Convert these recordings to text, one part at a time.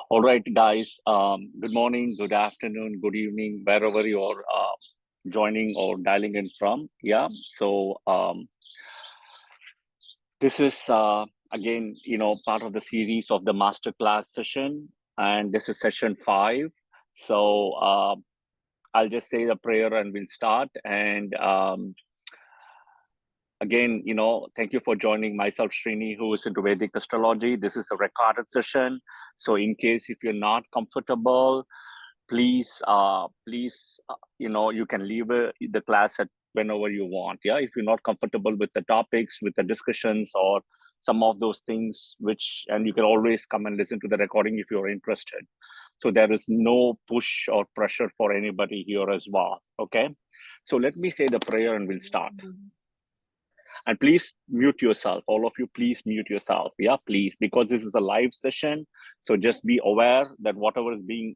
All right, guys. Good morning, good afternoon, good evening, wherever you're joining or dialing in from. Yeah. So this is again, part of the series of the masterclass session, and this is session 5. So I'll just say the prayer and we'll start. And again, thank you for joining myself, Srini, who is into Vedic Astrology. This is a recorded session. So in case if you're not comfortable, please, you can leave the class at whenever you want. Yeah, if you're not comfortable with the topics, with the discussions, or some of those things, and you can always come and listen to the recording if you're interested. So there is no push or pressure for anybody here as well. Okay, so let me say the prayer and we'll start. And please mute yourself. All of you, please mute yourself. Yeah, please, because this is a live session. So just be aware that whatever is being,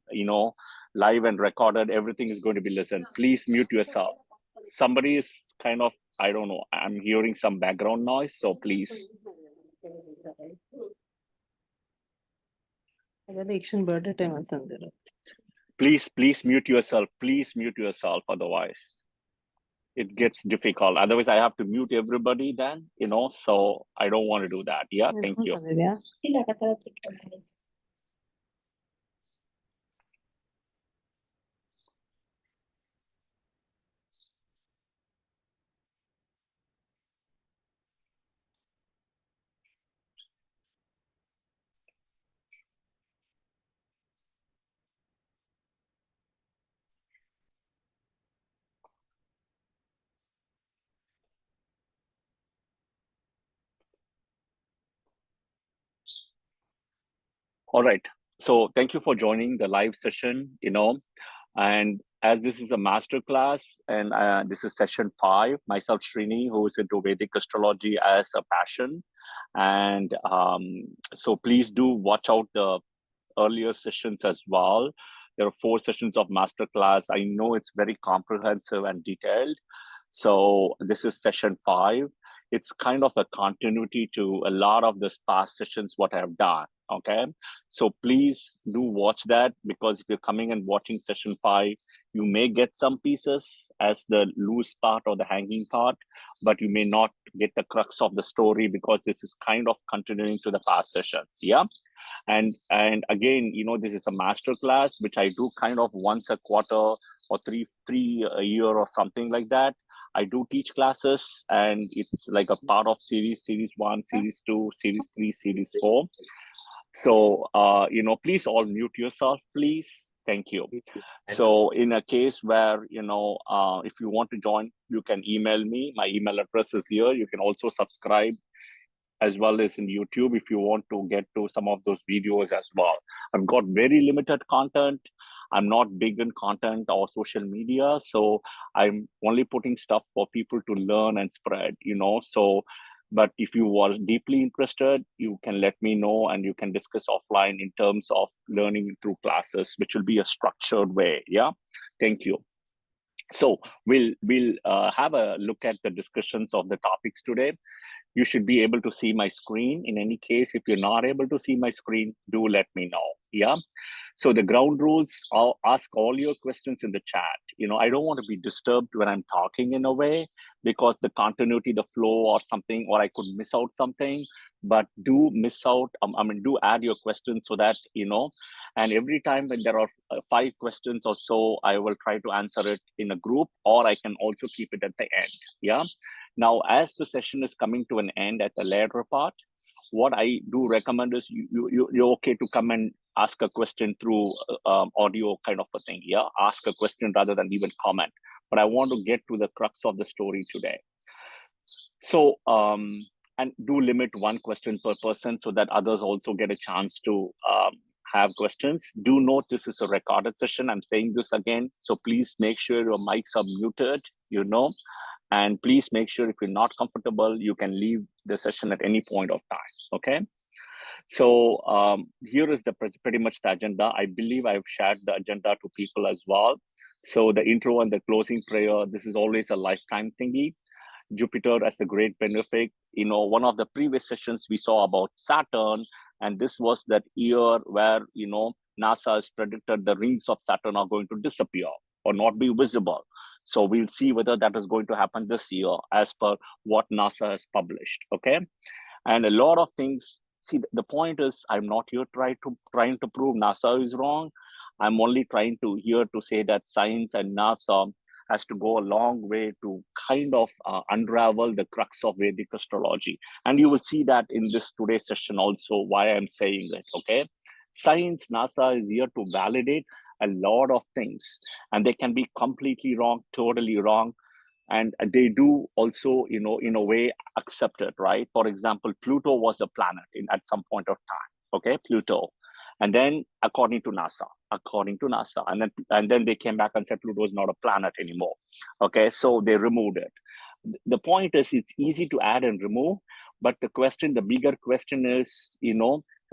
live and recorded, everything is going to be listened. Please mute yourself. Somebody is kind of, I don't know, I'm hearing some background noise. So please. Please mute yourself. Please mute yourself. Otherwise, it gets difficult. Otherwise, I have to mute everybody then, so I don't want to do that. Yeah, thank you. All right. So thank you for joining the live session, and as this is a master class and this is session 5, myself, Srini, who is into Vedic astrology as a passion. And so please do watch out the earlier sessions as well. There are 4 sessions of master class. I know it's very comprehensive and detailed. So this is session 5. It's kind of a continuity to a lot of this past sessions, what I have done. Okay, so please do watch that, because if you're coming and watching session 5, you may get some pieces as the loose part or the hanging part, but you may not get the crux of the story, because this is kind of continuing to the past sessions. Yeah. And again, this is a master class, which I do kind of once a quarter or three a year or something like that. I do teach classes, and it's like a part of series 1, series 2, series 3, series 4. So, please all mute yourself, please. Thank you. So in a case where, if you want to join, you can email me. My email address is here. You can also subscribe as well as in YouTube if you want to get to some of those videos as well. I've got very limited content. I'm not big in content or social media, so I'm only putting stuff for people to learn and spread, so. But if you are deeply interested, you can let me know, and you can discuss offline in terms of learning through classes, which will be a structured way. Yeah, thank you. So we'll have a look at the discussions of the topics today. You should be able to see my screen. In any case, if you're not able to see my screen, do let me know. Yeah. So the ground rules, I'll ask all your questions in the chat. I don't want to be disturbed when I'm talking in a way, because the continuity, the flow or something, or I could miss out something, but do miss out. Do add your questions so that, and every time when there are 5 questions or so, I will try to answer it in a group, or I can also keep it at the end. Yeah. Now, as the session is coming to an end at the later part, what I do recommend is you're okay to come and ask a question through audio kind of a thing. Yeah, ask a question rather than even comment. But I want to get to the crux of the story today. So, and do limit 1 question per person so that others also get a chance to have questions. Do note this is a recorded session. I'm saying this again. So please make sure your mics are muted, and please make sure if you're not comfortable, you can leave the session at any point of time. Okay. So here is the pretty much the agenda. I believe I've shared the agenda to people as well. So the intro and the closing prayer, this is always a lifetime thingy. Jupiter as the great benefic. One of the previous sessions we saw about Saturn, and this was that year where, NASA has predicted the rings of Saturn are going to disappear or not be visible. So we'll see whether that is going to happen this year as per what NASA has published, okay? And a lot of things, see, the point is, I'm not here trying to prove NASA is wrong. I'm only trying to here to say that science and NASA has to go a long way to kind of unravel the crux of Vedic astrology. And you will see that in this today's session also, why I'm saying it, okay? Science, NASA is here to validate a lot of things, and they can be completely wrong, totally wrong. And they do also, in a way, accept it, right? For example, Pluto was a planet at some point of time, okay? Pluto. And then according to NASA, and then they came back and said Pluto is not a planet anymore, okay? So they removed it. The point is, it's easy to add and remove, but the bigger question is,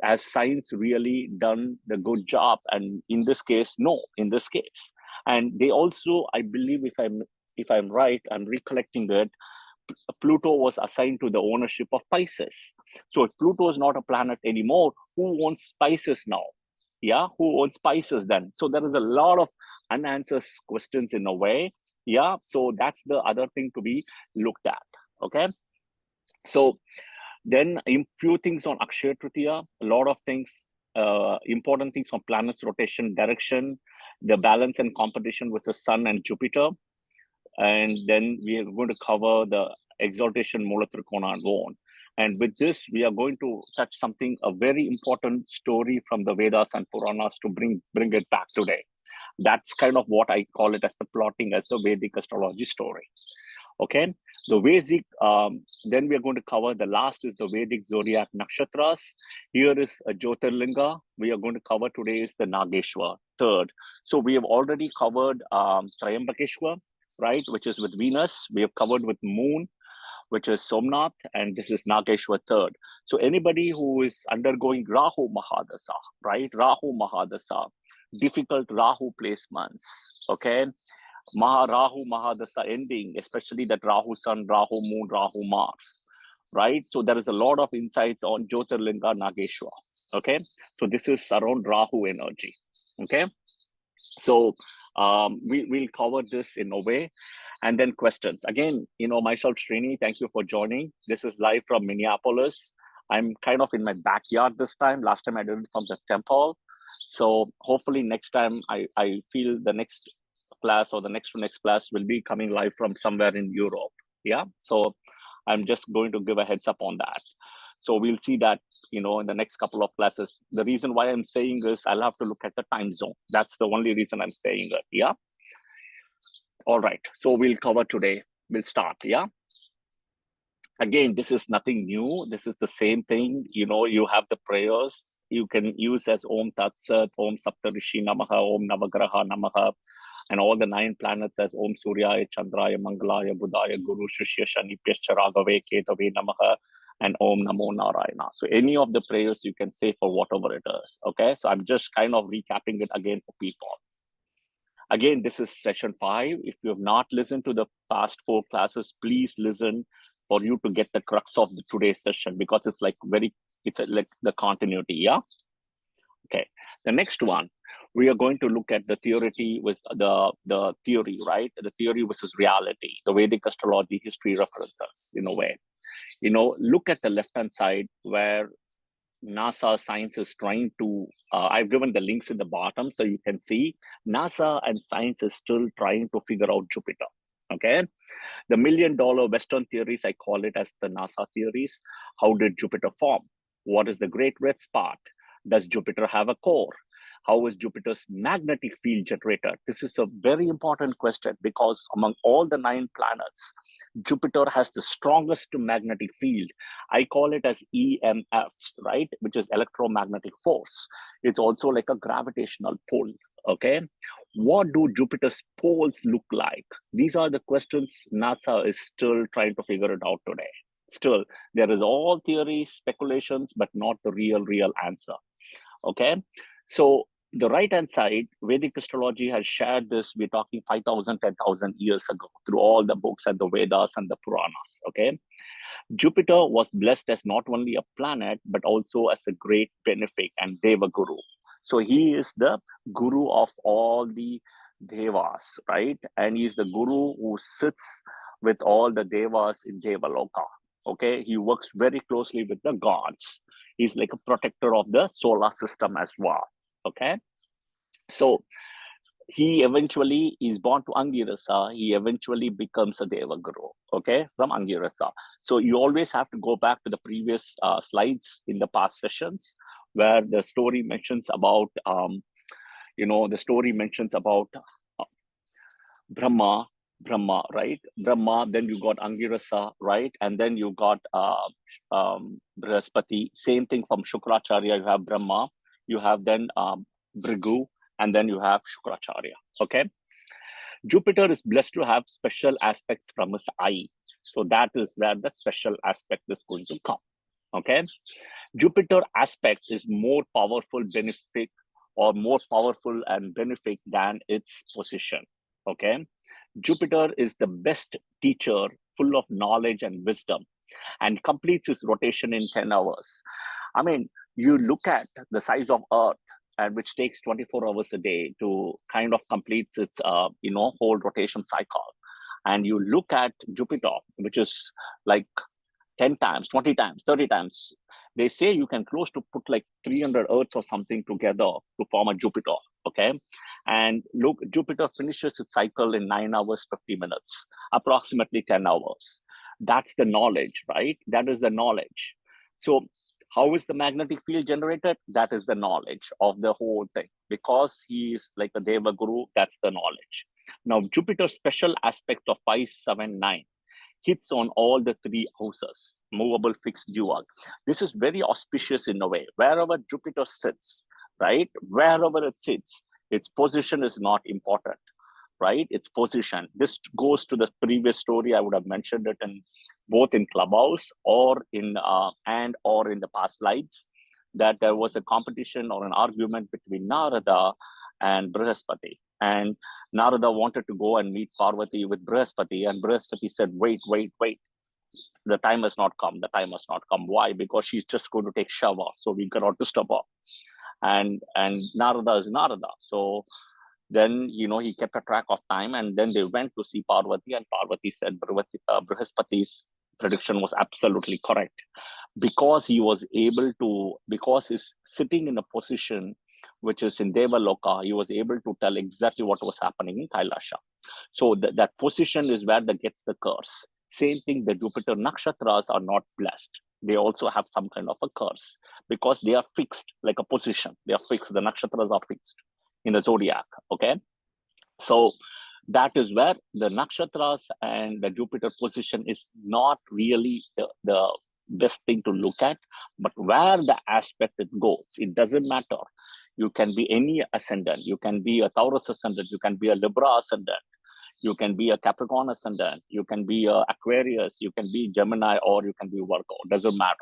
has science really done the good job? And in this case, no, in this case. And they also, I believe, if I'm right, I'm recollecting that Pluto was assigned to the ownership of Pisces. So if Pluto is not a planet anymore, who owns Pisces now? Yeah, who owns Pisces then? So there is a lot of unanswered questions in a way. Yeah, so that's the other thing to be looked at. Okay, so then a few things on Akshaya Tritiya, a lot of things, important things on planets rotation direction, the balance and competition with the Sun and Jupiter. And then we are going to cover the exaltation, Mulata, and Von. And with this, we are going to touch something, a very important story from the Vedas and Puranas to bring it back today. That's kind of what I call it as the plotting as the Vedic astrology story. Okay, the Vedic, then we are going to cover the last is the Vedic zodiac nakshatras. Here is a Jyotirlinga. We are going to cover today is the Nageshwar, third. So we have already covered Trayambakeshwar, right, which is with Venus. We have covered with Moon, which is Somnath, and this is Nageshwar third. So anybody who is undergoing Rahu Mahadasa, right, Rahu Mahadasa, difficult Rahu placements, okay, Rahu Mahadasa ending, especially that Rahu Sun, Rahu Moon, Rahu Mars, right? So there is a lot of insights on Jyotirlinga Nageshwar, okay? So this is around Rahu energy, okay? So we'll cover this in a way. And then questions. Again, myself, Srini, thank you for joining. This is live from Minneapolis. I'm kind of in my backyard this time. Last time I did it from the temple. So hopefully next time I feel the next class or the next to next class will be coming live from somewhere in Europe. Yeah. So I'm just going to give a heads up on that. So we'll see that, in the next couple of classes. The reason why I'm saying is I'll have to look at the time zone. That's the only reason I'm saying it. Yeah. All right. So we'll cover today. We'll start. Yeah. Again, this is nothing new. This is the same thing. You have the prayers you can use as Om Tat Sat, Om Saptarishi Namaha, Om Navagraha Namaha, and all the 9 planets as Om Suryaya, Chandraya, Mangalaya, Budaya, Guru, Shishya, Shanipyascha, Ragave, Ketave Namaha, and Om Namo Narayana. So any of the prayers you can say for whatever it is. Okay, so I'm just kind of recapping it again for people. Again, this is session 5. If you have not listened to the past 4 classes, please listen for you to get the crux of today's session, because it's like like the continuity. Yeah. Okay. The next one, we are going to look at the theory with the theory, right? The theory versus reality, the Vedic astrology history references in a way. Look at the left-hand side where NASA science is trying to, I've given the links in the bottom so you can see NASA and science is still trying to figure out Jupiter. Okay. The $1 million Western theories, I call it as the NASA theories. How did Jupiter form? What is the great red spot? Does Jupiter have a core? How is Jupiter's magnetic field generated? This is a very important question because among all the 9 planets, Jupiter has the strongest magnetic field. I call it as EMFs, right? Which is electromagnetic force. It's also like a gravitational pull, okay? What do Jupiter's poles look like? These are the questions NASA is still trying to figure it out today, Still, there is all theories, speculations, but not the real answer. Okay, so the right hand side, Vedic astrology has shared this. We're talking 5,000, 10,000 years ago through all the books and the Vedas and the Puranas. Okay, Jupiter was blessed as not only a planet, but also as a great benefic and Deva Guru. So he is the guru of all the devas, right? And he's the guru who sits with all the devas in Devaloka. Okay, he works very closely with the gods. He's like a protector of the solar system as well. Okay, so he eventually is born to Angirasa. He eventually becomes a Deva Guru, okay, from Angirasa. So you always have to go back to the previous slides in the past sessions where the story mentions about, the story mentions about Brahma, right? Brahma, then you got Angirasa, right? And then you got Brihaspati. Same thing from Shukracharya, you have Brahma, you have then Bhrigu, and then you have Shukracharya, okay? Jupiter is blessed to have special aspects from his eye. So that is where the special aspect is going to come, okay? Jupiter aspect is more powerful, benefic, or more powerful and benefic than its position, okay? Jupiter is the best teacher, full of knowledge and wisdom, and completes his rotation in 10 hours. I mean, you look at the size of Earth, and which takes 24 hours a day to kind of complete its, whole rotation cycle. And you look at Jupiter, which is like 10 times, 20 times, 30 times. They say you can close to put like 300 Earths or something together to form a Jupiter, okay? And look, Jupiter finishes its cycle in 9 hours, 50 minutes, approximately 10 hours. That's the knowledge, right? That is the knowledge. So how is the magnetic field generated? That is the knowledge of the whole thing. Because he is like a Deva Guru, that's the knowledge. Now, Jupiter's special aspect of 579 hits on all the three houses, movable, fixed, dual. This is very auspicious in a way. Wherever Jupiter sits, right? Wherever it sits, its position is not important, right? Its position. This goes to the previous story. I would have mentioned it in both in Clubhouse or in the past slides, that there was a competition or an argument between Narada and Brihaspati. And Narada wanted to go and meet Parvati with Brihaspati, and Brihaspati said, wait. The time has not come. The time has not come. Why? Because she's just going to take shower, so we cannot disturb her. And Narada is Narada. So then, he kept a track of time, and then they went to see Parvati, and Parvati said Brihaspati's prediction was absolutely correct, because he's sitting in a position which is in Devaloka. He was able to tell exactly what was happening in Kailasha. So that position is where that gets the curse. Same thing, the Jupiter nakshatras are not blessed. They also have some kind of a curse because they are fixed, like a position. They are fixed. The nakshatras are fixed in the zodiac, okay? So that is where the nakshatras and the Jupiter position is not really the best thing to look at, but where the aspect it goes, it doesn't matter. You can be any ascendant. You can be a Taurus ascendant. You can be a Libra ascendant. You can be a Capricorn ascendant. You can be a Aquarius. You can be Gemini, or you can be Virgo. Doesn't matter.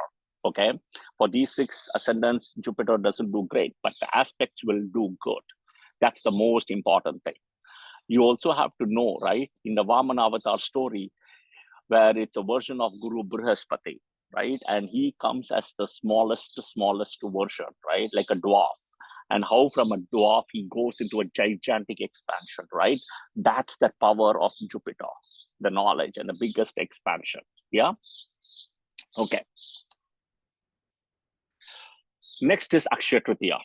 Okay. For these 6 ascendants, Jupiter doesn't do great, but the aspects will do good. That's the most important thing. You also have to know, right, in the Vamana Avatar story, where it's a version of Guru Brihaspati, right? And he comes as the smallest version, right? Like a dwarf. And how from a dwarf he goes into a gigantic expansion, right? That's the power of Jupiter, the knowledge and the biggest expansion. Yeah. Okay. Next is Akshaya Tritiya.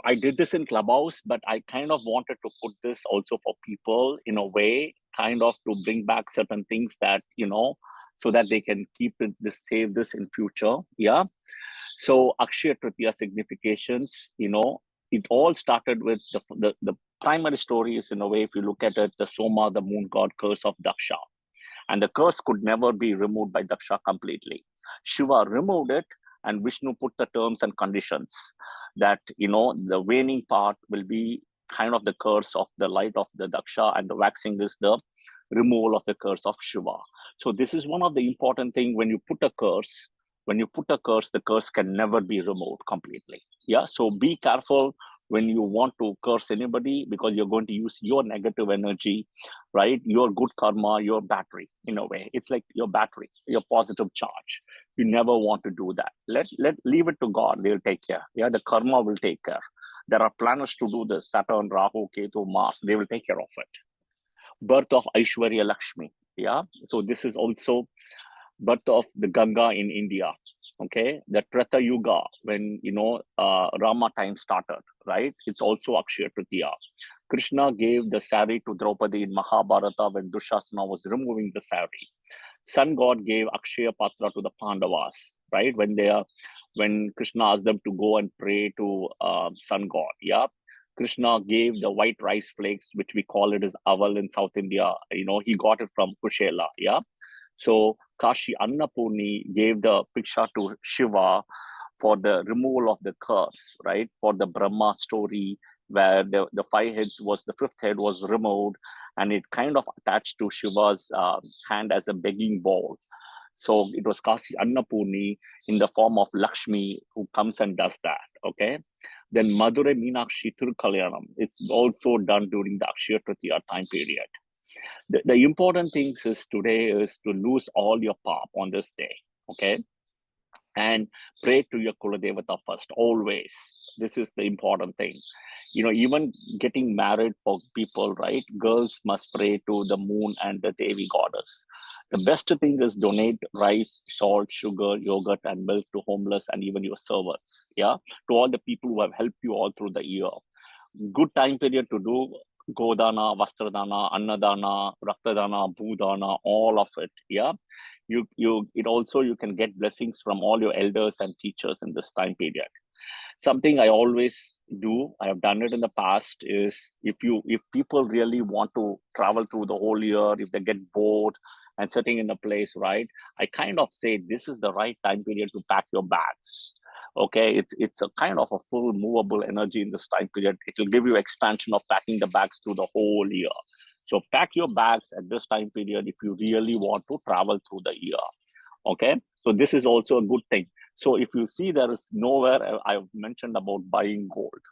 I did this in Clubhouse, but I kind of wanted to put this also for people in a way, kind of to bring back certain things that, so that they can save this in future. Yeah. So Akshaya Tritiya significations, it all started with the primary story is, in a way, if you look at it, the Soma, the moon god curse of Daksha. And the curse could never be removed by Daksha completely. Shiva removed it, and Vishnu put the terms and conditions that, the waning part will be kind of the curse of the light of the Daksha, and the waxing is the removal of the curse of Shiva. So this is one of the important thing. When you put a curse, the curse can never be removed completely. Yeah. So be careful when you want to curse anybody, because you're going to use your negative energy, right? Your good karma, your battery, in a way. It's like your battery, your positive charge. You never want to do that. Leave it to God. They'll take care. Yeah, the karma will take care. There are planets to do this: Saturn, Rahu, Ketu, Mars. They will take care of it. Birth of Aishwarya Lakshmi. Yeah. So this is also birth of the Ganga in India. Okay, the Treta Yuga, when Rama time started, right? It's also Akshaya Tritiya. Krishna gave the sari to Draupadi in Mahabharata when Dushasana was removing the sari. Sun God gave Akshaya Patra to the Pandavas, right? When Krishna asked them to go and pray to Sun God, yeah. Krishna gave the white rice flakes, which we call it as aval in South India. He got it from Kushela, yeah. So Kashi Annapurni gave the Piksha to Shiva for the removal of the curse, right? For the Brahma story, where the fifth head was removed, and it kind of attached to Shiva's hand as a begging bowl. So it was Kashi Annapurni in the form of Lakshmi who comes and does that, okay? Then Madurai Meenakshi Thirukalyanam, it's also done during the Akshaya Tritiya time period. The important things is today is to lose all your pop on this day, okay? And pray to your Kuladevata first, always. This is the important thing. Even getting married for people, right? Girls must pray to the moon and the Devi goddess. The best thing is donate rice, salt, sugar, yogurt, and milk to homeless and even your servants, yeah? To all the people who have helped you all through the year. Good time period to do Godana, Vastradana, Annadana, Raktadana, Bhudana, all of it, yeah? You can get blessings from all your elders and teachers in this time period. Something I always do, I have done it in the past, is if people really want to travel through the whole year, if they get bored and sitting in a place, right, I kind of say this is the right time period to pack your bags. Okay, it's a kind of a full movable energy in this time period. It will give you expansion of packing the bags through the whole year. So pack your bags at this time period if you really want to travel through the year. Okay, so this is also a good thing. So if you see, there is nowhere I've mentioned about buying gold.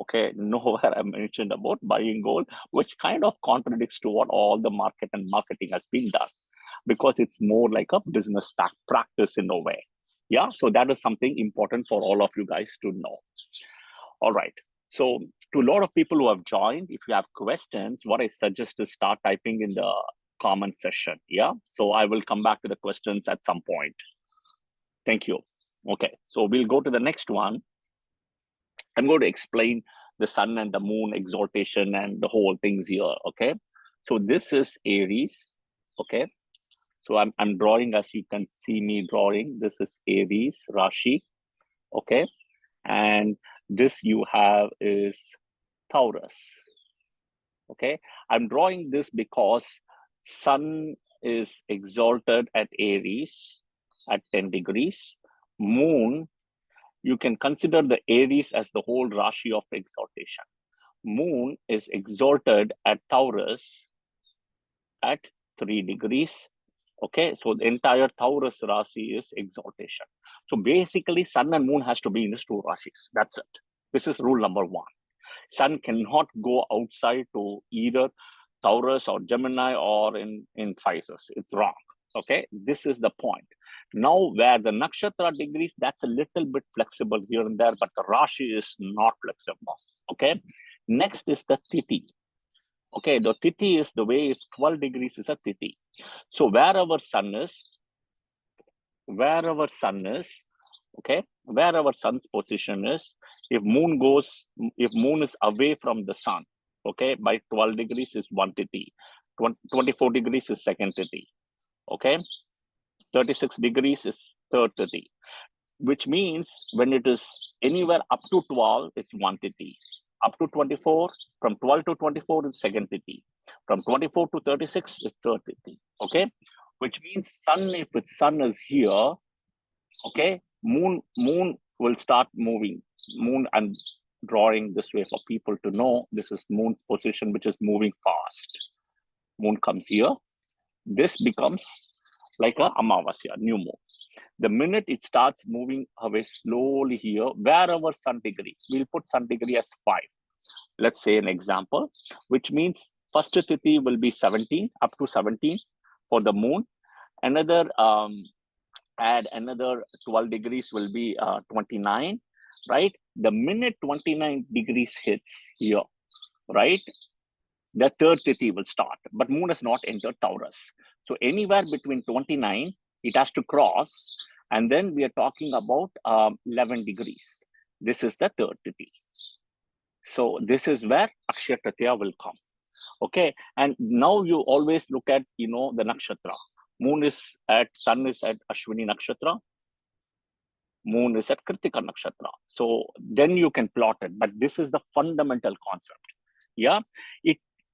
Okay, nowhere I mentioned about buying gold, which kind of contradicts to what all the market and marketing has been done, because it's more like a business practice in a way. Yeah, so that is something important for all of you guys to know. All right. So to a lot of people who have joined, if you have questions, what I suggest is start typing in the comment section. Yeah. So I will come back to the questions at some point. Thank you. Okay. So we'll go to the next one. I'm going to explain the sun and the moon exaltation and the whole things here. Okay. So this is Aries. Okay. So I'm drawing, as you can see me drawing. This is Aries Rashi. Okay. And this you have is Taurus. Okay, I'm drawing this because sun is exalted at Aries at 10 degrees. Moon, you can consider the Aries as the whole Rashi of exaltation. Moon is exalted at Taurus at 3 degrees. Okay, so the entire Taurus Rashi is exaltation. So basically, sun and moon has to be in these two Rashis. That's it. This is rule number one. Sun cannot go outside to either Taurus or Gemini or in Pisces. It's wrong. Okay, this is the point. Now, where the nakshatra degrees, that's a little bit flexible here and there, but the Rashi is not flexible. Okay, next is the Titi. Okay, the Titi is the way it's 12 degrees is a Titi. So wherever sun is, okay, wherever sun's position is, if moon is away from the sun, okay, by 12 degrees is one Titi, 24 degrees is second Titi, okay, 36 degrees is third Titi, which means when it is anywhere up to 12, it's one Titi. Up to 24, from 12 to 24 is second Titi. From 24 to 36 is third Titi, okay? Which means sun, if its sun is here, okay, moon will start moving. Moon, I'm drawing this way for people to know, this is moon's position, which is moving fast. Moon comes here. This becomes like a Amavasya, new moon. The minute it starts moving away slowly here, wherever sun degree, we'll put sun degree as 5. Let's say an example, which means first Tithi will be 17, up to 17 for the moon. Another, add another 12 degrees will be 29, right? The minute 29 degrees hits here, right? The third Tithi will start, but moon has not entered Taurus. So anywhere between 29, it has to cross, and then we are talking about 11 degrees. This is the third Tithi. So this is where Akshaya Tritiya will come. Okay, and now you always look at, the nakshatra. Sun is at Ashwini nakshatra, moon is at Kritika nakshatra. So then you can plot it, but this is the fundamental concept. Yeah,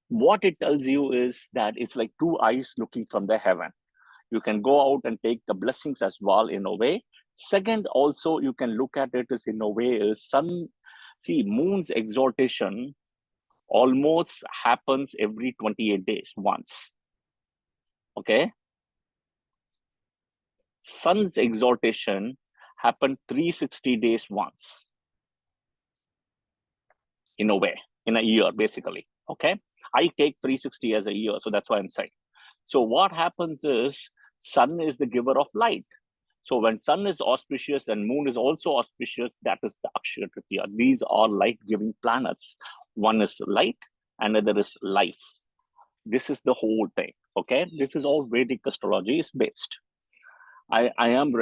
what it tells you is that it's like two eyes looking from the heaven. You can go out and take the blessings as well in a way. Second, also you can look at it as in a way is moon's exaltation almost happens every 28 days once. Okay. Sun's exaltation happened 360 days once. In a way, in a year, basically. Okay. I take 360 as a year, so that's why I'm saying. So what happens is sun is the giver of light. So when sun is auspicious and moon is also auspicious, that is the Akshaya Tritiya. These are light-giving planets. One is light, another is life. This is the whole thing. Okay, this is all Vedic astrology is based. I am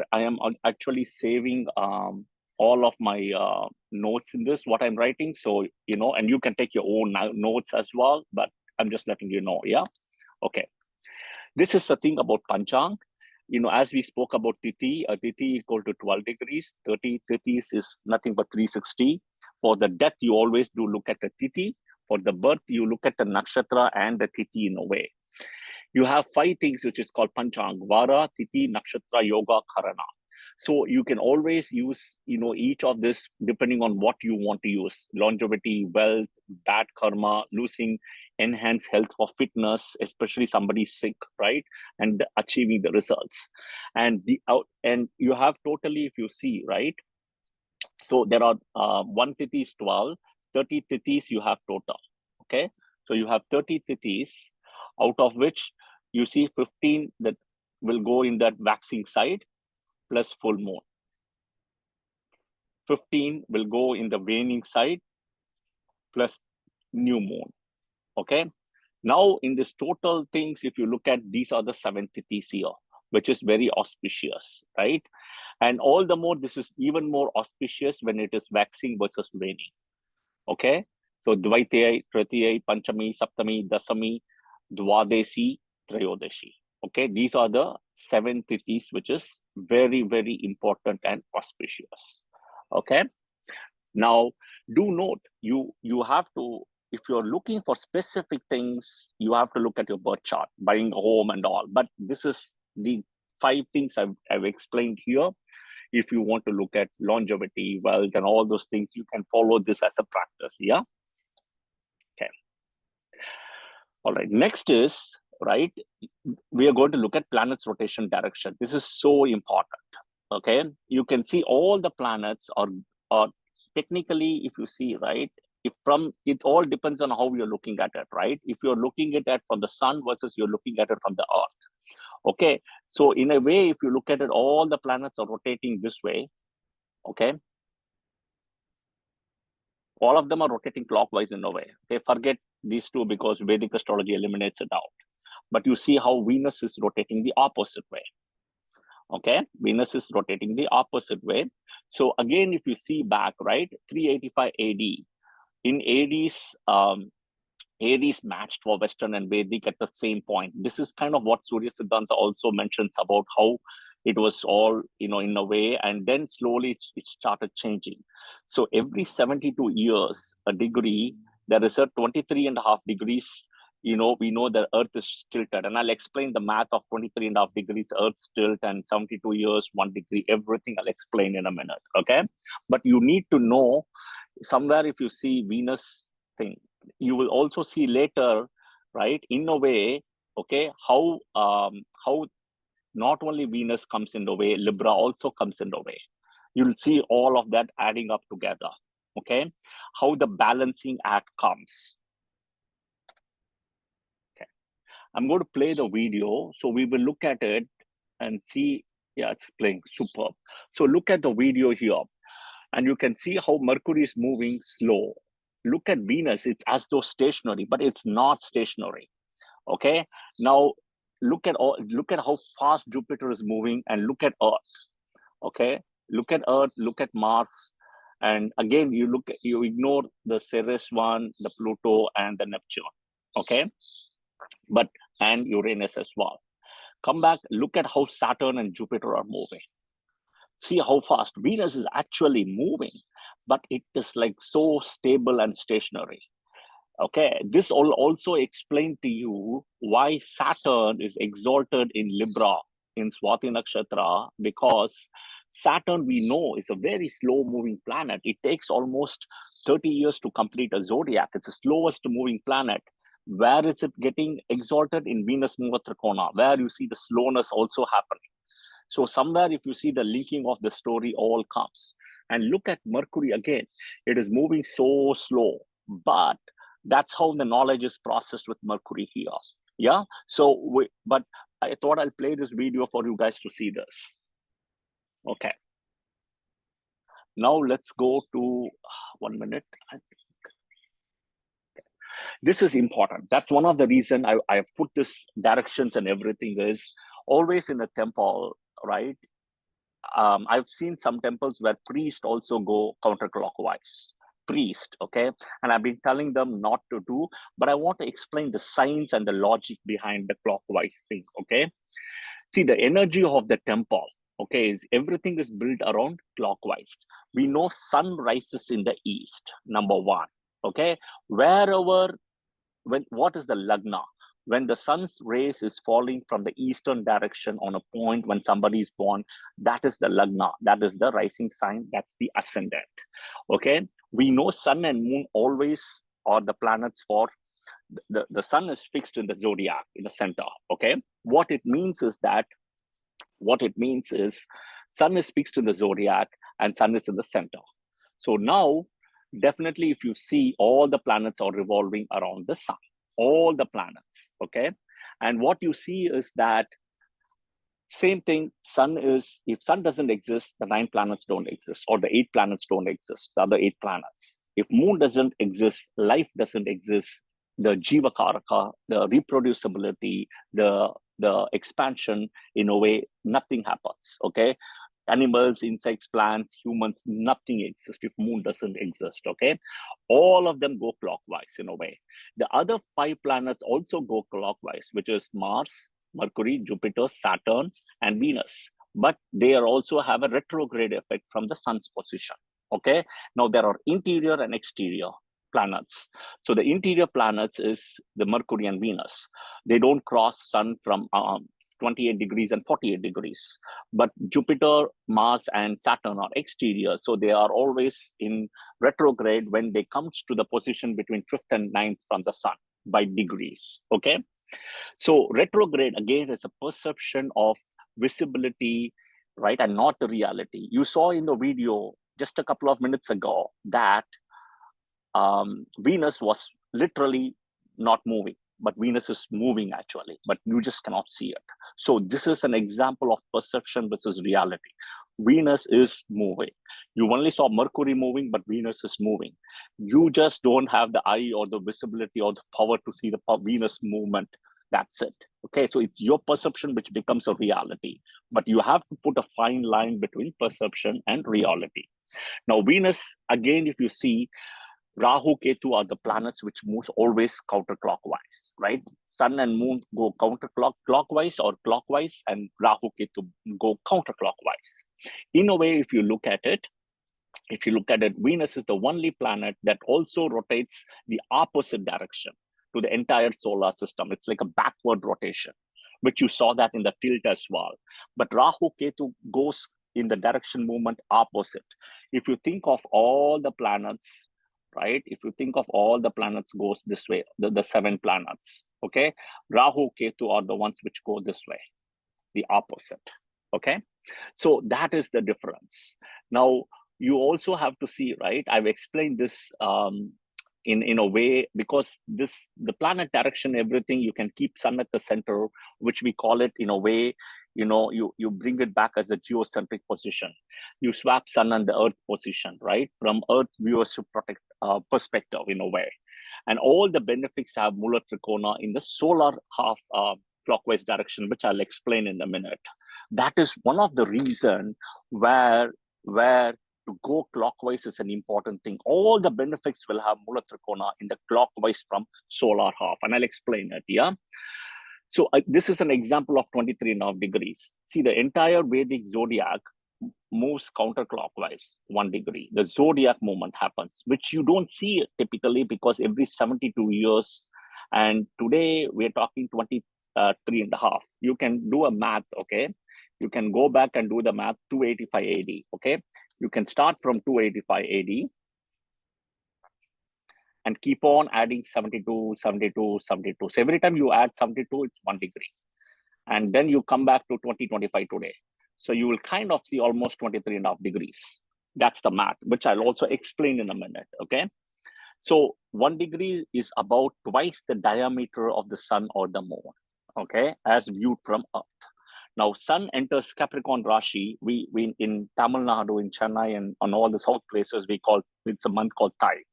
actually saving all of my notes in this, what I'm writing. So, and you can take your own notes as well, but I'm just letting you know. Yeah. Okay. This is the thing about Panchang. As we spoke about Tithi, a Tithi equal to 12 degrees, 30 Tithis is nothing but 360. For the death, you always do look at the Tithi. For the birth, you look at the nakshatra and the Tithi in a way. You have 5 things which is called Panchang: Vara, Tithi, Nakshatra, Yoga, Karana. So you can always use, each of this depending on what you want to use: longevity, wealth, bad karma, losing, enhance health for fitness, especially somebody sick, right? And achieving the results. And you have totally, if you see, right? So there are 1 Tithi is 12, 30 Tithis you have total. Okay. So you have 30 Tithis, out of which you see 15 that will go in that waxing side plus full moon. 15 will go in the waning side plus new moon. Okay. Now in this total things, if you look at, these are the 7 Tithis here, which is very auspicious, right? And all the more, this is even more auspicious when it is waxing versus waning. Okay. So Dvaitya, Tritiya, Panchami, Saptami, Dasami, Dwadesi, Trayodashi. Okay, these are the 7 Tithis, which is very, very important and auspicious. Okay. Now, do note, you have to, if you're looking for specific things, you have to look at your birth chart, buying a home and all. But this is the 5 things I've explained here. If you want to look at longevity, wealth, and all those things, you can follow this as a practice. Yeah. Okay. All right. Next is, right, we are going to look at planets' rotation direction. This is so important. Okay. You can see all the planets are technically, if you see, right, it all depends on how you're looking at it, right? If you're looking at it from the sun versus you're looking at it from the earth. Okay. So in a way, if you look at it, all the planets are rotating this way. Okay. All of them are rotating clockwise in a way. Okay. Forget these two because Vedic astrology eliminates it out. But you see how Venus is rotating the opposite way. Okay. Venus is rotating the opposite way. So again, if you see back, right, 385 AD, in Aries matched for Western and Vedic at the same point. This is kind of what Surya Siddhanta also mentions about how it was all, in a way, and then slowly it started changing. So every 72 years, a degree, there is a 23.5 degrees, we know the Earth is tilted. And I'll explain the math of 23.5 degrees Earth's tilt and 72 years, 1 degree, everything I'll explain in a minute, okay? But you need to know, somewhere if you see Venus thing, you will also see later, right, in a way, okay, how not only Venus comes in the way, Libra also comes in the way. You'll see all of that adding up together, okay? How the balancing act comes. Okay, I'm going to play the video. So we will look at it and see, yeah, it's playing, superb. So look at the video here, and you can see how Mercury is moving slow. Look at Venus, it's as though stationary, but it's not stationary, okay? Now, look at how fast Jupiter is moving, and look at Earth, okay? Look at Earth, look at Mars, and again, you ignore the Ceres one, the Pluto, and the Neptune, okay? And Uranus as well. Come back, look at how Saturn and Jupiter are moving. See how fast Venus is actually moving, but it is like so stable and stationary. Okay, this will also explain to you why Saturn is exalted in Libra in Swati Nakshatra, because Saturn, we know, is a very slow moving planet. It takes almost 30 years to complete a zodiac. It's the slowest moving planet. Where is it getting exalted? In Venus Muva Trikona, where you see the slowness also happening. So somewhere, if you see the linking of the story, all comes. And look at Mercury again. It is moving so slow, but that's how the knowledge is processed with Mercury here. Yeah. So, but I thought I'll play this video for you guys to see this. Okay. Now let's go to 1 minute. This is important. That's one of the reasons I put this directions and everything is always in a temple, right? I've seen some temples where priests also go counterclockwise. Priest, okay? And I've been telling them not to do, but I want to explain the science and the logic behind the clockwise thing, okay? See, the energy of the temple, okay, is everything is built around clockwise. We know sun rises in the east, number one, okay? Wherever, what is the lagna? When the sun's rays is falling from the eastern direction on a point when somebody is born, that is the lagna, that is the rising sign, that's the ascendant, okay? We know sun and moon always are the planets for, the sun is fixed in the zodiac, in the center, okay? What it means is sun is fixed in the zodiac and sun is in the center. So now, definitely if you see, all the planets are revolving around the sun. All the planets, okay? And what you see is that same thing, if sun doesn't exist, the 9 planets don't exist, or the 8 planets don't exist, the other 8 planets. If moon doesn't exist, life doesn't exist, the jiva karaka, the reproducibility, the expansion, in a way, nothing happens, okay? Animals, insects, plants, humans, nothing exists if moon doesn't exist, okay? All of them go clockwise in a way. The other 5 planets also go clockwise, which is Mars, Mercury, Jupiter, Saturn, and Venus. But they also have a retrograde effect from the sun's position, okay? Now, there are interior and exterior planets. So the interior planets is the Mercury and Venus. They don't cross sun from 28 degrees and 48 degrees. But Jupiter, Mars, and Saturn are exterior. So they are always in retrograde when they come to the position between 5th and 9th from the sun by degrees, okay? So retrograde, again, is a perception of visibility, right? And not the reality. You saw in the video just a couple of minutes ago that Venus was literally not moving, but Venus is moving actually, but you just cannot see it. So this is an example of perception versus reality. Venus is moving. You only saw Mercury moving, but Venus is moving. You just don't have the eye or the visibility or the power to see the Venus movement. That's it. Okay, so it's your perception which becomes a reality, but you have to put a fine line between perception and reality. Now, Venus, again, if you see, Rahu, Ketu are the planets which moves always counterclockwise, right? Sun and moon go counterclockwise or clockwise, and Rahu, Ketu go counterclockwise. In a way, if you look at it, Venus is the only planet that also rotates the opposite direction to the entire solar system. It's like a backward rotation, which you saw that in the tilt as well. But Rahu, Ketu goes in the direction movement opposite. If you think of all the planets, right? If you think of all the planets goes this way, the 7 planets, okay? Rahu, Ketu are the ones which go this way, the opposite. Okay, so that is the difference. Now you also have to see, right? I've explained this in a way, because the planet direction, everything, you can keep sun at the center, which we call it in a way, you bring it back as a geocentric position. You swap sun and the earth position, right? From earth viewership perspective in a way. And all the benefits have Mula Trikona in the solar half clockwise direction, which I'll explain in a minute. That is one of the reason where to go clockwise is an important thing. All the benefits will have Mula Trikona in the clockwise from solar half, and I'll explain it, yeah? So this is an example of 23.5 degrees. See, the entire Vedic zodiac moves counterclockwise 1 degree. The zodiac movement happens, which you don't see typically, because every 72 years, and today we're talking 23.5. You can do a math, okay? You can go back and do the math, 285 AD, okay? You can start from 285 AD and keep on adding 72, 72, 72. So every time you add 72, it's 1 degree. And then you come back to 2025 today. So you will kind of see almost 23.5 degrees. That's the math, which I'll also explain in a minute, okay? So 1 degree is about twice the diameter of the sun or the moon, okay, as viewed from Earth. Now, sun enters Capricorn Rashi. We in Tamil Nadu, in Chennai, and on all the south places, it's a month called Thai,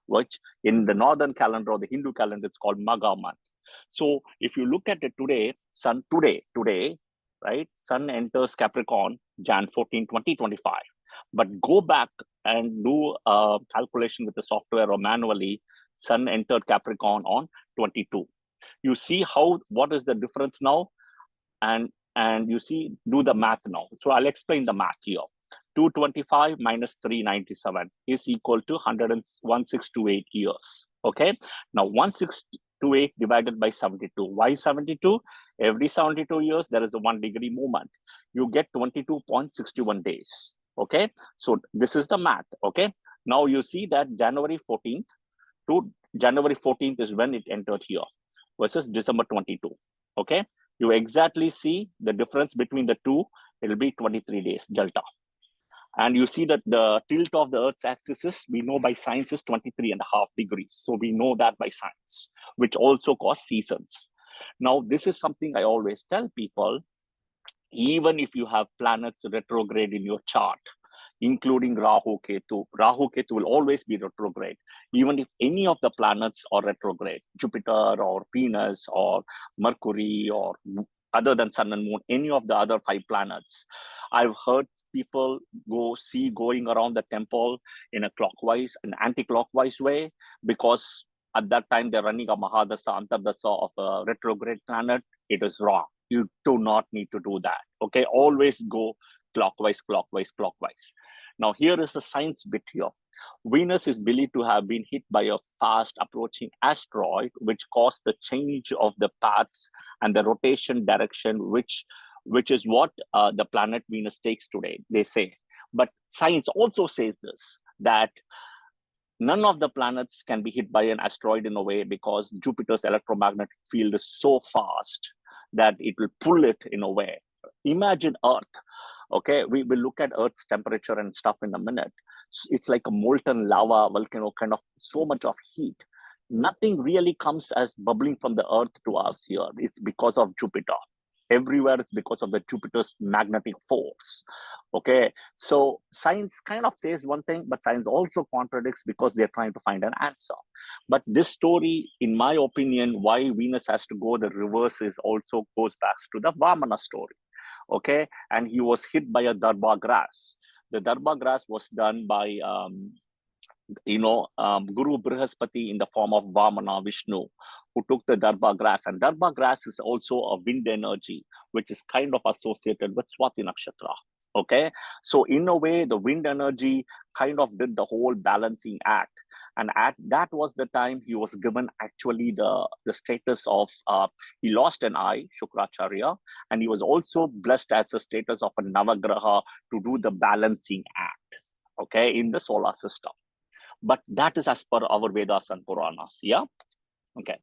which in the northern calendar or the Hindu calendar, it's called Magha month. So if you look at it today, sun today, right? Sun enters Capricorn, Jan 14, 2025. But go back and do a calculation with the software or manually, sun entered Capricorn on 22. You see what is the difference now? And you see, do the math now. So I'll explain the math here. 225 minus 397 is equal to 1628 years. Okay. Now 1628 divided by 72. Why 72? Every 72 years, there is a 1 degree movement. You get 22.61 days. Okay. So this is the math. Okay. Now you see that January 14th to January 14th is when it entered here versus December 22. Okay. You exactly see the difference between the two. It will be 23 days delta. And you see that the tilt of the Earth's axis is, we know by science, is 23.5 degrees. So we know that by science, which also causes seasons. Now, this is something I always tell people, even if you have planets retrograde in your chart, including Rahu, Ketu will always be retrograde. Even if any of the planets are retrograde, Jupiter or Venus or Mercury or other than Sun and Moon, any of the other 5 planets. I've heard people going around the temple in a clockwise, an anti-clockwise way, because at that time they're running a Mahadasa, Antardasa of a retrograde planet. It is wrong. You do not need to do that. Okay, always go clockwise, clockwise, clockwise. Now here is the science bit here. Venus is believed to have been hit by a fast approaching asteroid, which caused the change of the paths and the rotation direction, which is what the planet Venus takes today, they say. But science also says this, that none of the planets can be hit by an asteroid in a way, because Jupiter's electromagnetic field is so fast that it will pull it in a way. Imagine Earth. Okay, we will look at Earth's temperature and stuff in a minute. It's like a molten lava volcano, kind of so much of heat. Nothing really comes as bubbling from the Earth to us here. It's because of Jupiter. Everywhere it's because of the Jupiter's magnetic force. Okay, so science kind of says one thing, but science also contradicts, because they're trying to find an answer. But this story, in my opinion, why Venus has to go the reverse also goes back to the Vamana story. Okay, and he was hit by a darba grass. The darba grass was done by Guru Brihaspati in the form of Vamana Vishnu, who took the darba grass. And darba grass is also a wind energy, which is kind of associated with Swati Nakshatra. Okay, so in a way, the wind energy kind of did the whole balancing act. And that was the time he was given actually the status of, he lost an eye, Shukracharya, and he was also blessed as the status of a Navagraha to do the balancing act, okay, in the solar system. But that is as per our Vedas and Puranas, yeah? Okay.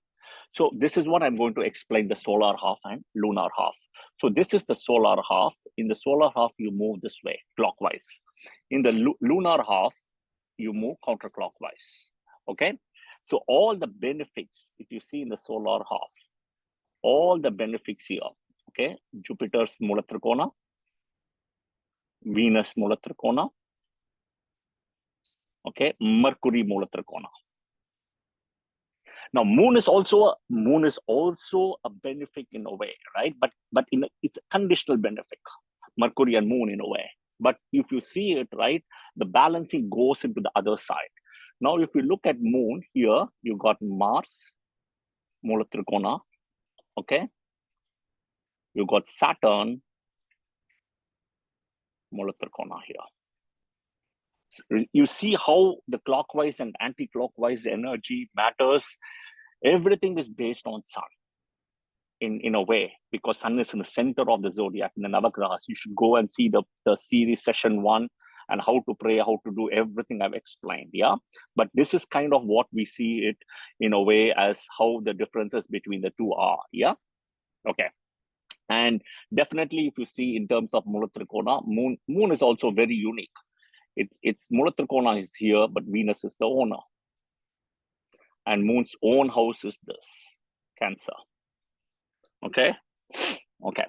So this is what I'm going to explain, the solar half and lunar half. So this is the solar half. In the solar half, you move this way, clockwise. In the lunar half, you move counterclockwise, okay? So all the benefits, if you see in the solar half, all the benefits here, okay? Jupiter's Mula Trikona, Venus Mula Trikona, okay? Mercury Mula Trikona. Now, moon is also a benefic in a way, right? But it's a conditional benefic, Mercury and moon in a way. But if you see it, right, the balancing goes into the other side. Now, if you look at moon here, you got Mars, Mula Trikona, okay? You got Saturn, Mula Trikona here. So you see how the clockwise and anti-clockwise energy matters. Everything is based on sun in a way, because sun is in the center of the zodiac in the Navagrahas. You should go and see the series session 1 and how to pray, how to do everything I've explained, yeah? But this is kind of what we see it in a way as how the differences between the two are, yeah? Okay. And definitely if you see in terms of Mula Trikona, moon is also very unique. It's Mula Trikona is here, but Venus is the owner. And moon's own house is this, Cancer. Okay? Okay.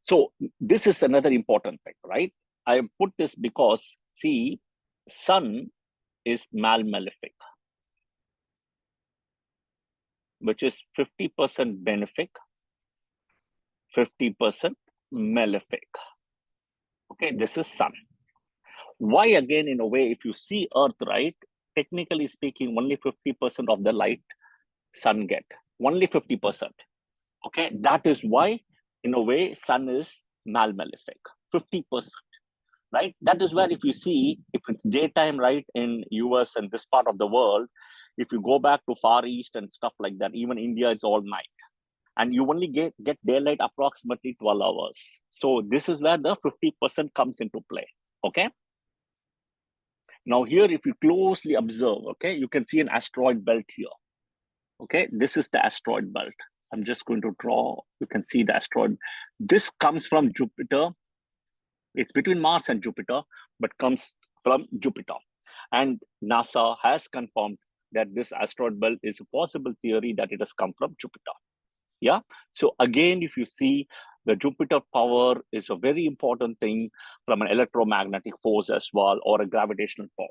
So this is another important thing, right? I put this because, see, sun is malefic, which is 50% benefic, 50% malefic. Okay, this is sun. Why again, in a way, if you see Earth, right, technically speaking, only 50% of the light sun get, only 50%. Okay, that is why, in a way, sun is malefic, 50%. Right? That is where if you see, if it's daytime, right, in US and this part of the world, if you go back to Far East and stuff like that, even India, it's all night. And you only get daylight approximately 12 hours. So this is where the 50% comes into play, okay? Now here, if you closely observe, okay, you can see an asteroid belt here, okay? This is the asteroid belt. I'm just going to draw, you can see the asteroid. This comes from Jupiter. It's between Mars and Jupiter, but comes from Jupiter. And NASA has confirmed that this asteroid belt is a possible theory that it has come from Jupiter. Yeah. So again, if you see, the Jupiter power is a very important thing from an electromagnetic force as well, or a gravitational force,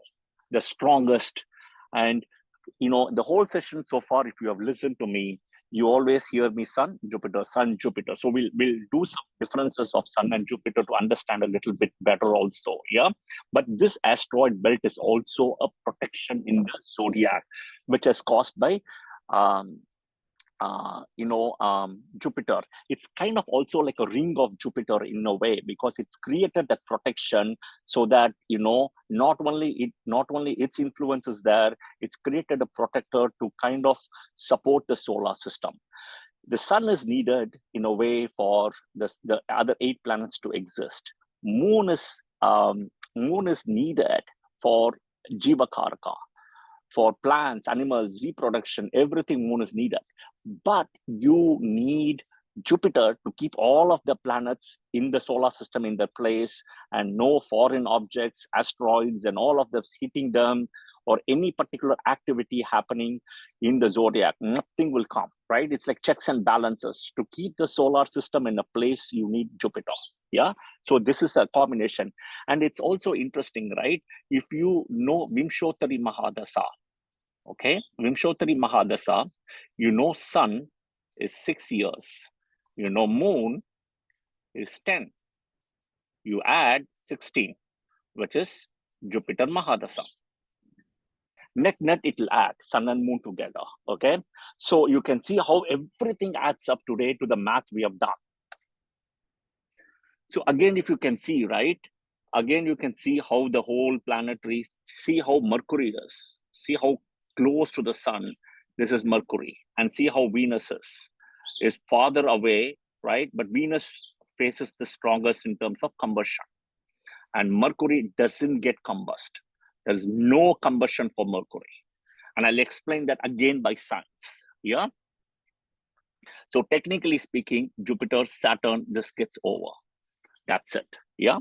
the strongest. And you know, the whole session so far, if you have listened to me, you always hear me sun, Jupiter. So we'll do some differences of sun and Jupiter to understand a little bit better also, yeah? But this asteroid belt is also a protection in the zodiac, which is caused by, Jupiter. It's kind of also like a ring of Jupiter in a way, because it's created that protection so that, you know, not only its influence is there, it's created a protector to kind of support the solar system. The sun is needed in a way for the other 8 planets to exist. Moon is needed for Jivakaraka, for plants, animals, reproduction, everything moon is needed. But you need Jupiter to keep all of the planets in the solar system in their place, and no foreign objects, asteroids, and all of this hitting them, or any particular activity happening in the zodiac. Nothing will come, right? It's like checks and balances. To keep the solar system in a place, you need Jupiter. Yeah. So this is a combination. And it's also interesting, right? If you know Vimshottari Mahadasa, okay, Vimshottari Mahadasa, you know sun is 6 years. You know moon is 10. You add 16, which is Jupiter Mahadasa. Net, it will add sun and moon together, okay? So you can see how everything adds up today to the math we have done. So again, if you can see, right? Again, you can see how the whole planetary, see how Mercury is, see how close to the sun, this is Mercury, and see how Venus is farther away, right? But Venus faces the strongest in terms of combustion, and Mercury doesn't get combust. There's no combustion for Mercury. And I'll explain that again by science, yeah? So technically speaking, Jupiter, Saturn, this gets over. That's it. Yeah.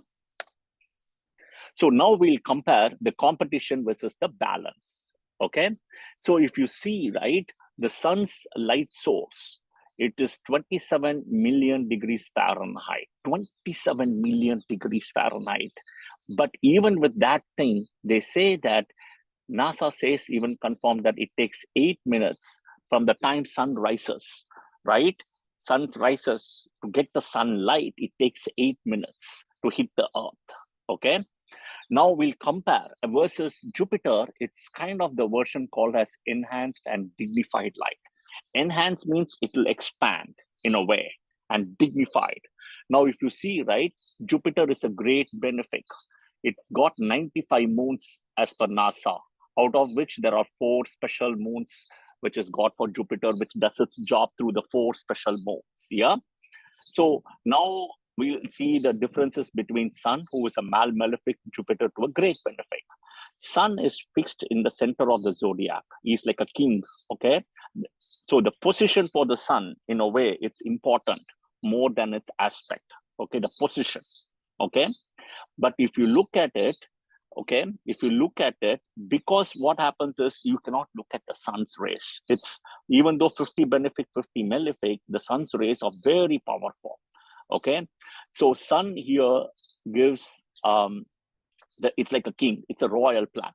So now we'll compare the competition versus the balance. Okay. So if you see, right, the sun's light source, it is 27 million degrees Fahrenheit, 27 million degrees Fahrenheit. But even with that thing, they say that NASA says, even confirmed, that it takes 8 minutes from the time sun rises, right? Sun rises, to get the sunlight, it takes 8 minutes to hit the earth. Okay. Now we'll compare versus Jupiter. It's kind of the version called as enhanced and dignified light. Enhanced means it will expand in a way, and dignified. Now, if you see, right, Jupiter is a great benefic. It's got 95 moons as per NASA, out of which there are 4 special moons, which is got for Jupiter, which does its job through the 4 special moons. Yeah. So now we'll see the differences between Sun, who is a malefic, Jupiter to a great benefic. Sun is fixed in the center of the zodiac. He's like a king. Okay. So the position for the Sun, in a way, it's important more than its aspect. Okay. The position. Okay. But if you look at it, okay, if you look at it, because what happens is you cannot look at the sun's rays. It's, even though 50 benefic, 50 malefic, the sun's rays are very powerful. Okay. So sun here gives, it's like a king. It's a royal planet.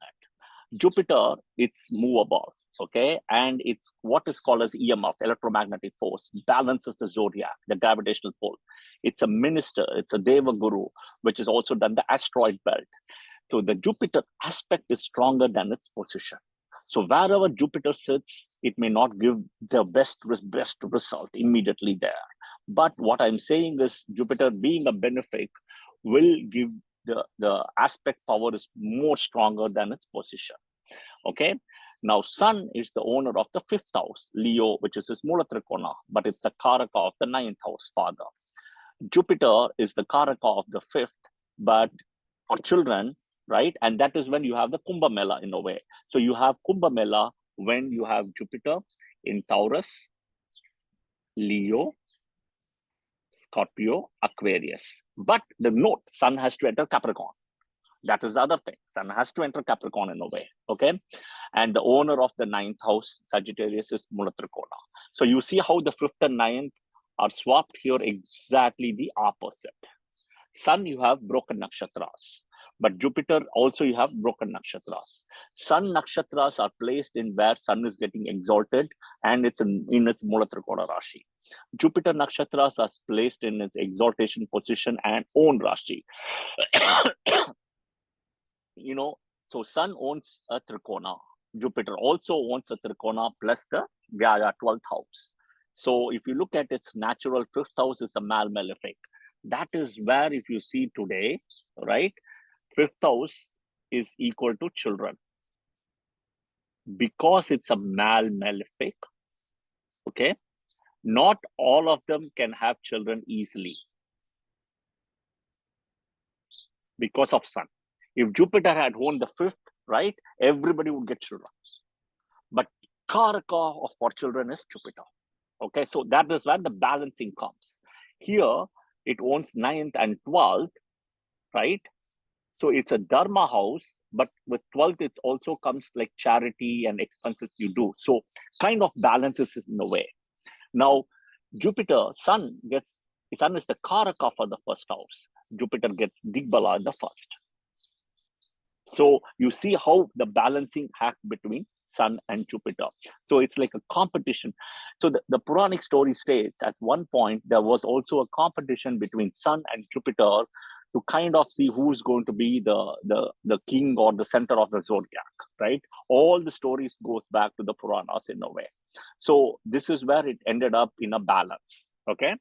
Jupiter, it's movable. Okay. And it's what is called as EMF, electromagnetic force, balances the zodiac, the gravitational pull. It's a minister. It's a Deva Guru, which is also done the asteroid belt. So the Jupiter aspect is stronger than its position. So wherever Jupiter sits, it may not give the best result immediately there. But what I'm saying is Jupiter being a benefic will give the aspect power is more stronger than its position. Okay. Now, Sun is the owner of the 5th house, Leo, which is his Mulatrikona, but it's the Karaka of the 9th house, father. Jupiter is the Karaka of the 5th, but for children, right? And that is when you have the Kumbh Mela in a way. So you have Kumbh Mela when you have Jupiter in Taurus, Leo, Scorpio, Aquarius. But the note, Sun has to enter Capricorn. That is the other thing. Sun has to enter Capricorn in a way. Okay. And the owner of the 9th house, Sagittarius, is Mulatrikona. So you see how the 5th and 9th are swapped here, exactly the opposite. Sun, you have broken nakshatras. But Jupiter also you have broken nakshatras. Sun nakshatras are placed in where Sun is getting exalted, and it's in its Mulatrikona Rashi. Jupiter nakshatras are placed in its exaltation position and own Rashi. You know, so Sun owns a Trikona. Jupiter also owns a Trikona plus the Vyaya 12th house. So if you look at its natural 5th house, it's a malefic. That is where, if you see today, right, 5th house is equal to children. Because it's a malefic, okay, not all of them can have children easily because of Sun. If Jupiter had owned the 5th, right, everybody would get children. But Karaka for children is Jupiter. Okay, so that is where the balancing comes. Here, it owns 9th and 12th, right? So it's a Dharma house, but with 12th, it also comes like charity and expenses you do. So kind of balances it in a way. Now, Jupiter, Sun is the Karaka for the 1st house. Jupiter gets Digbala in the 1st. So you see how the balancing act between Sun and Jupiter. So it's like a competition. So the Puranic story states at one point, there was also a competition between Sun and Jupiter to kind of see who's going to be the king or the center of the zodiac, right? All the stories goes back to the Puranas in a way. So this is where it ended up in a balance, okay?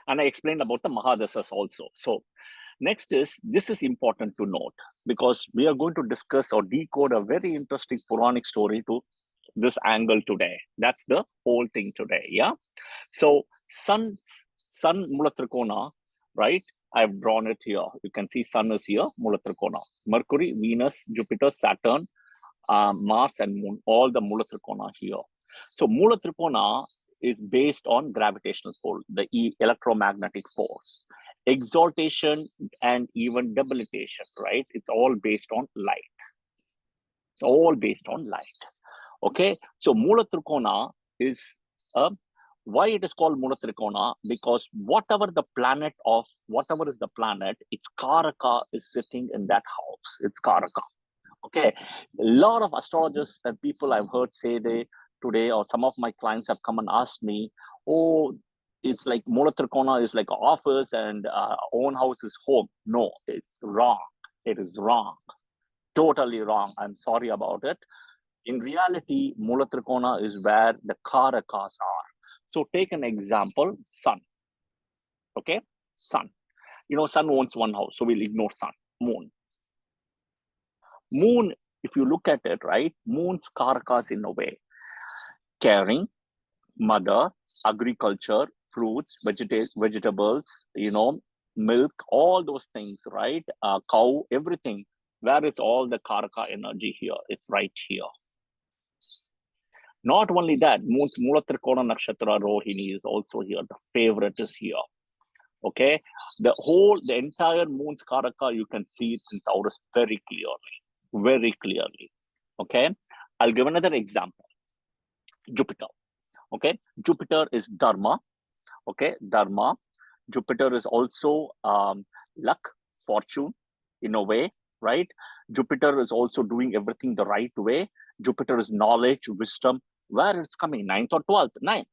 And I explained about the Mahadasas also. So next is, this is important to note because we are going to discuss or decode a very interesting Puranic story to this angle today. That's the whole thing today, yeah? So Sun Mulatrikona, right? I've drawn it here. You can see Sun is here, Mulatrikona. Mercury, Venus, Jupiter, Saturn, Mars and Moon, all the Mulatrikona here. So Mula Trikona is based on gravitational pull, the electromagnetic force, exaltation, and even debilitation, right? It's all based on light. It's all based on light. Okay, so Mula Trikona is why it is called Mula Trikona? Because whatever is the planet, its Karaka is sitting in that house. It's Karaka. Okay, a lot of astrologers and people I've heard say today, or some of my clients have come and asked me, oh, it's like Mula Trikona is like an office and own house is home. No, it's wrong. It is wrong. Totally wrong. I'm sorry about it. In reality, Mula Trikona is where the Karakas are. So take an example, sun. Okay, sun. Sun owns one house, so we'll ignore sun. Moon. Moon, if you look at it, right, moon's Karakas in a way. Caring, mother, agriculture, fruits, vegetables, milk, all those things, right? Cow, everything. Where is all the Karaka energy here? It's right here. Not only that, moon's Mula Trikona Nakshatra Rohini is also here. The favorite is here. Okay, the entire moon's Karaka, you can see it in Taurus very clearly. Okay, I'll give another example. Jupiter. Okay, Jupiter is Dharma. Okay, Dharma. Jupiter is also luck, fortune, in a way, right? Jupiter is also doing everything the right way. Jupiter is knowledge, wisdom. Where it's coming, 9th or 12th? 9th.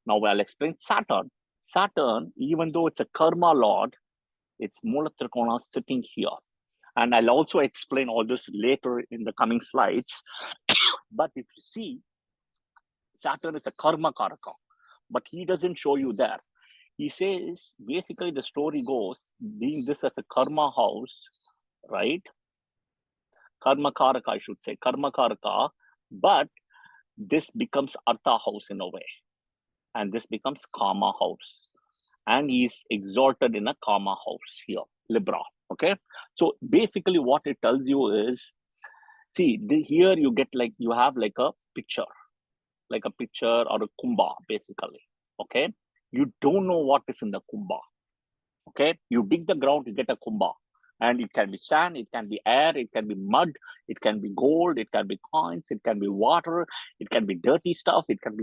Now I'll explain Saturn. Saturn, even though it's a karma lord, it's Mula Trikona sitting here. And I'll also explain all this later in the coming slides. But if you see, Saturn is a karma karaka, but he doesn't show you there. He says, basically the story goes, being this as a karma house, right? Karma karaka, I should say, karma karaka, but this becomes Artha house in a way. And this becomes Kama house. And he's exalted in a Kama house here, Libra. Okay. So basically what it tells you is, see, here you get you have like a picture or a kumbha, basically. Okay. You don't know what is in the kumbha. Okay. You dig the ground, you get a kumbha. And it can be sand, it can be air, it can be mud, it can be gold, it can be coins, it can be water, it can be dirty stuff, it can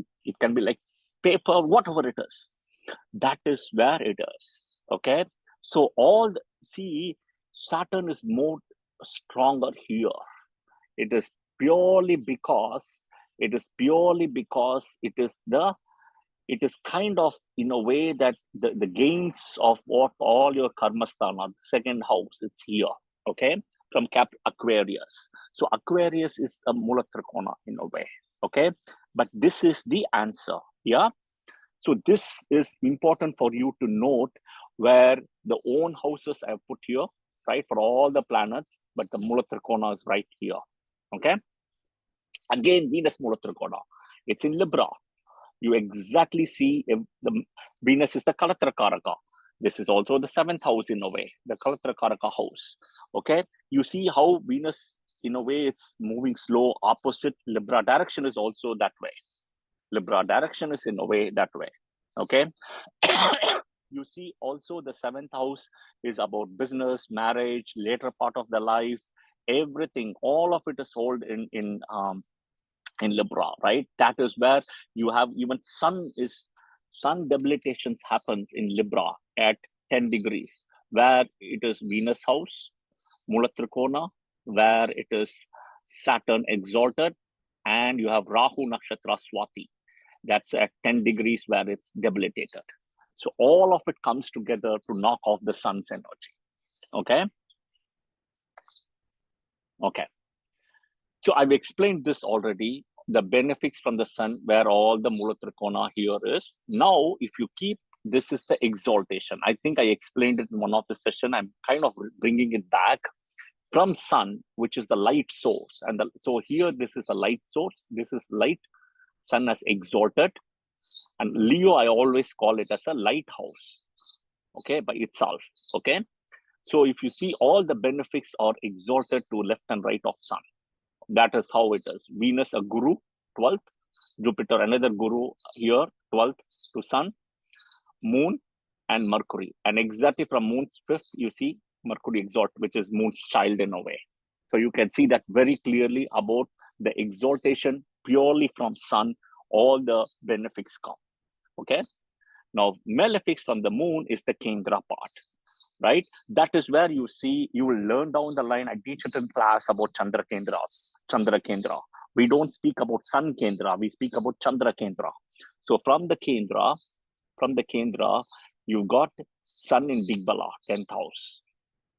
be like paper, whatever it is. That is where it is. Okay. So Saturn is more stronger here. It is purely because it is kind of in a way that the gains of what all your karmasthana, the second house, it's here. Okay. From Aquarius. So Aquarius is a Mula Trikona in a way. Okay. But this is the answer. Yeah. So this is important for you to note, where the own houses I have put here, right, for all the planets, but the Mula Trikona is right here. Okay. Again, Venus Mula Trikona. It's in Libra. You exactly see the Venus is the Kalatra Karaka. This is also the 7th house in a way, the Kalatra Karaka house. Okay. You see how Venus, in a way, it's moving slow, opposite. Libra direction is also that way. Libra direction is in a way that way. Okay. You see also the 7th house is about business, marriage, later part of the life, everything. All of it is held in Libra, right? That is where you have even sun debilitations happens in Libra at 10 degrees, where it is Venus house, Mula Trikona, where it is Saturn exalted, and you have Rahu Nakshatra Swati. That's at 10 degrees where it's debilitated. So all of it comes together to knock off the sun's energy. Okay. Okay. So I've explained this already, the benefits from the sun, where all the Mula Trikona here is. Now, if you keep, this is the exaltation. I think I explained it in one of the session. I'm kind of bringing it back from sun, which is the light source. And so here, this is a light source. This is light. Sun has exalted. And Leo, I always call it as a lighthouse, okay, by itself, okay? So if you see, all the benefits are exalted to left and right of sun. That is how it is. Venus, a guru, 12th, Jupiter, another guru here, 12th to Sun, Moon, and Mercury. And exactly from Moon's 5th, you see Mercury exalt, which is Moon's child in a way. So you can see that very clearly about the exaltation purely from Sun, all the benefics come. Okay. Now, malefics from the Moon is the Kendra part, right? That is where you see, you will learn down the line. I teach it in class about Chandra Kendras, Chandra Kendra. We don't speak about Sun Kendra, we speak about Chandra Kendra. So from the Kendra, you've got Sun in Digbala, 10th house.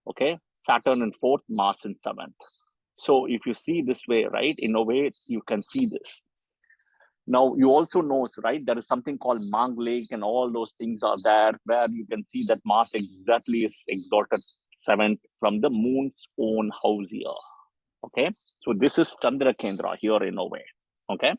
Okay, Saturn in 4th, Mars in 7th. So if you see this way, right, in a way, you can see this. Now, you also know, right, there is something called Manglik and all those things are there, where you can see that Mars exactly is exalted 7th from the Moon's own house here. Okay, so this is Chandra Kendra here in a way. Okay.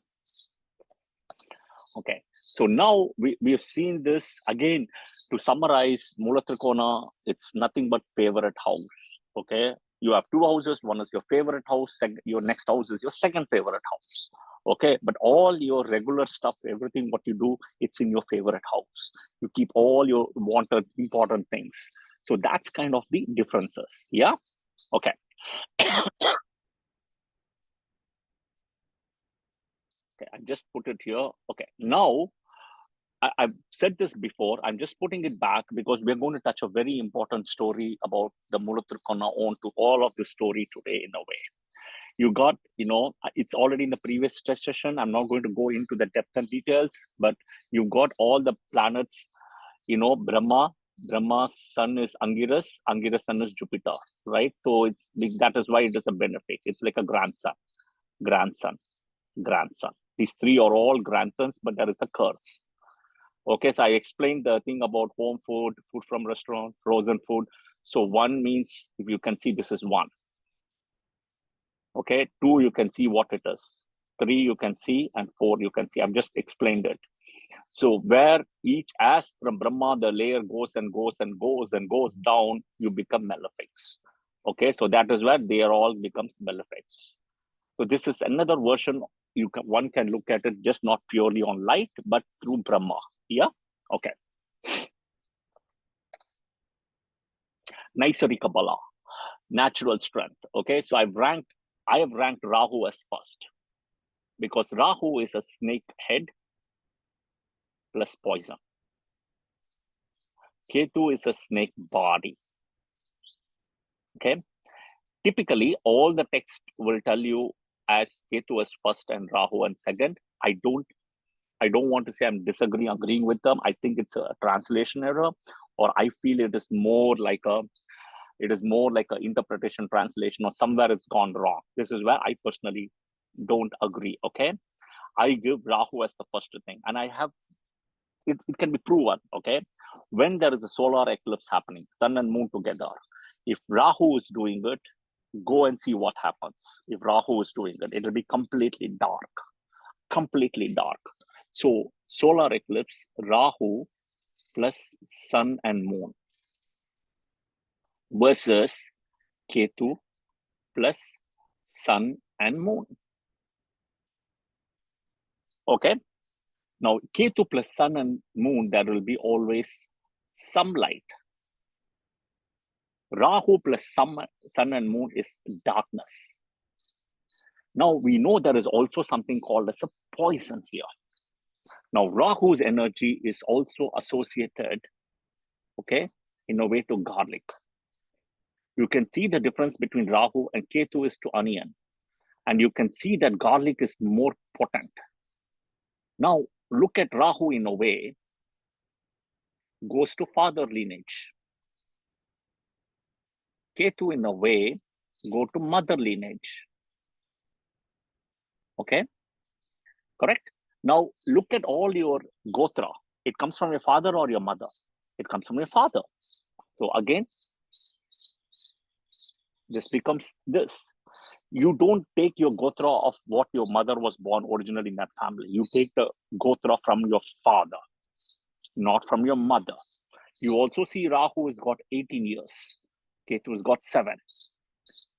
Okay, so now we've seen this again. To summarize, Mulatrikona, it's nothing but favorite house. Okay, you have two houses. One is your favorite house. Your next house is your second favorite house. Okay, but all your regular stuff, everything what you do, it's in your favorite house. You keep all your wanted, important things. So that's kind of the differences. Yeah. Okay. Okay, I just put it here. Okay, now I've said this before. I'm just putting it back because we're going to touch a very important story about the Mulatrikona on to all of the story today in a way. You got, it's already in the previous session. I'm not going to go into the depth and details, but you got all the planets, Brahma's sun is Angiras, Angiras' sun is Jupiter, right? So that is why it is a benefic. It's like a grandson. These three are all grandsons, but there is a curse. Okay, so I explained the thing about home food, food from restaurant, frozen food. So 1 means, if you can see, this is 1. Okay, 2, you can see what it is. 3, you can see, and 4, you can see. I've just explained it. So where each, as from Brahma, the layer goes and goes and goes and goes down, you become malefics. Okay, so that is where they are all becomes malefics. So this is another version. One can look at it just not purely on light, but through Brahma. Yeah. Okay. Naisarika bala, natural strength. Okay. So I have ranked Rahu as first because Rahu is a snake head plus poison. Ketu is a snake body. Okay. Typically, all the text will tell you as Ketu as first and Rahu and second. I don't want to say I'm agreeing with them. I think it's a translation error, or I feel it is more like an interpretation translation, or somewhere it's gone wrong. This is where I personally don't agree. Okay, I give Rahu as the first thing, and it can be proven. Okay, when there is a solar eclipse happening, sun and moon together, if Rahu is doing it, go and see what happens. If Rahu is doing it, it will be completely dark. So solar eclipse, Rahu plus sun and moon versus Ketu plus sun and moon. Okay. Now Ketu plus sun and moon, there will be always some light. Rahu plus sun and moon is darkness. Now we know there is also something called as a poison here. Now Rahu's energy is also associated, okay, in a way to garlic. You can see the difference between Rahu and Ketu is to onion. And you can see that garlic is more potent. Now, look at Rahu in a way, goes to father lineage. Ketu in a way, go to mother lineage. Okay, correct? Now, look at all your gotra. It comes from your father or your mother. It comes from your father. So again, this becomes this. You don't take your gotra of what your mother was born originally in that family. You take the gotra from your father, not from your mother. You also see Rahu has got 18 years. Ketu has got 7.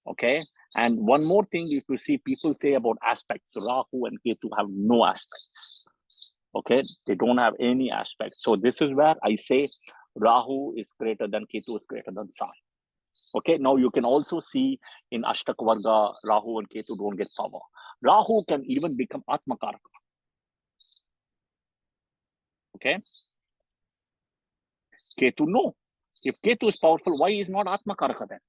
Okay. And one more thing, if you see people say about aspects, Rahu and Ketu have no aspects. Okay, they don't have any aspects. So this is where I say Rahu is greater than Ketu is greater than Sun. Okay, now you can also see in Ashtaka Varga, Rahu and Ketu don't get power. Rahu can even become Atmakaraka. Okay, Ketu, no. If Ketu is powerful, why is not Atmakaraka then?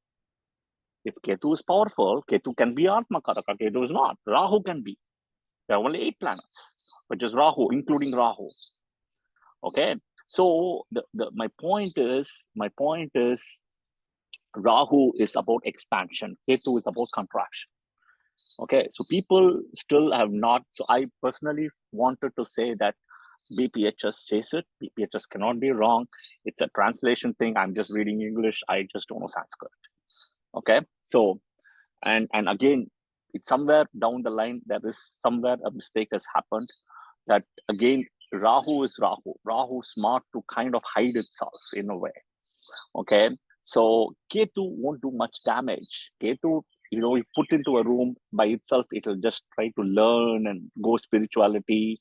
If Ketu is powerful, Ketu can be Atmakaraka. Ketu is not. Rahu can be. There are only 8 planets, which is Rahu, including Rahu. Okay, so my point is Rahu is about expansion, Ketu is about contraction. Okay, so people still have not. So I personally wanted to say that BPHS says it. BPHS cannot be wrong. It's a translation thing. I'm just reading English. I just don't know Sanskrit. Okay, so and again, it's somewhere down the line there is somewhere a mistake has happened. That again, Rahu is Rahu. Rahu is smart to kind of hide itself in a way. Okay, so Ketu won't do much damage. Ketu, you put into a room by itself, it will just try to learn and go spirituality,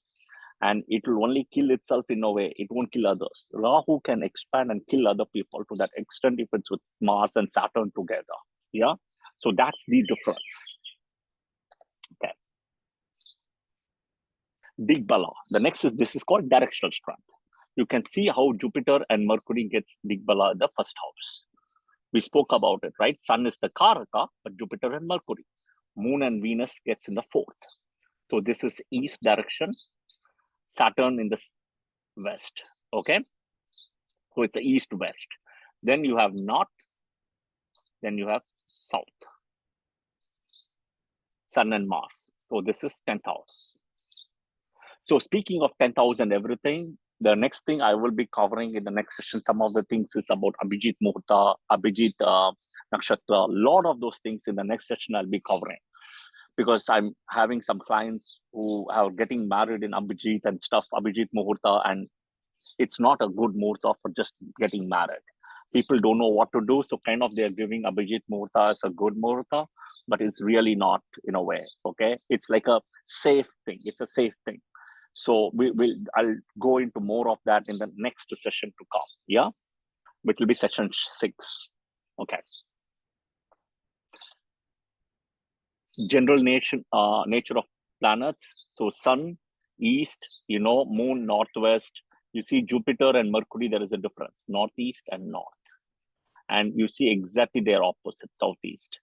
and it will only kill itself in a way. It won't kill others. Rahu can expand and kill other people to that extent if it's with Mars and Saturn together. Yeah, so that's the difference. Okay. Digbala. The next is, this is called directional strength. You can see how Jupiter and Mercury gets Digbala in the first house. We spoke about it, right? Sun is the Karaka, but Jupiter and Mercury. Moon and Venus gets in the 4th. So this is east direction, Saturn in the west. Okay, so it's the east-west. Then you have north, then you have south. Sun and Mars. So this is 10th house. So speaking of 10th house and everything, the next thing I will be covering in the next session, some of the things is about Abhijit Muhurta, Abhijit Nakshatra. A lot of those things in the next session I'll be covering, because I'm having some clients who are getting married in Abhijit and stuff, Abhijit Muhurta, and it's not a good Muhurta for just getting married. People don't know what to do, so kind of they're giving Abhijit Muhurta as a good Muhurta, but it's really not in a way. Okay, it's like a safe thing. It's a safe thing. So I'll go into more of that in the next session to come. Yeah, which will be session 6. Okay. General nature of planets. So Sun east, Moon northwest. You see Jupiter and Mercury, there is a difference, northeast and north. And you see exactly their opposite, southeast.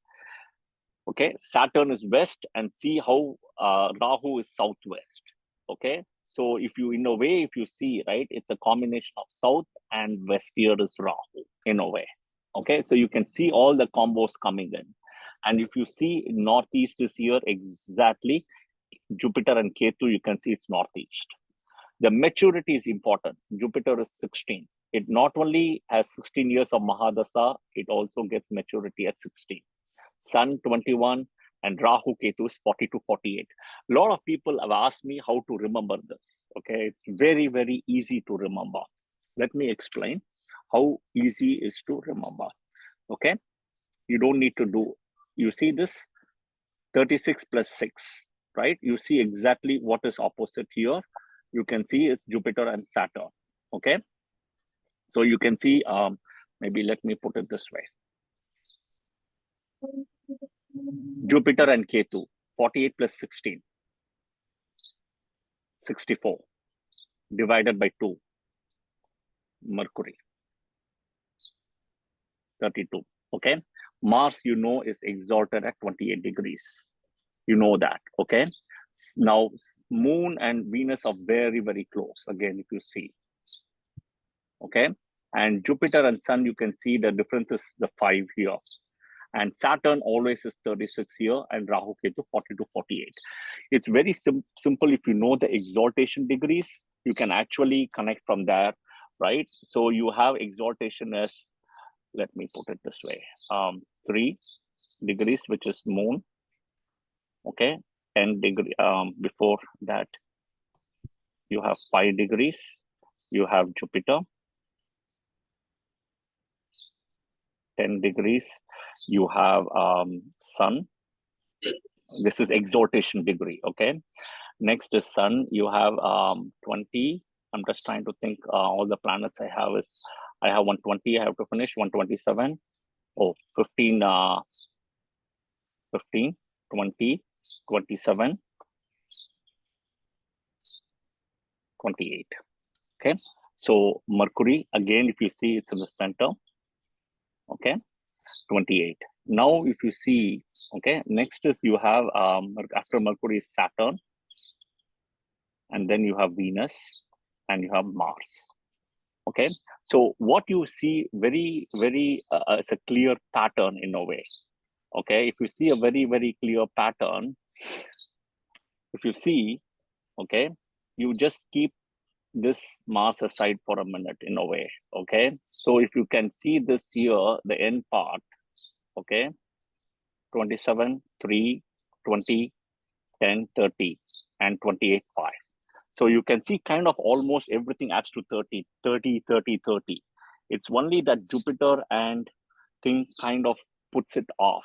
Okay, Saturn is west, and see how Rahu is southwest. Okay, so if you see, right, it's a combination of south and west here is Rahu in a way. Okay, so you can see all the combos coming in. And if you see northeast is here exactly, Jupiter and Ketu, you can see it's northeast. The maturity is important. Jupiter is 16. It not only has 16 years of Mahadasa, it also gets maturity at 16. Sun 21 and Rahu Ketu is 40 to 48. A lot of people have asked me how to remember this. Okay, it's very, very easy to remember. Let me explain how easy is to remember. Okay, you don't need to do, you see this 36 plus 6, right? You see exactly what is opposite here. You can see it's Jupiter and Saturn. Okay, so you can see, maybe let me put it this way. Jupiter and Ketu, 48 plus 16, 64, divided by 2, Mercury, 32, okay? Mars, is exalted at 28 degrees. You know that, okay? Now, Moon and Venus are very, very close, again, if you see, okay? And Jupiter and Sun, you can see the difference is the 5 here. And Saturn always is 36 here, and Rahu Ketu 40 to 48. It's very simple. If you know the exaltation degrees, you can actually connect from there, right? So you have exaltation as, let me put it this way, 3 degrees, which is Moon. Okay, 10 degree. Before that, you have 5 degrees. You have Jupiter, 10 degrees. You have Sun, This is exaltation degree, okay? Next is Sun. You have 20. I'm just trying to think all the planets I have is, I have 120, I have to finish, 127. Oh, 15, 15, 20, 27, 28. Okay, so Mercury, again, if you see, it's in the center. Okay, 28. Now, if you see, okay, next is you have, after Mercury is Saturn, and then you have Venus, and you have Mars. Okay, so what you see very, very, it's a clear pattern in a way. Okay, if you see a very, very clear pattern, if you see, okay, you just keep this Mars aside for a minute in a way. Okay, so if you can see this here, the end part, okay, 27, 3, 20, 10, 30, and 28, 5. So you can see kind of almost everything adds to 30, 30, 30, 30. It's only that Jupiter and thing kind of puts it off.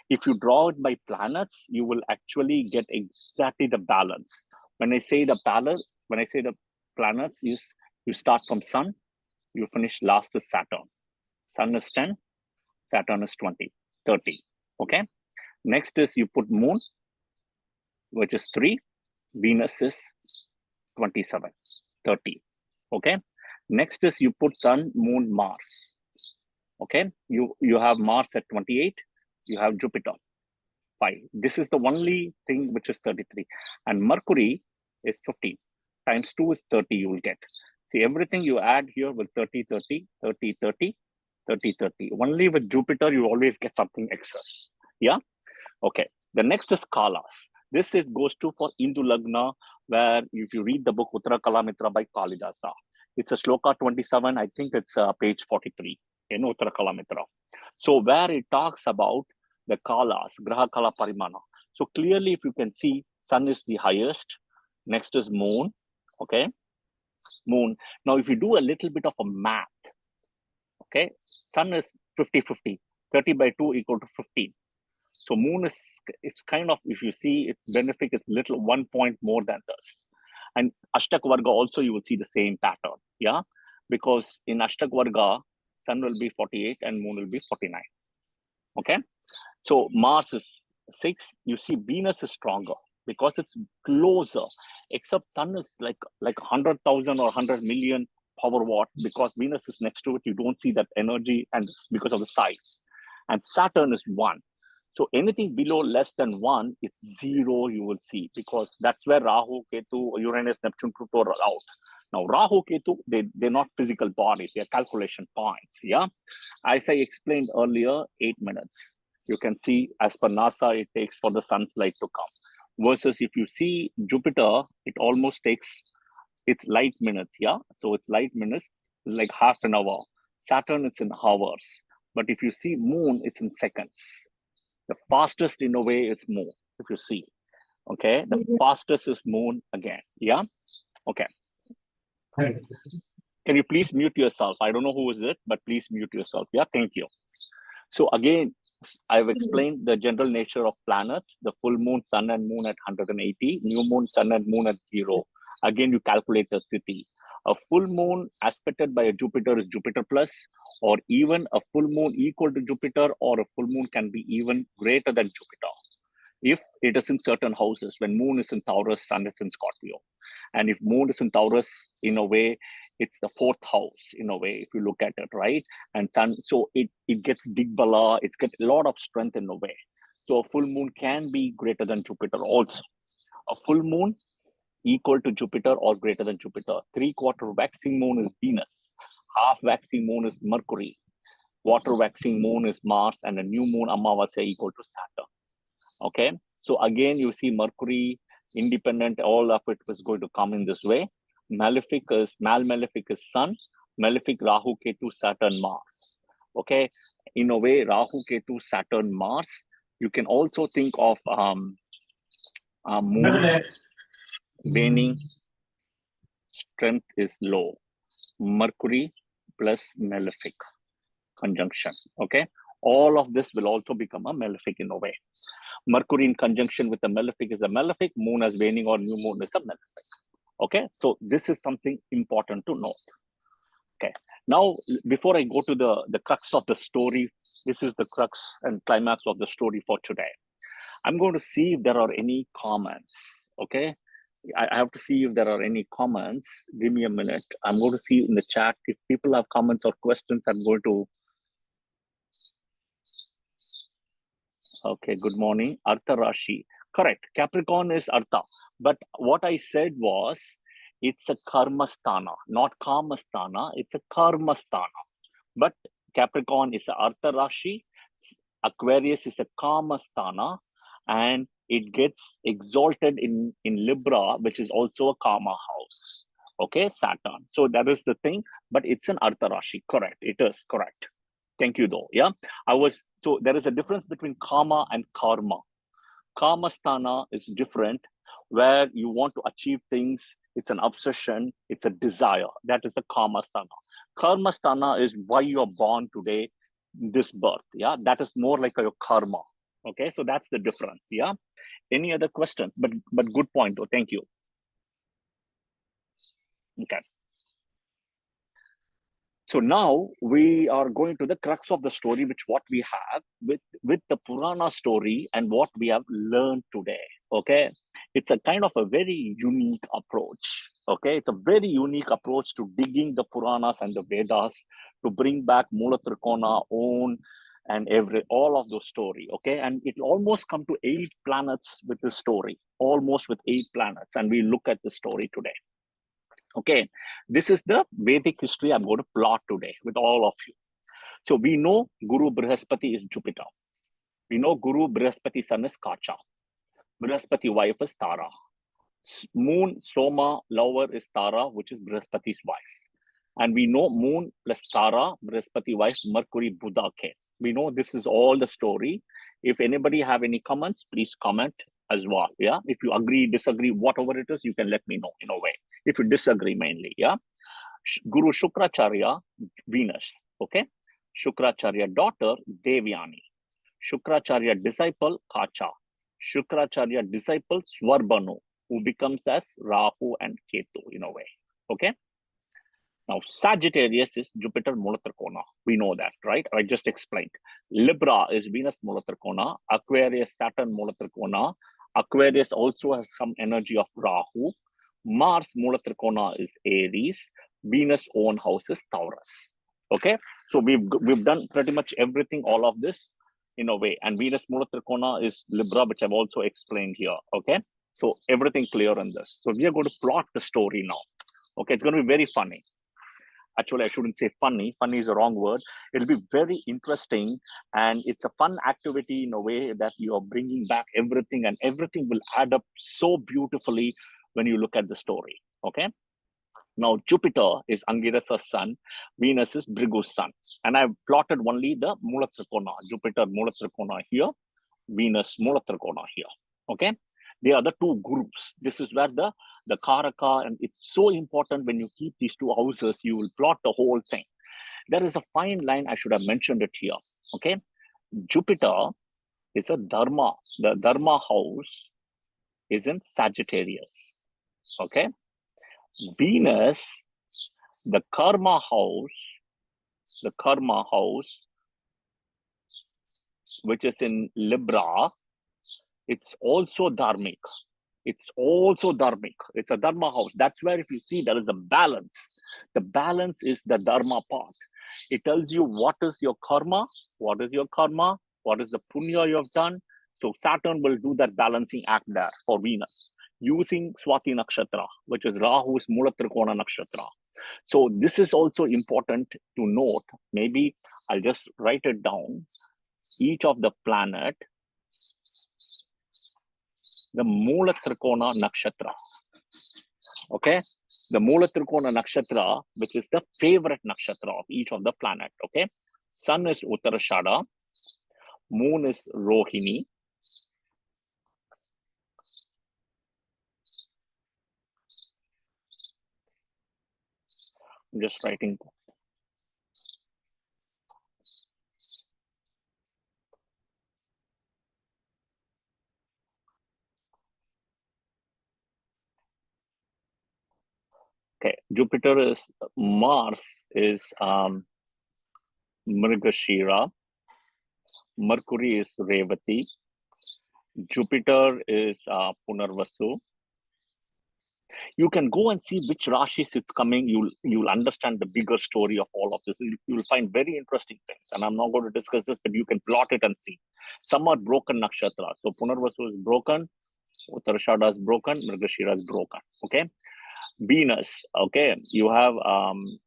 If you draw it by planets, you will actually get exactly the balance. When I say the balance, when I say the planets is, you start from Sun, you finish last is Saturn. Sun is 10, Saturn is 20, 30. Okay. Next is you put Moon, which is 3, Venus is 27, 30. Okay. Next is you put Sun, Moon, Mars. Okay. You have Mars at 28. You have Jupiter, 5. This is the only thing which is 33. And Mercury is 15. Times 2 is 30 you will get. See, everything you add here with 30, 30, 30, 30, 30, 30. Only with Jupiter, you always get something excess. Yeah. Okay. The next is Kalas. This is goes to for Hindu Lagna, where if you read the book Uttara Kalamitra by Kalidasa, it's a Shloka 27. I think it's page 43 in Uttara Kalamitra. So where it talks about the Kalas, Graha Kala Parimana. So clearly, if you can see, Sun is the highest. Next is Moon. Okay. Moon. Now, if you do a little bit of a math, okay, Sun is 50-50. 30 by 2 equal to 15. So Moon is, it's kind of, if you see its benefic, it's little 1 point more than this. And Ashtak Varga also, you will see the same pattern. Yeah. Because in Ashtak Varga, Sun will be 48 and Moon will be 49. Okay. So Mars is 6. You see Venus is stronger because it's closer, except Sun is like 100,000 or 100 million power watt. Because Venus is next to it, you don't see that energy, and it's because of the size. And Saturn is 1. So anything below less than 1, it's 0 you will see, because that's where Rahu, Ketu, Uranus, Neptune, Pluto are out. Now, Rahu, Ketu, they're not physical bodies, they're calculation points. Yeah. As I explained earlier, 8 minutes. You can see, as per NASA, it takes for the sun's light to come. Versus if you see Jupiter, it almost takes, it's light minutes. Yeah. So it's light minutes, like half an hour. Saturn, it's in hours. But if you see Moon, it's in seconds. The fastest in a way is Moon, if you see. Okay. The fastest is Moon again. Yeah. Okay. Can you please mute yourself? I don't know who is it, but please mute yourself. Yeah. Thank you. So again, I've explained the general nature of planets, the full moon, sun and moon at 180, new moon, sun and moon at 0. Again, you calculate the Titi. A full moon aspected by a Jupiter is Jupiter plus, or even a full moon equal to Jupiter, or a full moon can be even greater than Jupiter. If it is in certain houses, when moon is in Taurus, sun is in Scorpio. And if moon is in Taurus, in a way, it's the 4th house, in a way, if you look at it, right? And sun, so it gets big bala, it's got a lot of strength in a way. So a full moon can be greater than Jupiter also. A full moon equal to Jupiter or greater than Jupiter. 3/4 waxing moon is Venus. Half waxing moon is Mercury. Quarter waxing moon is Mars, and a new moon Amavasya equal to Saturn. Okay. So again, you see Mercury, independent, all of it was going to come in this way. Malefic is Sun, Malefic Rahu, Ketu, Saturn, Mars. Okay. In a way, Rahu, Ketu, Saturn, Mars. You can also think of moon waning, strength is low. Mercury plus Malefic conjunction. Okay. all of this will also become a malefic in a way. Mercury in conjunction with the malefic is a malefic. Moon as waning or new moon is a malefic. Okay, so this is something important to note. Okay, now before I go to the crux of the story, this is the crux and climax of the story for today. I'm going to see if there are any comments. Okay, I have to see if there are any comments. Give me a minute. I'm going to see in the chat if people have comments or questions. I'm going to. Okay, good morning. Artha Rashi. Correct. Capricorn is Artha. But what I said was it's a karma sthana, not kama sthana. It's a karma sthana. But Capricorn is a Artha Rashi. Aquarius is a kama sthana. And it gets exalted in Libra, which is also a karma house. Okay, Saturn. So that is the thing. But it's an Artha Rashi. Correct. It is correct. Thank you, though. Yeah, so there is a difference between karma and karma. Karma sthana is different, where you want to achieve things. It's an obsession. It's a desire. That is the karma sthana. Karma sthana is why you are born today, this birth. Yeah, that is more like your karma. Okay, so that's the difference. Yeah. Any other questions? But good point, though. Thank you. Okay. So now we are going to the crux of the story, which what we have with the Purana story and what we have learned today. Okay, it's a kind of a very unique approach. Okay, it's a very unique approach to digging the Puranas and the Vedas to bring back Mulatrikona, own, and all of those story. Okay, and it almost come to 8 planets with the story, almost with 8 planets, and we look at the story today. Okay, this is the Vedic history I'm going to plot today with all of you. So we know Guru Brihaspati is Jupiter. We know Guru Brihaspati son is Kacha. Brihaspati wife is Tara. Moon Soma lover is Tara, which is Brihaspati's wife. And we know Moon plus Tara, Brihaspati wife, Mercury, Buddha, Ketu. We know this is all the story. If anybody have any comments, please comment as well. Yeah, if you agree, disagree, whatever it is, you can let me know in a way. If you disagree mainly, yeah. Guru Shukracharya, Venus, okay. Shukracharya daughter, Devyani. Shukracharya disciple, Kacha. Shukracharya disciple, Swarbanu, who becomes as Rahu and Ketu in a way, okay. Now, Sagittarius is Jupiter Mulatrikona. We know that, right? I just explained. Libra is Venus Mulatrikona. Aquarius, Saturn Mulatrikona. Aquarius also has some energy of Rahu. Mars Mulatrikona is Aries. Venus own house is Taurus. Okay, so we've done pretty much everything, all of this in a way. And Venus Mulatrikona is Libra, which I've also explained here. Okay, so everything clear in this. So we are going to plot the story now. Okay, it's going to be very funny. Actually, I shouldn't say funny. Funny is the wrong word. It'll be very interesting, and it's a fun activity in a way that you are bringing back everything, and everything will add up so beautifully when you look at the story. Okay. Now, Jupiter is Angirasa's son. Venus is Bhrigu's son. And I've plotted only the Mulatrikona. Jupiter Mulatrikona here. Venus Mulatrikona here. Okay. They are the 2 groups. This is where the Karaka, and it's so important when you keep these 2 houses, you will plot the whole thing. There is a fine line, I should have mentioned it here. Okay. Jupiter is a Dharma. The Dharma house is in Sagittarius. Okay. Venus, the Karma house, which is in Libra, it's also dharmic. It's also dharmic. It's a dharma house. That's where if you see there is a balance. The balance is the dharma part. It tells you what is your karma, what is the punya you have done. So Saturn will do that balancing act there for Venus using Swati Nakshatra, which is Rahu's Mulatrikona Nakshatra. So this is also important to note. Maybe I'll just write it down. Each of the planet, the Mulatrikona Nakshatra. Okay, the Mulatrikona Nakshatra, which is the favorite nakshatra of each of the planet. Okay, Sun is Uttarashada, Moon is Rohini, I'm just writing. Okay, Mars is Mrigashira, Mercury is Revati, Jupiter is Punarvasu. You can go and see which Rashis it's coming. You'll understand the bigger story of all of this. You'll find very interesting things. And I'm not going to discuss this, but you can plot it and see. Some are broken nakshatras. So Punarvasu is broken, Uttarashada is broken, Mrigashira is broken. Okay. Venus. Okay. You have 1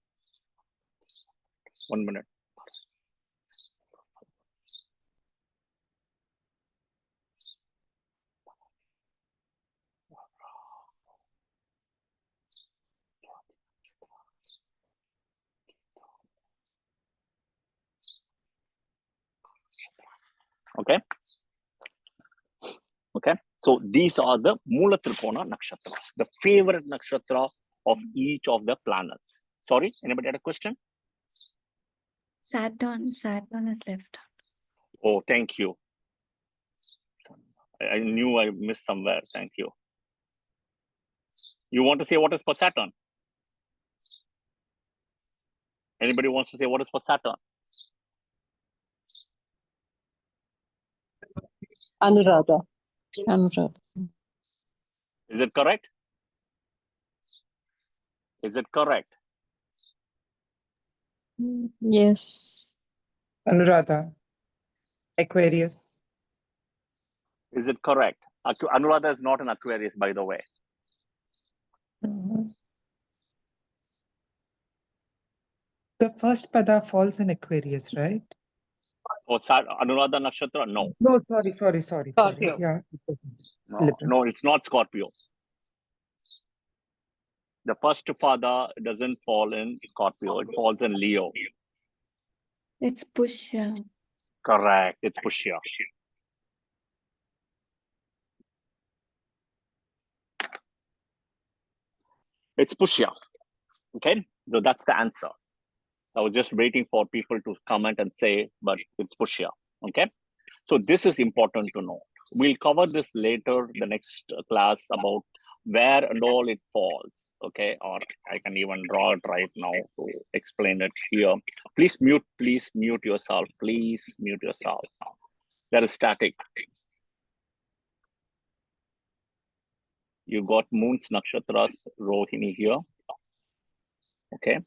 minute. Okay. Okay. So these are the Mula Trikona nakshatras, the favorite nakshatra of each of the planets. Sorry, anybody had a question? Saturn is left. Oh, thank you. I knew I missed somewhere. Thank you. You want to say what is for Saturn? Anybody wants to say what is for Saturn? Anuradha. Is it correct? Is it correct? Yes. Anuradha. Aquarius. Is it correct? Anuradha is not an Aquarius, by the way. The first pada falls in Aquarius, right? For Anuradha Nakshatra, no. No, sorry. Scorpio. Yeah. No, it's not Scorpio. The first pada doesn't fall in Scorpio, it falls in Leo. It's Pushya. Correct, it's Pushya. It's Pushya. Okay, so that's the answer. I was just waiting for people to comment and say, but it's Pushya. Okay, so this is important to know. We'll cover this later, the next class, about where and all it falls. Okay, or I can even draw it right now to explain it here. Please mute yourself. Please mute yourself. That is static. You got Moon's Nakshatras, Rohini here. Okay.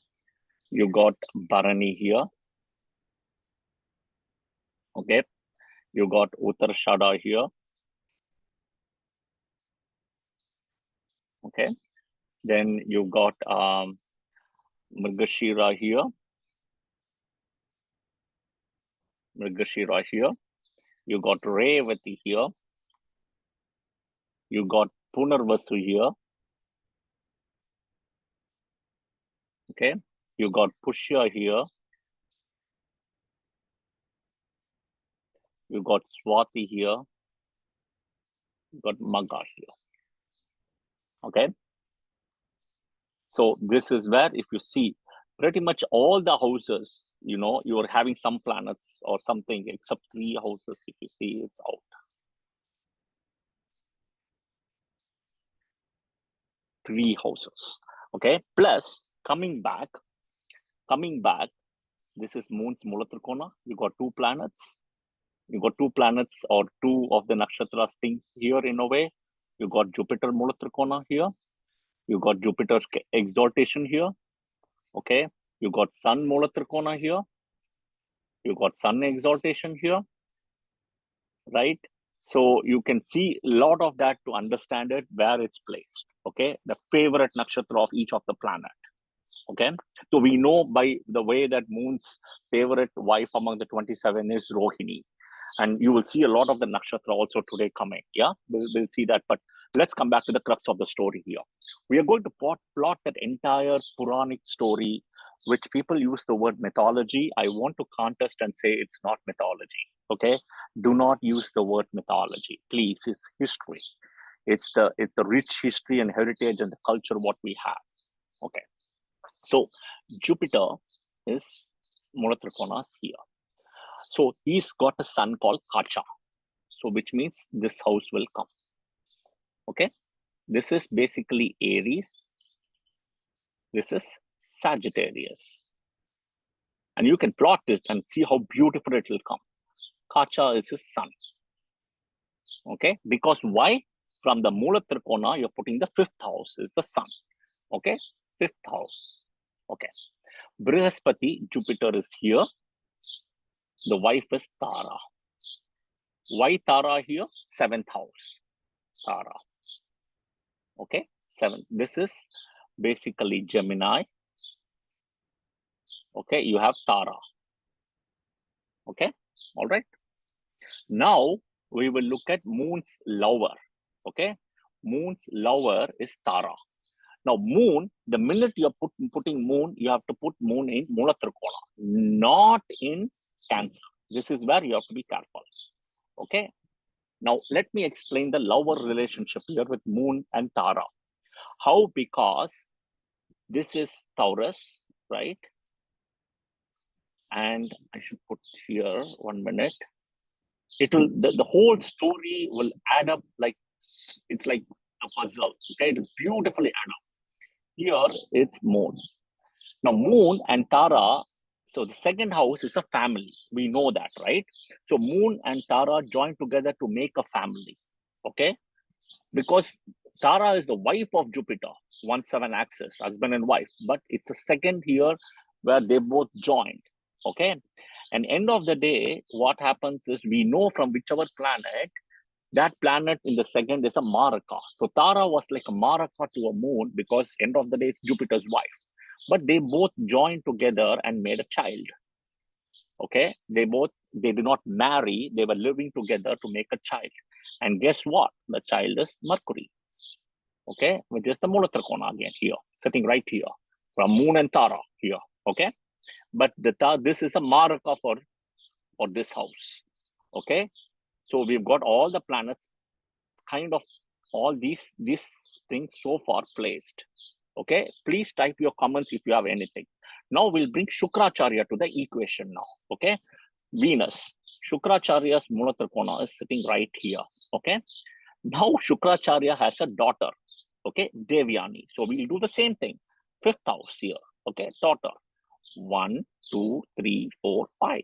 You got Bharani here. Okay. You got Uttarashada here. Okay. Then you got Mrigashira here. Mrigashira here. You got Revati here. You got Punarvasu here. Okay. You got Pushya here. You got Swati here. You got Magha here. Okay. So this is where, if you see, pretty much all the houses, you know, you are having some planets or something, except 3 houses. If you see, it's out. 3 houses. Okay. Plus, coming back, this is Moon's Mula Trikona. You got 2 planets. You got 2 planets or 2 of the nakshatras things here in a way. You got Jupiter Mula Trikona here. You got Jupiter's exaltation here. Okay. You got Sun Mula Trikona here. You got Sun exaltation here. Right. So you can see a lot of that to understand it, where it's placed. Okay. The favorite nakshatra of each of the planet. Okay. So we know by the way that Moon's favorite wife among the 27 is Rohini. And you will see a lot of the nakshatra also today coming. Yeah, we'll see that. But let's come back to the crux of the story here. We are going to plot that entire Puranic story, which people use the word mythology. I want to contest and say it's not mythology. Okay, do not use the word mythology, please. It's history. It's the rich history and heritage and the culture what we have. Okay, so Jupiter is Mula Trikonas here. So he's got a son called Kacha. So which means this house will come. Okay. This is basically Aries. This is Sagittarius. And you can plot it and see how beautiful it will come. Kacha is his sun. Okay, because why? From the Mula Trikona, you're putting the 5th house is the sun. Okay, 5th house. Okay, Brihaspati, Jupiter is here. The wife is Tara. Why Tara here? 7th house, Tara. Okay, 7. This is basically Gemini. Okay, you have Tara. Okay, all right. Now we will look at Moon's lover. Okay, Moon's lover is Tara. Now Moon, the minute you're putting Moon, you have to put Moon in Mula Trikona, not in Cancer. This is where you have to be careful. Okay, now let me explain the lover relationship here with Moon and Tara. How? Because this is Taurus, right? And I should put here 1 minute. It will, the whole story will add up like, it's like a puzzle. Okay, it will beautifully add up. Here it's Moon. Now Moon and Tara, so the 2nd house is a family. We know that, right? So Moon and Tara join together to make a family. Okay, because Tara is the wife of Jupiter, 1-7 axis, husband and wife, but it's a 2nd here where they both joined. Okay, and end of the day, what happens is we know from whichever planet, that planet in the 2nd is a Maraka. So Tara was like a Maraka to a Moon because end of the day, it's Jupiter's wife. But they both joined together and made a child. Okay, they did not marry, they were living together to make a child. And guess what? The child is Mercury. Okay, which is the Mula Trikona again here, sitting right here, from Moon and Tara here. Okay, but this is a Maraka for this house. Okay, so we've got all the planets, kind of all these things so far placed. Okay, please type your comments if you have anything. Now we'll bring Shukracharya to the equation now. Okay, Venus, Shukracharya's Mula Trikona is sitting right here. Okay, now Shukracharya has a daughter. Okay, Devyani. So we'll do the same thing. 5th house here. Okay, daughter. 1, 2, 3, 4, 5.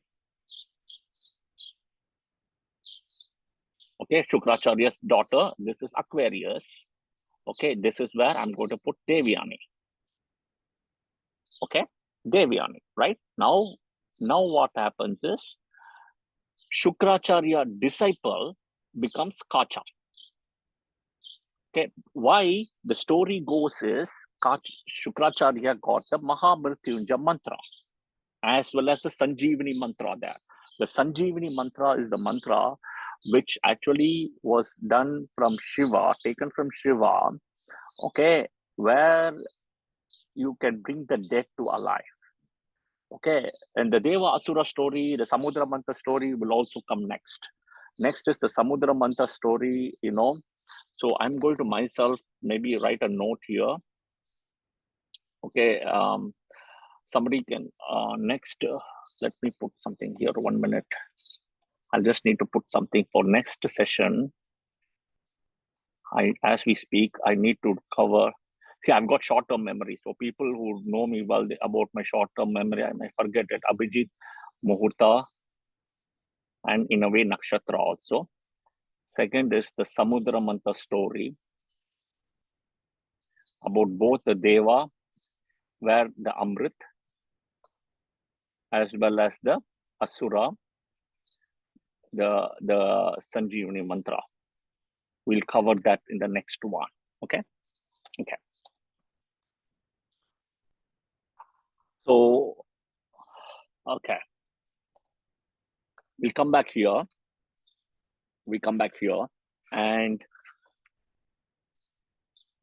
Okay, Shukracharya's daughter. This is Aquarius. Okay, this is where I'm going to put Devyani. Okay, Devyani, right? Now what happens is Shukracharya disciple becomes Kacha. Okay, why the story goes is Shukracharya got the Mahamrityunjaya mantra as well as the Sanjeevani mantra there. The Sanjeevani mantra is the mantra which actually was done from Shiva, taken from Shiva, okay, where you can bring the dead to alive. Okay, and the Deva Asura story, the Samudra Mantha story will also come next. Next is the Samudra Mantha story, you know. So I'm going to myself maybe write a note here. Okay, somebody can, next, let me put something here, 1 minute. I'll just need to put something for next session. As we speak, I need to cover, see, I've got short-term memory. So people who know me well about my short-term memory, I may forget it. Abhijit, Muhurta, and in a way, Nakshatra also. Second is the Samudra Mantha story about both the Deva, where the Amrit, as well as the Asura, the Sanjeevani mantra. We'll cover that in the next one. Okay. Okay. So, okay. We'll come back here. We come back here, and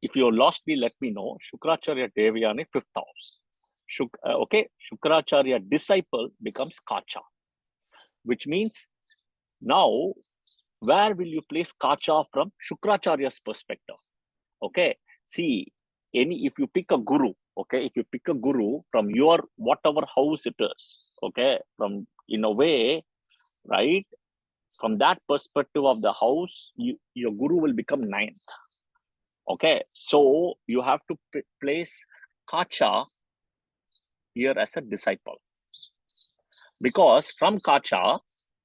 if you lost me, let me know. Shukracharya Devyani, 5th house. Okay, Shukracharya disciple becomes Kacha, which means now where will you place Kacha from Shukracharya's perspective? Okay, see, if you pick a guru, okay, if you pick a guru from your whatever house it is, okay, from in a way, right, from that perspective of the house, your guru will become 9th. Okay, so you have to place Kacha here as a disciple. Because from Kacha,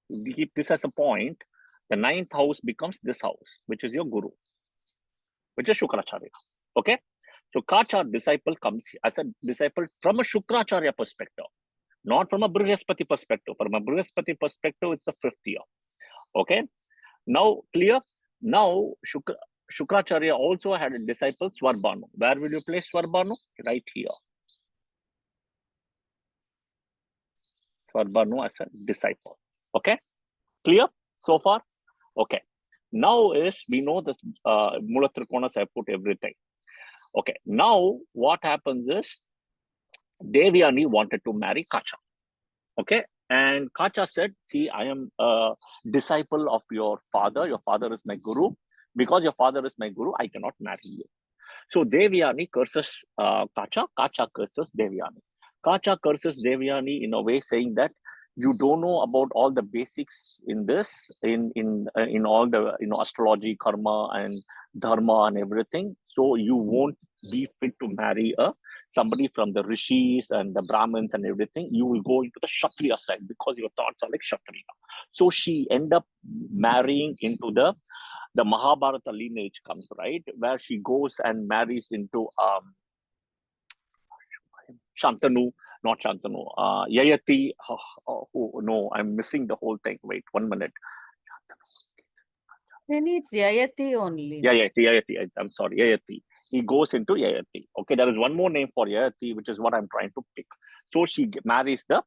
we keep this as a point, the 9th house becomes this house, which is your guru, which is Shukracharya. Okay? So Kacha disciple comes as a disciple from a Shukracharya perspective, not from a Brihaspati perspective. From a Brihaspati perspective, it's the 5th year. Okay? Now, clear? Now, Shukracharya also had a disciple, Swarbhanu. Where will you place Swarbhanu? Right here. Swarbhanu as a disciple. Okay? Clear so far? Okay. Now is, we know this Mula Trikonas, I put everything. Okay. Now, what happens is, Devyani wanted to marry Kacha. Okay. And Kacha said, see, I am a disciple of your father. Your father is my guru. Because your father is my guru, I cannot marry you. So Devyani curses Kacha. Kacha curses Devyani. Kacha curses Devyani in a way saying that you don't know about all the basics in this, in all the astrology, karma, and dharma, and everything. So you won't be fit to marry somebody from the rishis and the brahmins and everything. You will go into the Kshatriya side because your thoughts are like Kshatriya. So she end up marrying into the Mahabharata lineage comes, right? Where she goes and marries into Shantanu, not Shantanu, Yayati. Oh, no, I'm missing the whole thing. Wait, 1 minute. Then it's Yayati only. Yayati. I'm sorry, Yayati. He goes into Yayati. Okay, there is one more name for Yayati, which is what I'm trying to pick. So she marries the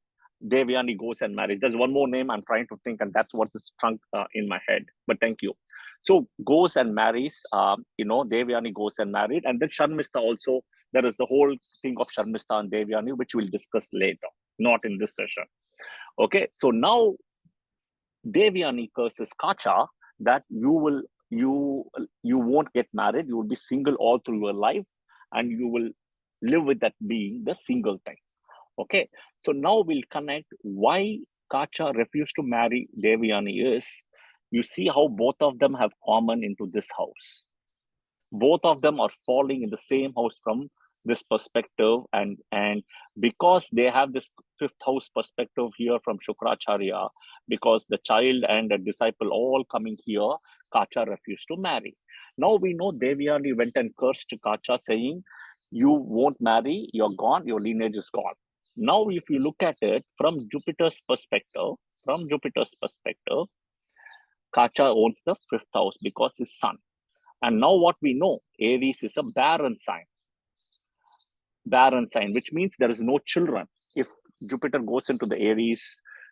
Devyani, goes and marries. There's one more name I'm trying to think, and that's what is trunk in my head. But thank you. So goes and marries, Devyani goes and married. And then Sharmista also, there is the whole thing of Sharmista and Devyani, which we'll discuss later, not in this session. Okay, so now Devyani curses Kacha that you won't get married, you will be single all through your life, and you will live with that being the single thing. Okay, so now we'll connect why Kacha refused to marry Devyani is, you see how both of them have common into this house. Both of them are falling in the same house from this perspective, and because they have this 5th house perspective here from Shukracharya, because the child and the disciple all coming here, Kacha refused to marry. Now we know Devyani went and cursed Kacha saying, you won't marry, you're gone, your lineage is gone. Now, if you look at it from Jupiter's perspective, Kacha owns the 5th house because his son. And now what we know, Aries is a barren sign, which means there is no children. If Jupiter goes into the Aries,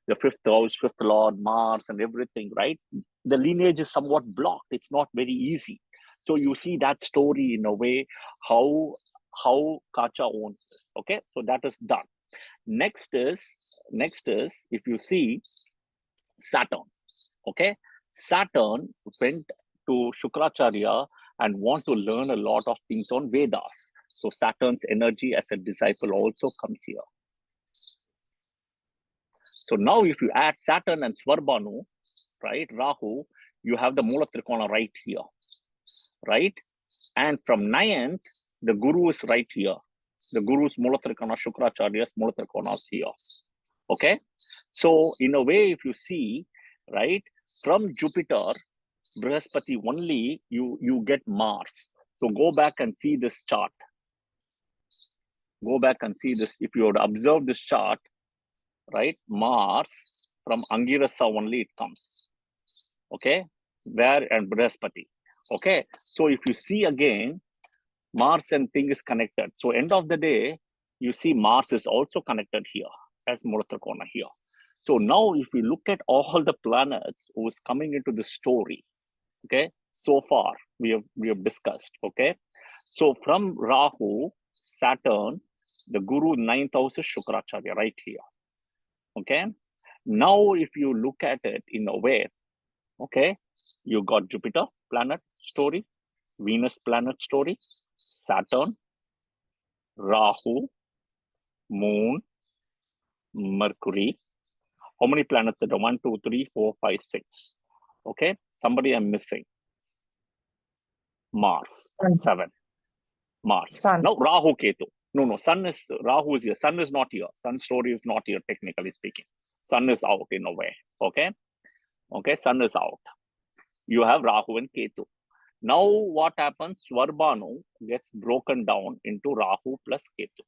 the 5th house, 5th lord, Mars, and everything, right? The lineage is somewhat blocked. It's not very easy. So you see that story in a way, how Kacha owns this. Okay, so that is done. Next is if you see Saturn. Okay, Saturn went to Shukracharya and want to learn a lot of things on Vedas. So Saturn's energy as a disciple also comes here. So now if you add Saturn and Swarbhanu, right, Rahu, you have the Mula Trikona right here, right? And from 9th, the Guru is right here. The Guru's Mula Trikona, Shukracharya's Mula Trikona is here. Okay? So in a way, if you see, right, from Jupiter, Brihaspati only, you get Mars. So go back and see this chart. Go back and see this. If you were to observe this chart, right, Mars, from Angirasa only it comes. Okay? Where and Brihaspati. Okay? So if you see again, Mars and thing is connected. So end of the day, you see Mars is also connected here as Mula Trikona here. So now if we look at all the planets who is coming into the story, okay, so far we have discussed, okay. So from Rahu, Saturn, the Guru 9th house is Shukracharya right here. Okay. Now if you look at it in a way, okay, you got Jupiter planet story, Venus planet story, Saturn, Rahu, Moon, Mercury. How many planets are there? 1, 2, 3, 4, 5, 6. Okay, somebody I'm missing. Mars, 7. Mars. Sun. Now Rahu Ketu. No, Sun is, Rahu is here. Sun is not here. Sun story is not here, technically speaking. Sun is out in a way. Okay. Okay. Sun is out. You have Rahu and Ketu. Now what happens? Svarbhanu gets broken down into Rahu plus Ketu.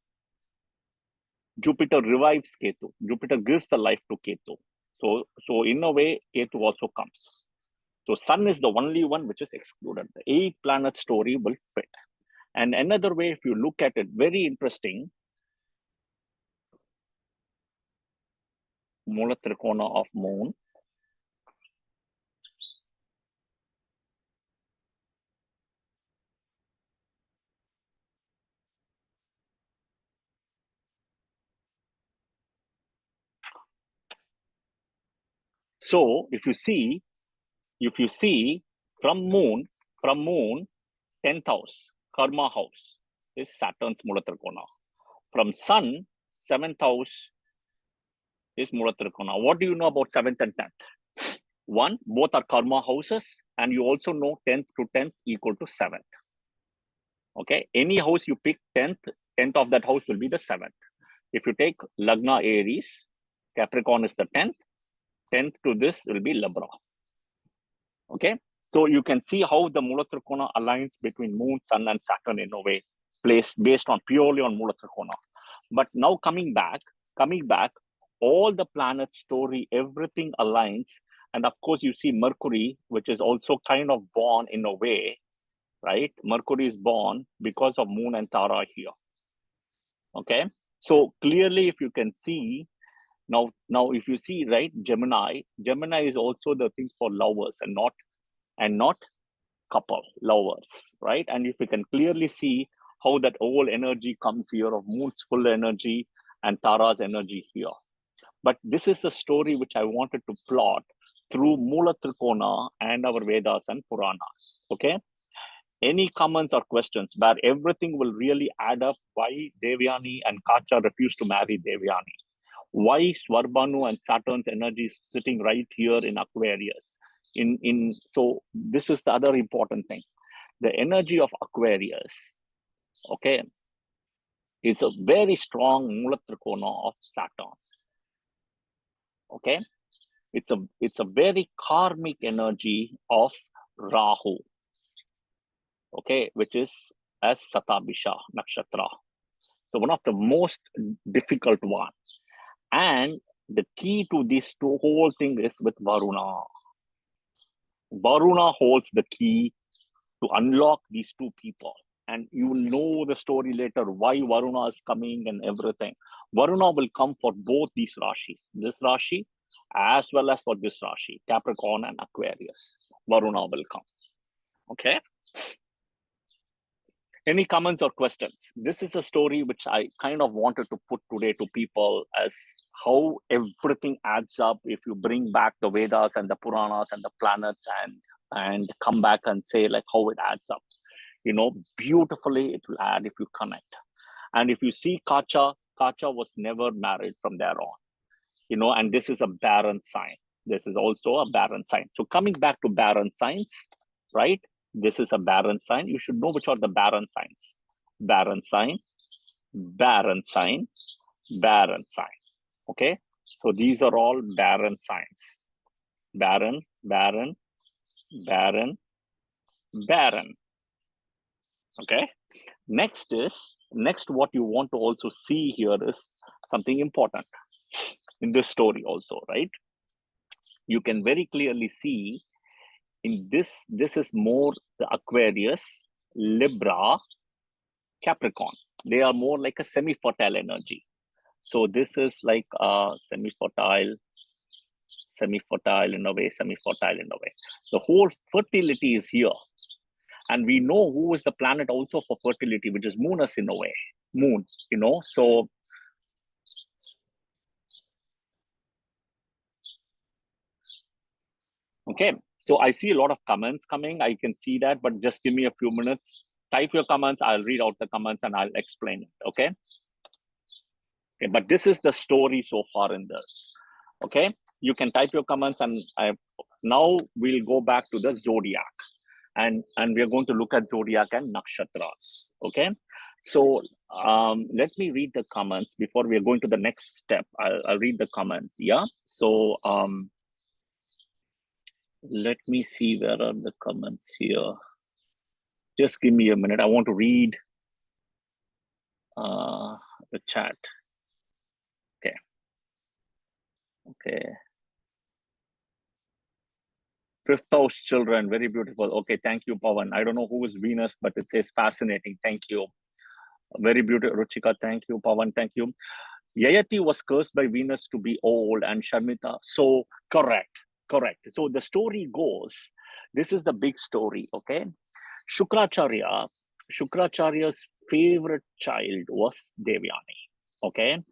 Jupiter revives Ketu. Jupiter gives the life to Ketu. So in a way, Ketu also comes. So Sun is the only one which is excluded. The 8-planet story will fit. And another way, if you look at it, very interesting, Mula Trikona of Moon. So if you see from Moon, 10th house, Karma house is Saturn's Mula Trikona. From Sun, 7th house is Mula Trikona. What do you know about 7th and 10th? One, both are Karma houses, and you also know 10th to 10th equal to 7th. Okay, any house you pick 10th of that house will be the 7th. If you take Lagna Aries, Capricorn is the 10th to this will be Libra. Okay, so you can see how the Mula Trikona aligns between Moon, Sun, and Saturn in a way, placed based on purely on Mula Trikona. But now coming back, all the planets story, everything aligns. And of course, you see Mercury, which is also kind of born in a way, right? Mercury is born because of Moon and Tara here. Okay, so clearly, if you can see, now if you see, right, Gemini is also the thing for lovers and not couple, lovers, right? And if you can clearly see how that whole energy comes here of Moon's full energy and Tara's energy here. But this is the story which I wanted to plot through Mula Trikona and our Vedas and Puranas. Okay, any comments or questions where everything will really add up? Why Devyani and Kacha refused to marry Devyani? Why Svarbhanu and Saturn's energy is sitting right here in Aquarius? So this is the other important thing. The energy of Aquarius, okay, is a very strong Mula Trikona of Saturn. Okay, it's a very karmic energy of Rahu. Okay, which is as Satabisha Nakshatra. So one of the most difficult one. And the key to this whole thing is with Varuna. Varuna holds the key to unlock these two people. And you will know the story later, why Varuna is coming and everything. Varuna will come for both these Rashis, this Rashi, as well as for this Rashi, Capricorn and Aquarius. Varuna will come. Okay. Any comments or questions? This is a story which I kind of wanted to put today to people as how everything adds up if you bring back the Vedas and the Puranas and the planets and come back and say like how it adds up. You know, beautifully it will add if you connect. And if you see Kacha was never married from there on. You know, and this is a barren sign. This is also a barren sign. So coming back to barren signs, right? This is a barren sign. You should know which are the barren signs. Barren sign, barren sign, barren sign. Okay. So these are all barren signs. Barren, barren, barren, barren. Okay. Next what you want to also see here is something important in this story also, right? You can very clearly see in this is more the Aquarius, Libra, Capricorn. They are more like a semi-fertile energy. So this is like semi-fertile in a way, semi-fertile in a way. The whole fertility is here. And we know who is the planet also for fertility, which is Moonus in a way. Moon, you know, so okay. So I see a lot of comments coming. I can see that, but just give me a few minutes. Type your comments. I'll read out the comments and I'll explain it. Okay. Okay. But this is the story so far in this. Okay. You can type your comments and now we'll go back to the zodiac and we are going to look at zodiac and nakshatras. Okay. So Let me read the comments before we are going to the next step. I'll read the comments. Yeah. So let me see where are the comments here. Just give me a minute. I want to read the chat. Okay. Okay. Fifth house children, very beautiful. Okay, thank you, Pawan. I don't know who is Venus, but it says fascinating. Thank you. Very beautiful, Ruchika. Thank you, Pawan. Thank you. Yayati was cursed by Venus to be old and Sharmita. So correct. So the story goes, this is the big story, okay? Shukracharya's favorite child was Devyani, okay?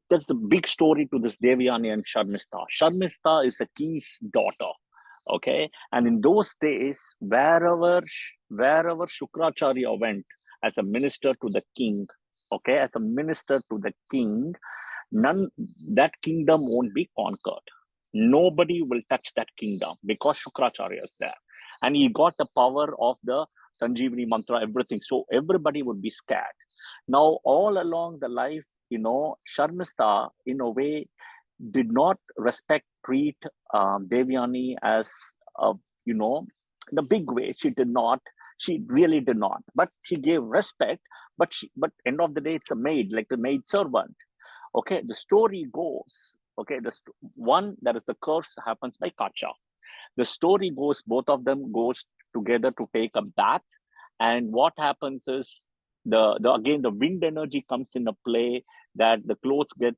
That's the big story to this Devyani and Sharmista. Sharmista is a king's daughter, okay? And in those days, wherever Shukracharya went as a minister to the king, okay, as a minister to the king, that kingdom won't be conquered. Nobody will touch that kingdom because Shukracharya is there. And he got the power of the Sanjeevani mantra, everything. So everybody would be scared. Now, all along the life, Sharmista, in a way, did not treat Devyani as, the big way. She really did not. But she gave respect. But end of the day, it's a maid, like the maid servant. Okay, the story goes, okay, that is the curse happens by Kacha. The story goes, both of them goes together to take a bath. And what happens is, again, the wind energy comes into play, that the clothes get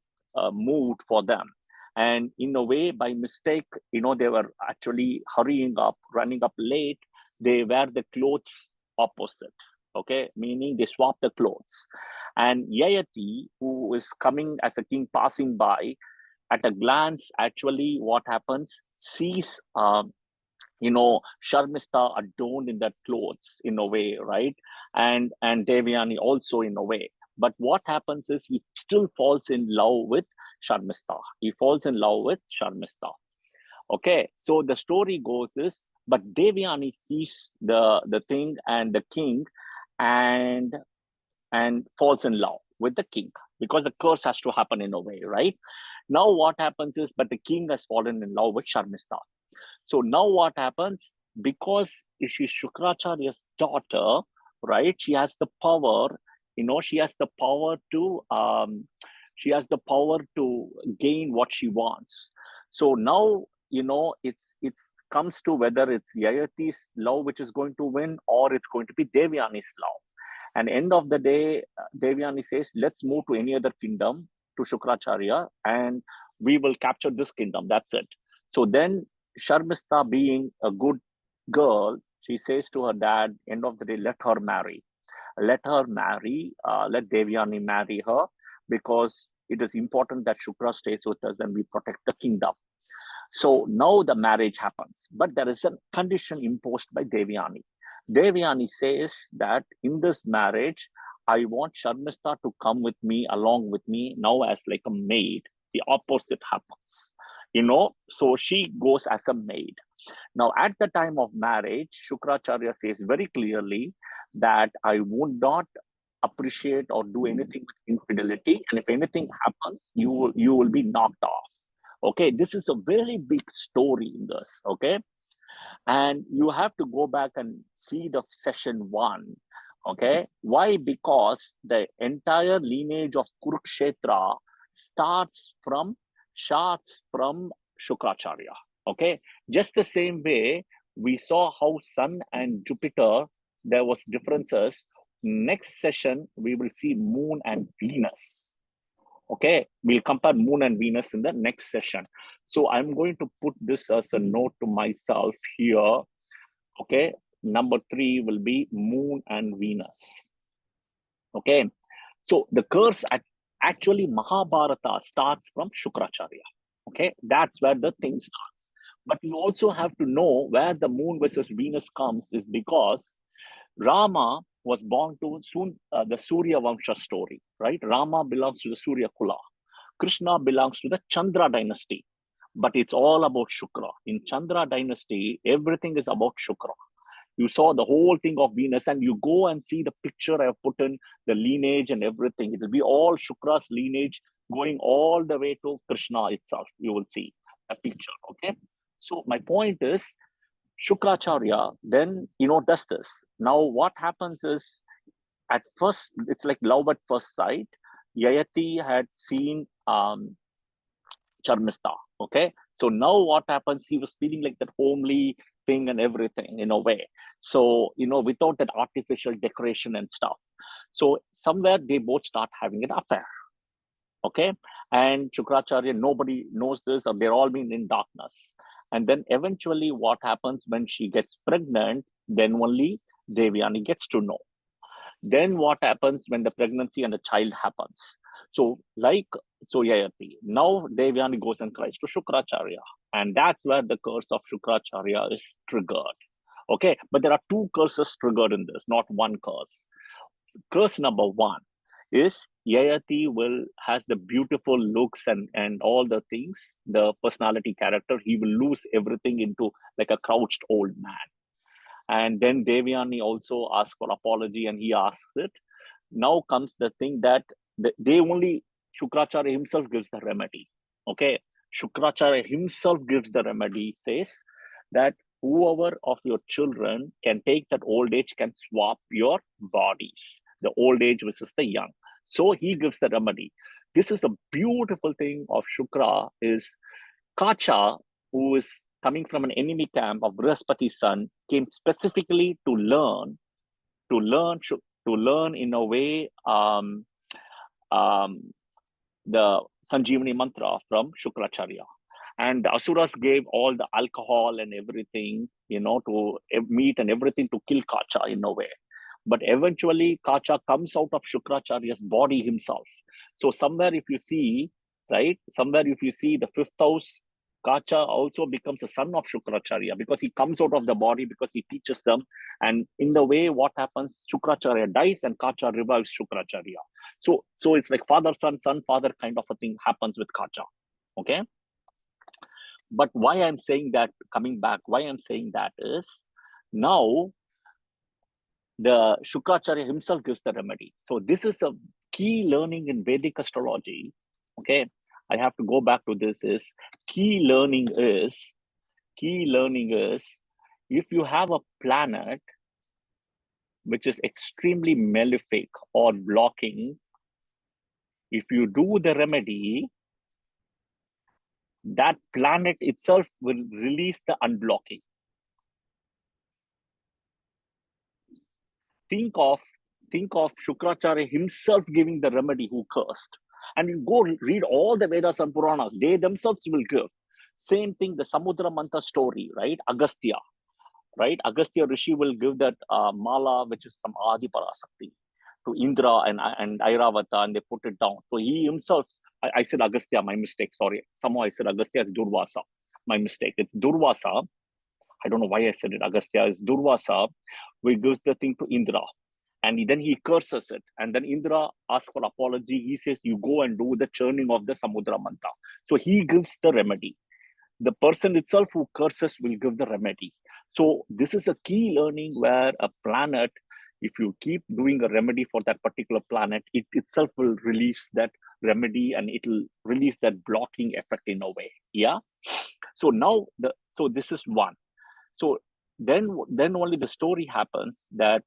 moved for them. And in a way, by mistake, they were actually hurrying up, running up late. They wear the clothes opposite, okay, meaning they swap the clothes. And Yayati, who is coming as a king passing by, at a glance, actually what happens, sees, Sharmista adorned in that clothes in a way, right? And Devyani also in a way. But what happens is he still falls in love with Sharmista. Okay, so the story goes is, but Devyani sees the thing and the king and falls in love with the king, because the curse has to happen in a way, right? Now what happens is, but the king has fallen in love with Sharmista. So now what happens, because she's Shukracharya's daughter, right? She has the power, she has the power to gain what she wants. So now, it's comes to whether it's Yayati's love which is going to win, or it's going to be Devyani's love. And end of the day, Devyani says, let's move to any other kingdom, to Shukracharya, and we will capture this kingdom. That's it. So then Sharmista, being a good girl, she says to her dad, end of the day, let her marry. Let Devyani marry her, because it is important that Shukra stays with us and we protect the kingdom. So now the marriage happens, but there is a condition imposed by Devyani. Devyani says that in this marriage, I want Sharmista to come with me, along with me, now as like a maid. The opposite happens, so she goes as a maid. Now, at the time of marriage, Shukracharya says very clearly that I would not appreciate or do anything with infidelity. And if anything happens, you will be knocked off. Okay, this is a very big story in this, okay? And you have to go back and see the session 1, okay? Why? Because the entire lineage of Kurukshetra starts from Shukracharya, okay? Just the same way we saw how Sun and Jupiter, there was differences. Next session, we will see Moon and Venus. Okay, we'll compare Moon and Venus in the next session. So I'm going to put this as a note to myself here. Okay, number 3 will be Moon and Venus. Okay, so the curse, actually Mahabharata starts from Shukracharya. Okay, that's where the thing starts. But you also have to know where the Moon versus Venus comes, is because Rama was born to the Surya Vamsha story, right? Rama belongs to the Surya Kula. Krishna belongs to the Chandra dynasty. But it's all about Shukra. In Chandra dynasty, everything is about Shukra. You saw the whole thing of Venus, and you go and see the picture I have put in, the lineage and everything. It will be all Shukra's lineage going all the way to Krishna itself. You will see a picture, okay? So my point is, Shukracharya then, does this. Now what happens is, at first, it's like love at first sight. Yayati had seen Charmista, okay? So now what happens, he was feeling like that homely thing and everything in a way. So, without that artificial decoration and stuff. So somewhere they both start having an affair, okay? And Shukracharya, nobody knows this, or they're all being in darkness. And then eventually what happens when she gets pregnant, then only Devyani gets to know. Then what happens when the pregnancy and the child happens? So Yayati, now Devyani goes and cries to Shukracharya. And that's where the curse of Shukracharya is triggered. Okay, but there are two curses triggered in this, not one curse. Curse number one is Yayati has the beautiful looks and all the things, the personality character. He will lose everything into like a crouched old man. And then Devyani also asks for apology, and he asks it. Now comes the thing that Shukracharya himself gives the remedy. Okay, Shukracharya himself gives the remedy, says that whoever of your children can take that old age can swap your bodies, the old age versus the young. So he gives the remedy. This is a beautiful thing of Shukra, is Kacha, who is coming from an enemy camp of Brihaspati's son, came specifically to learn in a way the Sanjeevani mantra from Shukracharya. And the Asuras gave all the alcohol and everything, to meat and everything to kill Kacha in a way. But eventually Kacha comes out of Shukracharya's body himself. So somewhere if you see the fifth house, Kacha also becomes a son of Shukracharya because he comes out of the body, because he teaches them. And in the way, what happens, Shukracharya dies and Kacha revives Shukracharya. So it's like father, son, father kind of a thing happens with Kacha. Okay. But why I'm saying that is, now the Shukracharya himself gives the remedy. So this is a key learning in Vedic astrology. Okay. I have to go back to this. Key learning is if you have a planet which is extremely malefic or blocking, if you do the remedy, that planet itself will release the unblocking. Think of Shukracharya himself giving the remedy who cursed. And you go read all the Vedas and Puranas, they themselves will give. Same thing, the Samudra Mantha story, right? Agastya, right? Agastya Rishi will give that mala, which is from Adi Parasakti, to Indra and Airavata, and they put it down. So he himself, I said Agastya, my mistake, sorry. Somehow I said Agastya is Durvasa, my mistake. It's Durvasa. I don't know why I said it. Agastya is Durvasa, who gives the thing to Indra. And then he curses it. And then Indra asks for apology. He says, you go and do the churning of the Samudra Mantha. So he gives the remedy. The person itself who curses will give the remedy. So this is a key learning where a planet, if you keep doing a remedy for that particular planet, it itself will release that remedy and it will release that blocking effect in a way. Yeah. So now, this is one. So then only the story happens that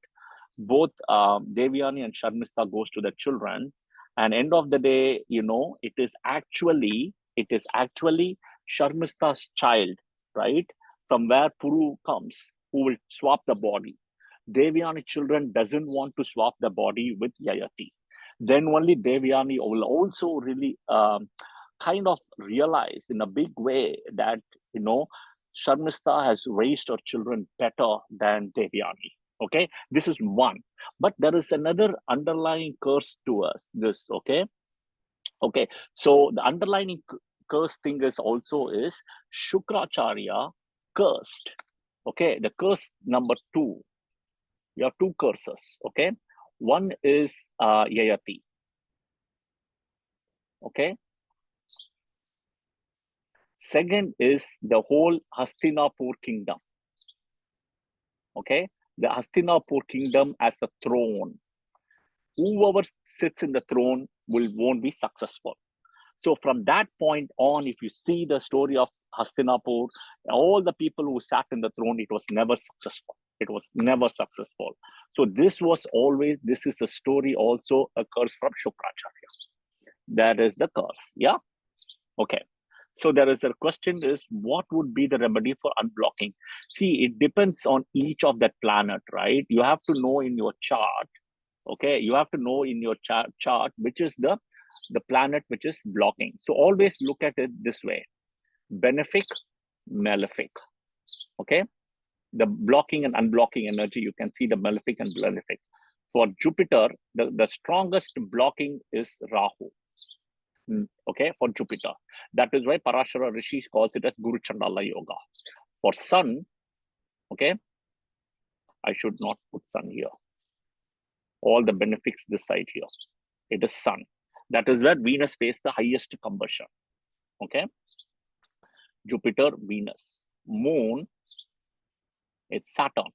both Devyani and Sharmista goes to the children, and end of the day, it is actually Sharmista's child, right? From where Puru comes, who will swap the body. Devyani children doesn't want to swap the body with Yayati. Then only Devyani will also really kind of realize in a big way that, Sharmista has raised her children better than Devyani. Okay, this is one. But there is another underlying curse to this. Okay. So the underlying curse thing is Shukracharya cursed. Okay, the curse number 2. You have 2 curses. Okay, one is Yayati. Okay. Second is the whole Hastinapur kingdom. Okay, the Hastinapur kingdom as a throne. Whoever sits in the throne won't be successful. So from that point on, if you see the story of Hastinapur, all the people who sat in the throne, it was never successful. It was never successful. So this is a story also a curse from Shukracharya. That is the curse. Yeah. Okay. So there is a question is, what would be the remedy for unblocking? See, it depends on each of that planet, right? You have to know in your chart. Okay. You have to know in your chart, which is the planet which is blocking. So always look at it this way: benefic, malefic. Okay. The blocking and unblocking energy, you can see the malefic and benefic. For Jupiter, the strongest blocking is Rahu. Okay, for Jupiter. That is why Parashara Rishi calls it as Guru Chandala Yoga. For Sun, okay, I should not put Sun here. All the benefics this side here. It is Sun. That is where Venus faces the highest combustion. Okay. Jupiter, Venus. Moon, it's Saturn.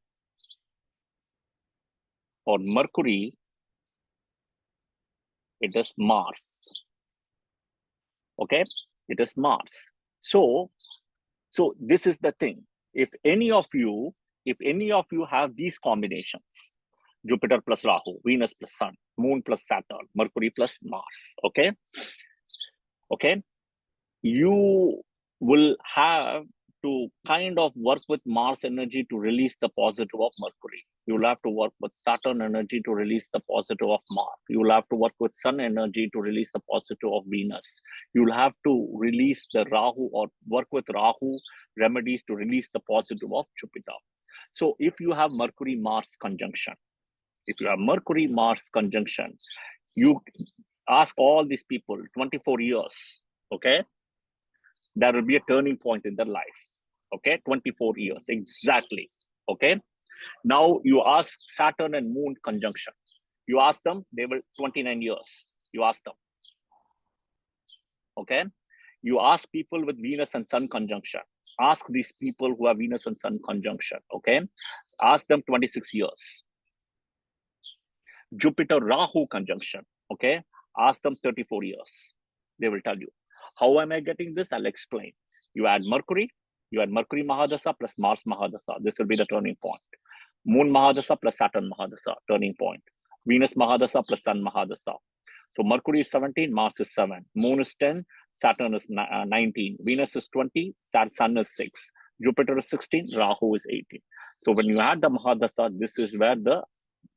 For Mercury, it is Mars. Okay, it is Mars. So this is the thing. If any of you have these combinations, Jupiter plus Rahu, Venus plus Sun, Moon plus Saturn, Mercury plus Mars, okay, you will have to kind of work with Mars energy to release the positive of Mercury. You will have to work with Saturn energy to release the positive of Mars. You will have to work with Sun energy to release the positive of Venus. You will have to release the Rahu or work with Rahu remedies to release the positive of Jupiter. So if you have Mercury-Mars conjunction, you ask all these people, 24 years, okay? There will be a turning point in their life. Okay, 24 years, exactly. Okay. Now you ask Saturn and Moon conjunction. You ask them, they will 29 years. You ask them. Okay. You ask people with Venus and Sun conjunction. Ask these people who have Venus and Sun conjunction. Okay. Ask them 26 years. Jupiter Rahu conjunction. Okay. Ask them 34 years. They will tell you. How am I getting this? I'll explain. You add Mercury Mahadasa plus Mars Mahadasa. This will be the turning point. Moon Mahadasa plus Saturn Mahadasa, turning point. Venus Mahadasa plus Sun Mahadasa. So Mercury is 17, Mars is 7. Moon is 10, Saturn is 19. Venus is 20, Sun is 6. Jupiter is 16, Rahu is 18. So when you add the Mahadasa, this is where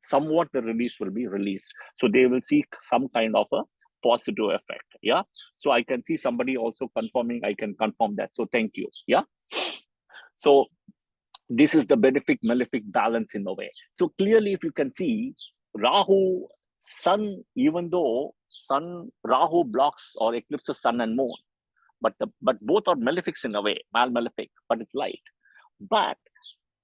somewhat the release will be released. So they will see some kind of a positive effect. Yeah. So I can see somebody also confirming, I can confirm that. So thank you. Yeah. So this is the benefic malefic balance in a way. So clearly, if you can see Rahu, Sun, even though Rahu blocks or eclipses Sun and Moon, but both are malefics in a way, malefic, but it's light. But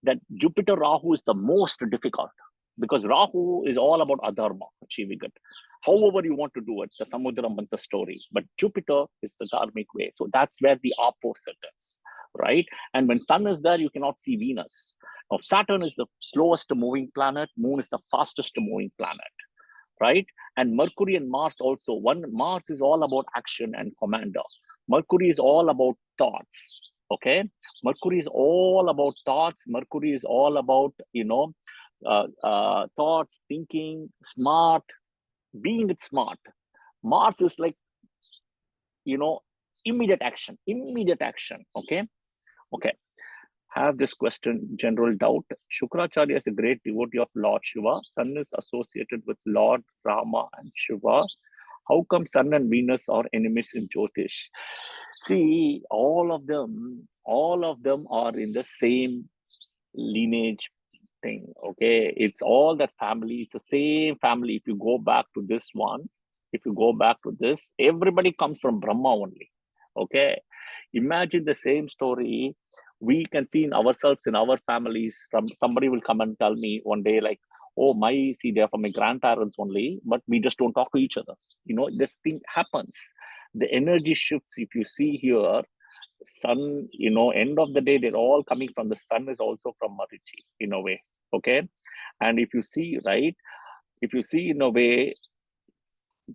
that Jupiter Rahu is the most difficult, because Rahu is all about adharma, achieving it. However you want to do it, the Samudra Mantha story. But Jupiter is the dharmic way. So that's where the opposite is, right? And when Sun is there, you cannot see Venus. Now, Saturn is the slowest moving planet. Moon is the fastest moving planet, right? And Mercury and Mars also. Mars is all about action and commander. Mercury is all about thoughts, okay? Mercury is all about thoughts. Mercury is all about, thoughts, thinking, smart, being smart. Mars is like, immediate action, okay? Have this question, general doubt. Shukracharya is a great devotee of Lord Shiva. Sun is associated with Lord Rama and Shiva. How come Sun and Venus are enemies in Jyotish? See, all of them are in the same lineage thing, okay? It's all that family, it's the same family. If you go back to this one, everybody comes from Brahma only, okay? Imagine the same story we can see in ourselves, in our families. Somebody will come and tell me one day, like, oh, they're from my grandparents only, but we just don't talk to each other. This thing happens. The energy shifts. If you see here, Sun, end of the day, they're all coming from the Sun is also from Marichi, in a way. Okay. And if you see, right, if you see in a way,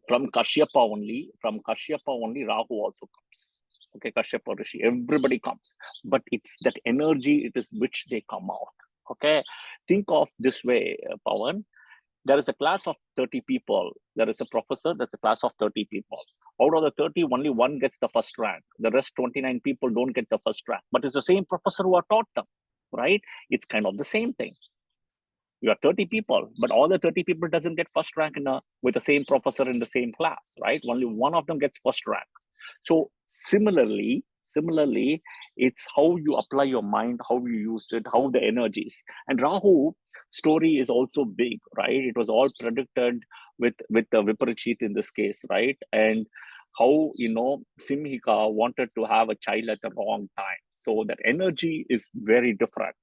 from Kashyapa only, Rahu also comes. Okay, Kashyapa Rishi, everybody comes. But it's that energy, it is which they come out. Okay. Think of this way, Pawan. There is a class of 30 people. There is a professor, there's a class of 30 people. Out of the 30, only one gets the first rank. The rest 29 people don't get the first rank. But it's the same professor who are taught them, right? It's kind of the same thing. You have 30 people, but all the 30 people doesn't get first rank with the same professor in the same class, right? Only one of them gets first rank. So similarly, it's how you apply your mind, how you use it, how the energies. And Rahu story is also big, right? It was all predicted with the Viparachit in this case, right? And how, Simhika wanted to have a child at the wrong time. So that energy is very different.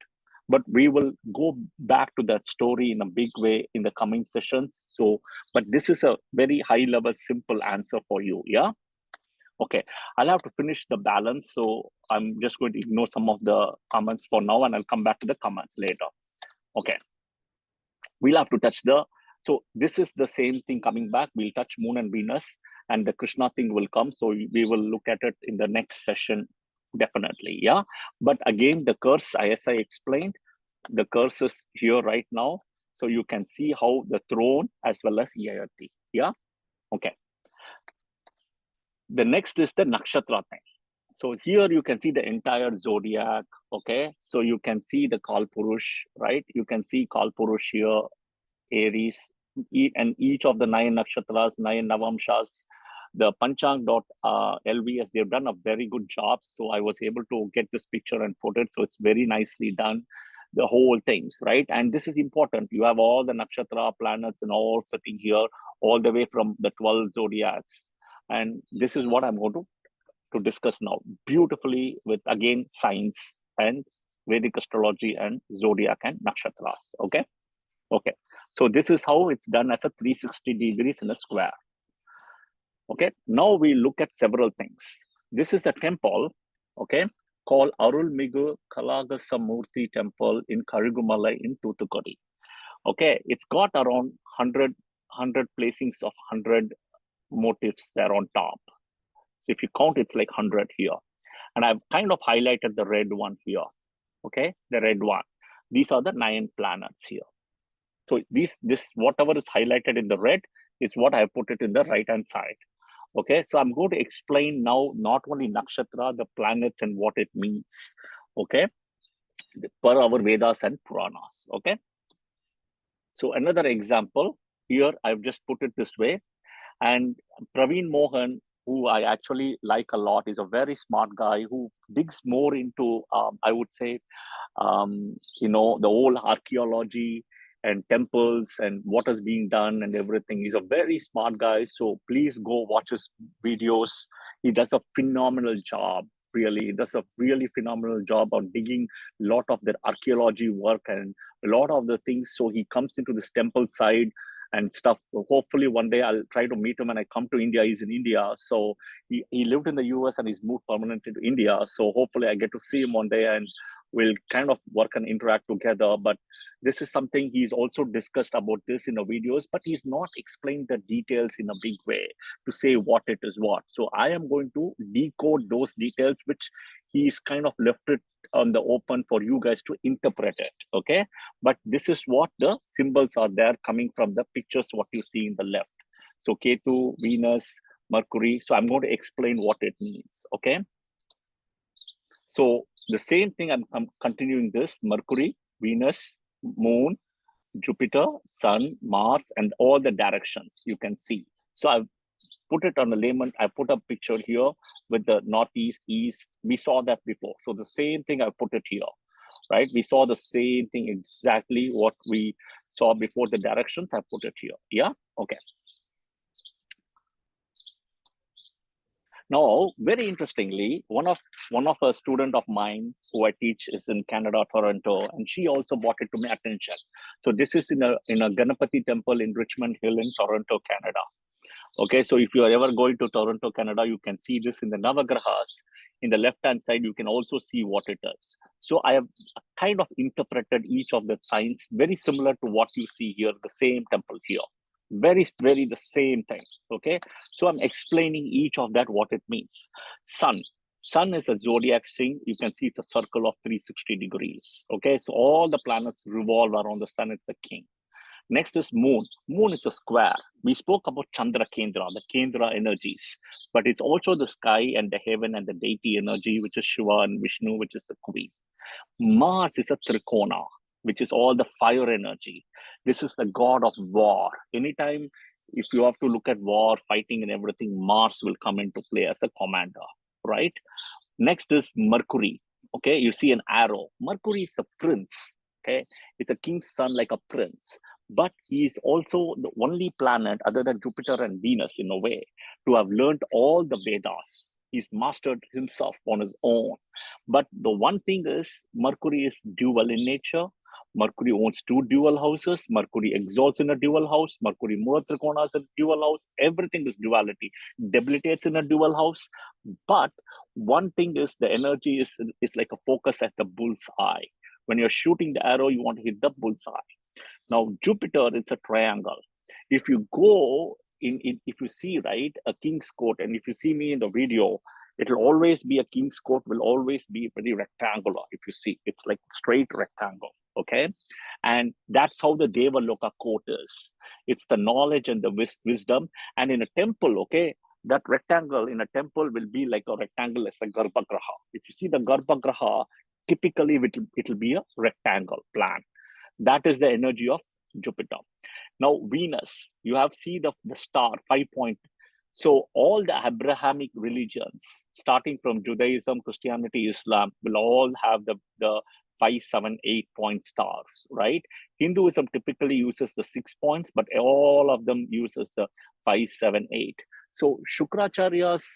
But we will go back to that story in a big way in the coming sessions. So, but this is a very high level, simple answer for you. Yeah. Okay. I'll have to finish the balance. So I'm just going to ignore some of the comments for now, and I'll come back to the comments later. Okay. We'll have to touch so this is the same thing coming back. We'll touch Moon and Venus, and the Krishna thing will come. So we will look at it in the next session. Definitely, yeah. But again, the curse, as I explained, the curse is here right now. So you can see how the throne as well as Yayati, yeah. Okay. The next is the nakshatra thing. So here you can see the entire zodiac, okay. So you can see the Kalpurush, right? You can see Kalpurush here, Aries, and each of the 9 nakshatras, 9 navamshas. The Panchang.lvs, they've done a very good job. So I was able to get this picture and put it. So it's very nicely done, the whole things, right? And this is important. You have all the nakshatra planets and all sitting here, all the way from the 12 zodiacs. And this is what I'm going to discuss now, beautifully with, again, science and Vedic astrology and zodiac and nakshatras, okay? Okay. So this is how it's done as a 360 degrees in a square. Okay, now we look at several things. This is a temple, okay, called Arulmigu Kalagasamurti Temple in Karigumalai in Thoothukudi. Okay, it's got around 100 placings of 100 motifs there on top. So if you count, it's like 100 here. And I've kind of highlighted the red one here, okay, the red one. These are the 9 planets here. So this whatever is highlighted in the red is what I put it in the right-hand side. Okay, so I'm going to explain now not only nakshatra, the planets and what it means, okay, per our Vedas and Puranas, okay. So another example, here I've just put it this way, and Praveen Mohan, who I actually like a lot, is a very smart guy who digs more into, I would say, the whole archaeology and temples and what is being done and everything. He's a very smart guy. So please go watch his videos. He does a phenomenal job, really. He does a really phenomenal job on digging a lot of the archaeology work and a lot of the things. So he comes into this temple side and stuff. So hopefully one day I'll try to meet him when I come to India. He's in India. So he lived in the US and he's moved permanently to India. So hopefully I get to see him one day and we'll kind of work and interact together. But this is something he's also discussed about this in the videos, but he's not explained the details in a big way to say what it is what. So I am going to decode those details, which he's kind of left it on the open for you guys to interpret it, okay? But this is what the symbols are there coming from the pictures, what you see in the left. So Ketu, Venus, Mercury. So I'm going to explain what it means, okay? So the same thing, I'm continuing this, Mercury, Venus, Moon, Jupiter, Sun, Mars, and all the directions you can see. So I've put it on the layman. I put a picture here with the northeast, east. We saw that before. So the same thing, I put it here, right? We saw the same thing, exactly what we saw before the directions. I put it here. Yeah, okay. Now, very interestingly, one of a student of mine who I teach is in Canada, Toronto, and she also brought it to my attention. So this is in a Ganapati temple in Richmond Hill in Toronto, Canada. Okay, so if you are ever going to Toronto, Canada, you can see this in the Navagrahas. In the left-hand side, you can also see what it is. So I have kind of interpreted each of the signs very similar to what you see here, the same temple here. Very the same thing. Okay, so I'm explaining each of that, what it means. Sun is a zodiac sign. You can see it's a circle of 360 degrees. Okay, so all the planets revolve around the sun. It's a king. Next is moon. Moon is a square. We spoke about Chandra Kendra, the Kendra energies, but it's also the sky and the heaven and the deity energy, which is Shiva and Vishnu, which is the queen. Mars is a trikona, which is all the fire energy. This is the god of war. Anytime if you have to look at war, fighting and everything, Mars will come into play as a commander, right? Next is Mercury. Okay, you see an arrow. Mercury is a prince. Okay, it's a king's son, like a prince. But he is also the only planet other than Jupiter and Venus, in a way, to have learned all the Vedas. He's mastered himself on his own. But the one thing is, Mercury is dual in nature. Mercury owns two dual houses. Mercury exalts in a dual house. Mercury Mula Trikona is a dual house. Everything is duality. Debilitates in a dual house. But one thing is, the energy is like a focus at the bull's eye. When you're shooting the arrow, you want to hit the bull's eye. Now, Jupiter, it's a triangle. If you go if you see, right, a king's court, and if you see me in the video, it will always be a king's court, will always be very rectangular. If you see, it's like straight rectangle. Okay, and that's how the Devaloka court is. It's the knowledge and the wisdom. And in a temple, okay, that rectangle in a temple will be like a rectangle as a Garbhagraha. If you see the Garbhagraha, typically it'll be a rectangle plan. That is the energy of Jupiter. Now, Venus, you have seen the star, 5 point. So all the Abrahamic religions, starting from Judaism, Christianity, Islam, will all have the 5, 7, 8 point stars, right? Hinduism typically uses the 6 points, but all of them uses the 5, 7, 8. So Shukracharya's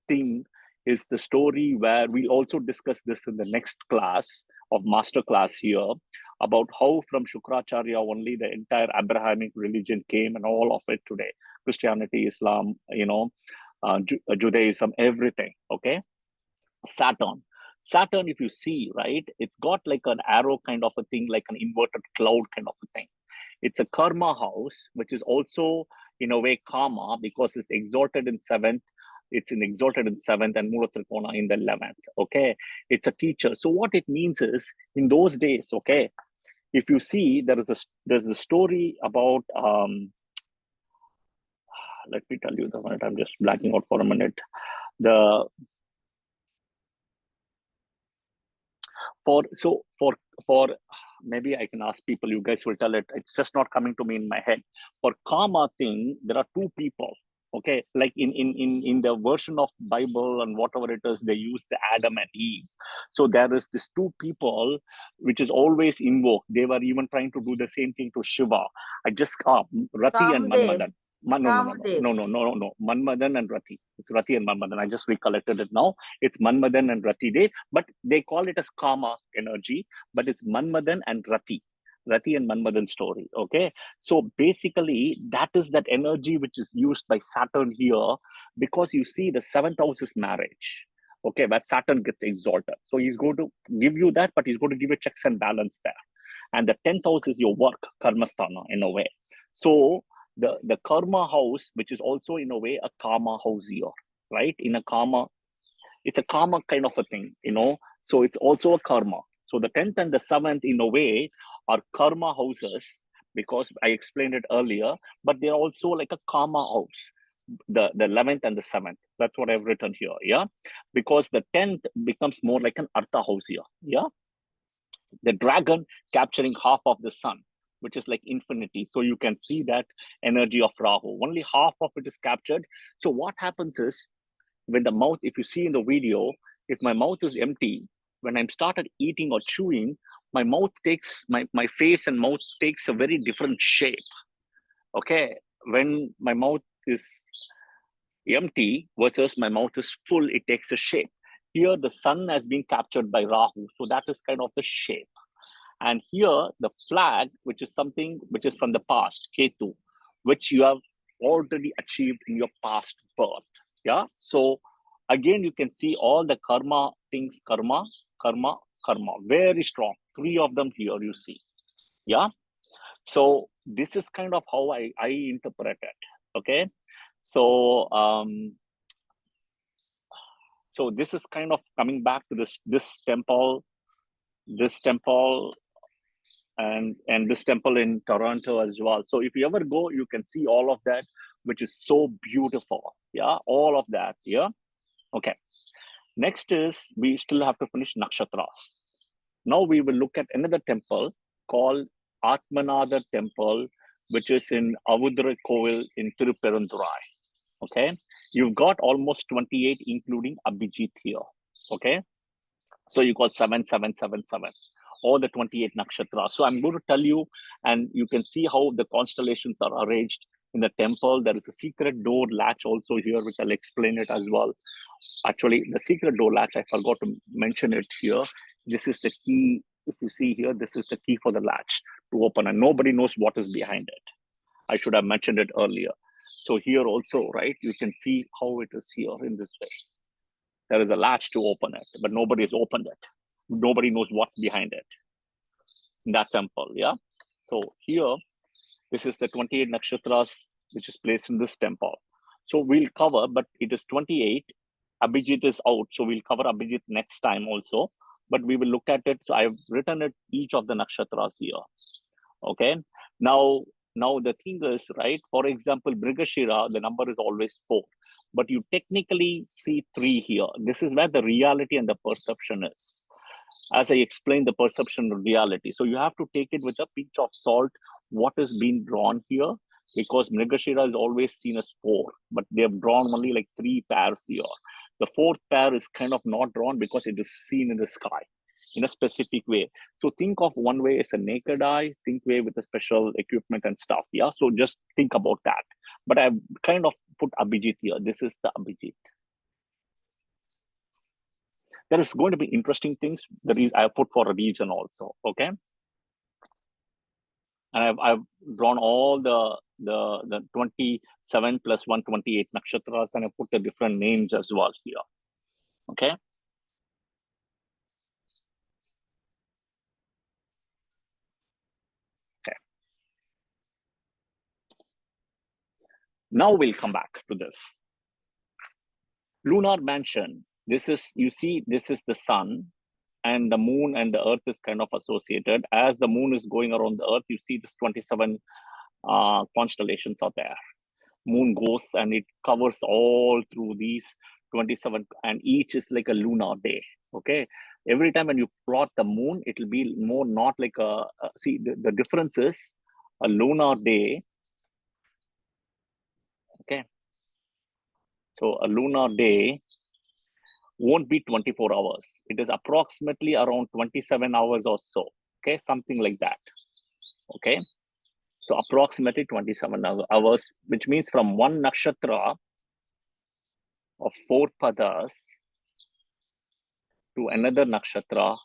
thing is the story where we'll also discuss this in the next class of Masterclass here, about how from Shukracharya only the entire Abrahamic religion came, and all of it today, Christianity, Islam, Judaism, everything. Okay, Saturn, if you see, right, it's got like an arrow kind of a thing, like an inverted cloud kind of a thing. It's a karma house, which is also in a way karma, because it's exalted in 7th. It's exalted in 7th and Mula Trikona in the 11th. Okay, it's a teacher. So what it means is, in those days, okay, if you see, there's a story about, let me tell you the one, I'm just blacking out for a minute. For maybe I can ask people, you guys will tell it, it's just not coming to me in my head. For karma thing, there are two people. Okay, like in the version of Bible and whatever it is, they use the Adam and Eve. So there is this two people which is always invoked. They were even trying to do the same thing to Shiva. Rati and Manmadan. No. Manmadan and Rati. It's Rati and Manmadan. I just recollected it now. It's Manmadan and Rati. But they call it as karma energy, but it's Manmadan and Rati and Manmadan story. Okay, so basically that is that energy which is used by Saturn here, because you see the 7th house is marriage. Okay, where Saturn gets exalted. So he's going to give you that, but he's going to give you checks and balance there. And the 10th house is your work, karmasthana, in a way. So the karma house, which is also in a way a karma house here, right? In a karma, it's a karma kind of a thing, so it's also a karma. So the 10th and the 7th, in a way, are karma houses, because I explained it earlier, but they're also like a karma house, the 11th and the 7th. That's what I've written here, yeah? Because the 10th becomes more like an artha house here, yeah? The dragon capturing half of the sun, which is like infinity. So you can see that energy of Rahu. Only half of it is captured. So what happens is, when the mouth, if you see in the video, if my mouth is empty, when I'm started eating or chewing, my mouth takes, my face and mouth takes a very different shape. Okay, when my mouth is empty versus my mouth is full, it takes a shape. Here, the sun has been captured by Rahu, so that is kind of the shape. And here, the flag, which is something which is from the past, Ketu, which you have already achieved in your past birth. Yeah. So again, you can see all the karma things, karma, very strong. 3 of them here you see. Yeah. So this is kind of how I interpret it. Okay. So so this is kind of coming back to this temple, and this temple in Toronto as well. So if you ever go, you can see all of that, which is so beautiful. Yeah, all of that. Yeah. Okay. Next is we still have to finish nakshatras. Now we will look at another temple called Atmanada Temple, which is in Avudra Kovil in Tiruperundurai. Okay. You've got almost 28, including Abhijit here. Okay. So you got 7777, or the 28 nakshatras. So I'm going to tell you, and you can see how the constellations are arranged in the temple. There is a secret door latch also here, which I'll explain it as well. Actually, the secret door latch, I forgot to mention it here. This is the key. If you see here, this is the key for the latch to open, and nobody knows what is behind it. I should have mentioned it earlier. So here also, right, you can see how it is here in this way. There is a latch to open it, but nobody has opened it. Nobody knows what's behind it in that temple. Yeah. So here, this is the 28 nakshatras, which is placed in this temple. So we'll cover, but it is 28. Abhijit is out. So we'll cover Abhijit next time also, but we will look at it. So I've written it, each of the nakshatras here. Okay. Now the thing is, right, for example, Mrigashira, the number is always 4, but you technically see 3 here. This is where the reality and the perception is. As I explained, the perception of reality. So you have to take it with a pinch of salt, what is being drawn here, because Mrigashira is always seen as 4, but they have drawn only like 3 pairs here. The 4th pair is kind of not drawn because it is seen in the sky in a specific way. So think of one way as a naked eye, think way with a special equipment and stuff. Yeah. So just think about that. But I've kind of put Abhijit here. This is the Abhijit. There is going to be interesting things that I put for a reason also. Okay. And I've drawn all the 27 plus 128 nakshatras, and I put the different names as well here. Okay. Now we'll come back to this. Lunar mansion. This is, you see, this is the sun, and the moon and the earth is kind of associated. As the moon is going around the earth, you see this 27 constellations are there. Moon goes and it covers all through these 27, and each is like a lunar day. Okay. Every time when you plot the moon, it will be more not like see, the difference is a lunar day. Okay. So a lunar day won't be 24 hours. It is approximately around 27 hours or so. Okay, something like that. Okay, so approximately 27 hours, which means from one nakshatra of 4 padas to another nakshatra,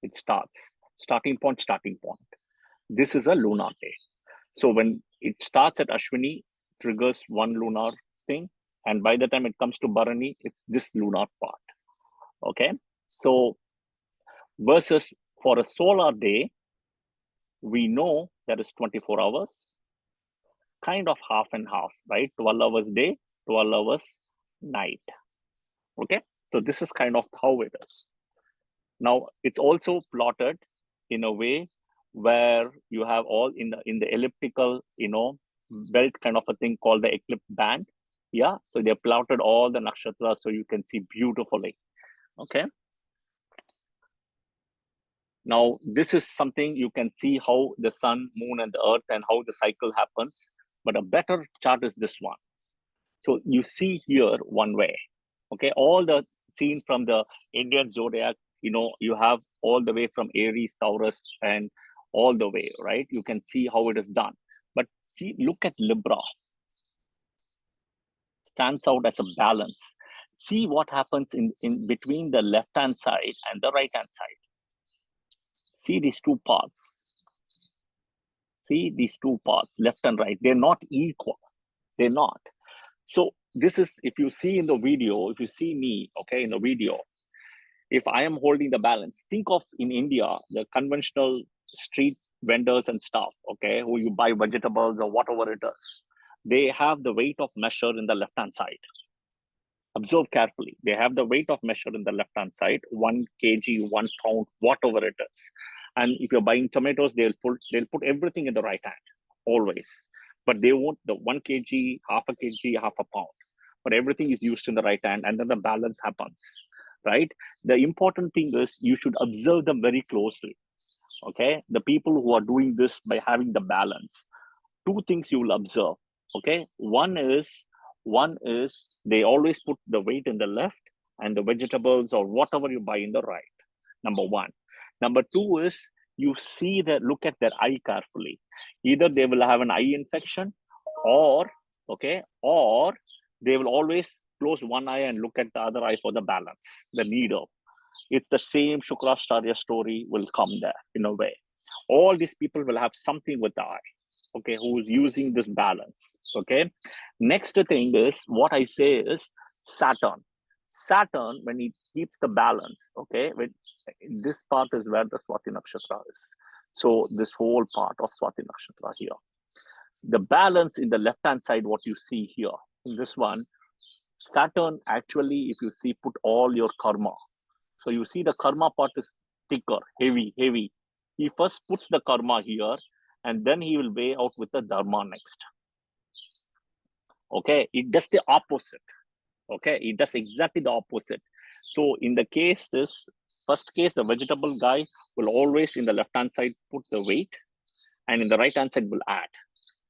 it starts. Starting point. This is a lunar day. So when it starts at Ashwini, triggers one lunar thing, and by the time it comes to Bharani, it's this lunar part. Okay, so versus for a solar day, we know that is 24 hours, kind of half and half, right? 12 hours day, 12 hours night. Okay, so this is kind of how it is. Now it's also plotted in a way where you have all in the elliptical, belt kind of a thing called the eclipse band. Yeah, so they plotted all the nakshatras so you can see beautifully. Okay. Now, this is something you can see how the sun, moon, and the earth and how the cycle happens. But a better chart is this one. So you see here one way. Okay, all the seen from the Indian zodiac, you have all the way from Aries, Taurus, and all the way, right? You can see how it is done. But see, look at Libra. Stands out as a balance. See what happens in between the left-hand side and the right-hand side. See these 2 parts. See these 2 parts, left and right. They're not equal. They're not. So this is, if you see in the video, if you see me, okay, in the video, if I am holding the balance, think of in India, the conventional street vendors and stuff, okay, who you buy vegetables or whatever it is, they have the weight of measure in the left-hand side. Observe carefully. They have the weight of measure in the left-hand side, 1 kg, 1 pound, whatever it is. And if you're buying tomatoes, they'll put everything in the right hand, always. But they won't the 1 kg, half a kg, half a pound. But everything is used in the right hand, and then the balance happens, right? The important thing is you should observe them very closely, okay? The people who are doing this by having the balance, 2 things you will observe, okay? One is they always put the weight in the left and the vegetables or whatever you buy in the right, number 1. Number 2 is you see that, look at their eye carefully. Either they will have an eye infection or, okay, or they will always close one eye and look at the other eye for the balance, the needle. It's the same Shukracharya story will come there in a way. All these people will have something with the eye, okay, who's using this balance, okay? Next thing is, what I say is Saturn. Saturn, when he keeps the balance, okay, when this part is where the Swati Nakshatra is. So this whole part of Swati Nakshatra here. The balance in the left-hand side, what you see here, in this one, Saturn actually, if you see, put all your karma. So you see the karma part is thicker, heavy. He first puts the karma here, and then he will weigh out with the dharma next. Okay, it does the opposite. Okay, it does exactly the opposite. So in the case, this first case, the vegetable guy will always in the left-hand side put the weight, and in the right-hand side will add.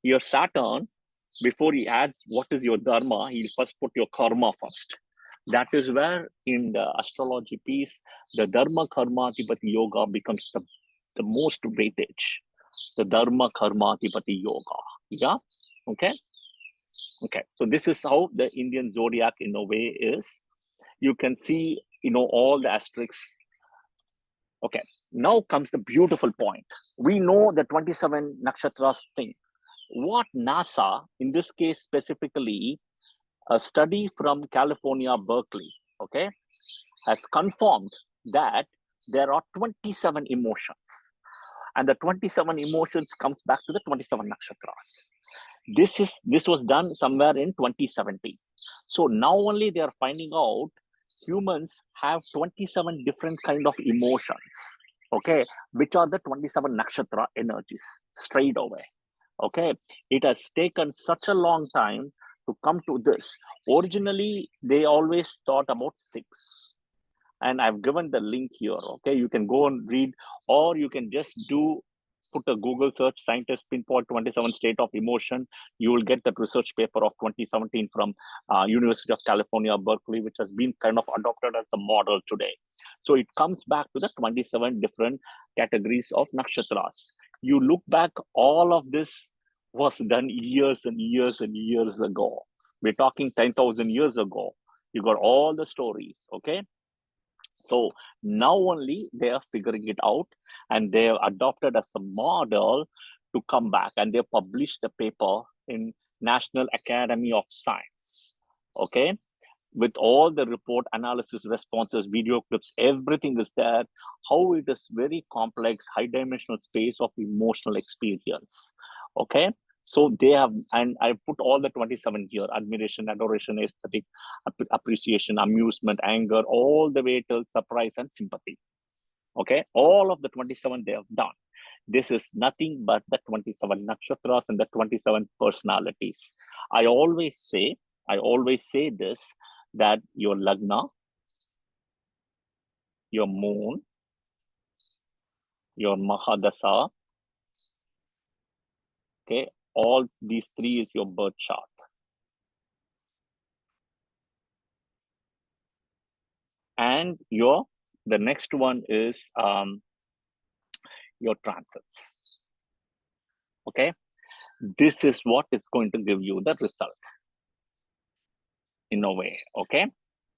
Your Saturn, before he adds what is your dharma, he'll first put your karma first. That is where in the astrology piece, the dharma karma adhipati yoga becomes the most weightage. The dharma karma adhipati yoga. Yeah, okay. Okay, so this is how the Indian zodiac in a way is. You can see, all the asterisks. Okay, now comes the beautiful point. We know the 27 nakshatras thing. What NASA, in this case specifically, a study from California, Berkeley, okay, has confirmed that there are 27 emotions. And the 27 emotions comes back to the 27 nakshatras. This was done somewhere in 2017. So now only they are finding out humans have 27 different kind of emotions, okay, which are the 27 nakshatra energies straight away. Okay, it has taken such a long time to come to this. Originally, they always thought about 6. And I've given the link here, okay? You can go and read, or you can just put a Google search, scientists pinpoint 27 state of emotion. You will get that research paper of 2017 from University of California, Berkeley, which has been kind of adopted as the model today. So it comes back to the 27 different categories of nakshatras. You look back, all of this was done years and years and years ago. We're talking 10,000 years ago. You got all the stories, okay? So now only they are figuring it out, and they have adopted as a model to come back, and they published the paper in National Academy of Science, okay? With all the report, analysis, responses, video clips, everything is there, how it is very complex, high dimensional space of emotional experience, okay? So they have, and I put all the 27 here: admiration, adoration, aesthetic, appreciation, amusement, anger, all the way till surprise and sympathy. Okay, all of the 27 they have done. This is nothing but the 27 nakshatras and the 27 personalities. I always say this, that your lagna, your moon, your mahadasa, okay, all these 3 is your birth chart. And the next one is your transits. Okay, this is what is going to give you the result in a way. Okay,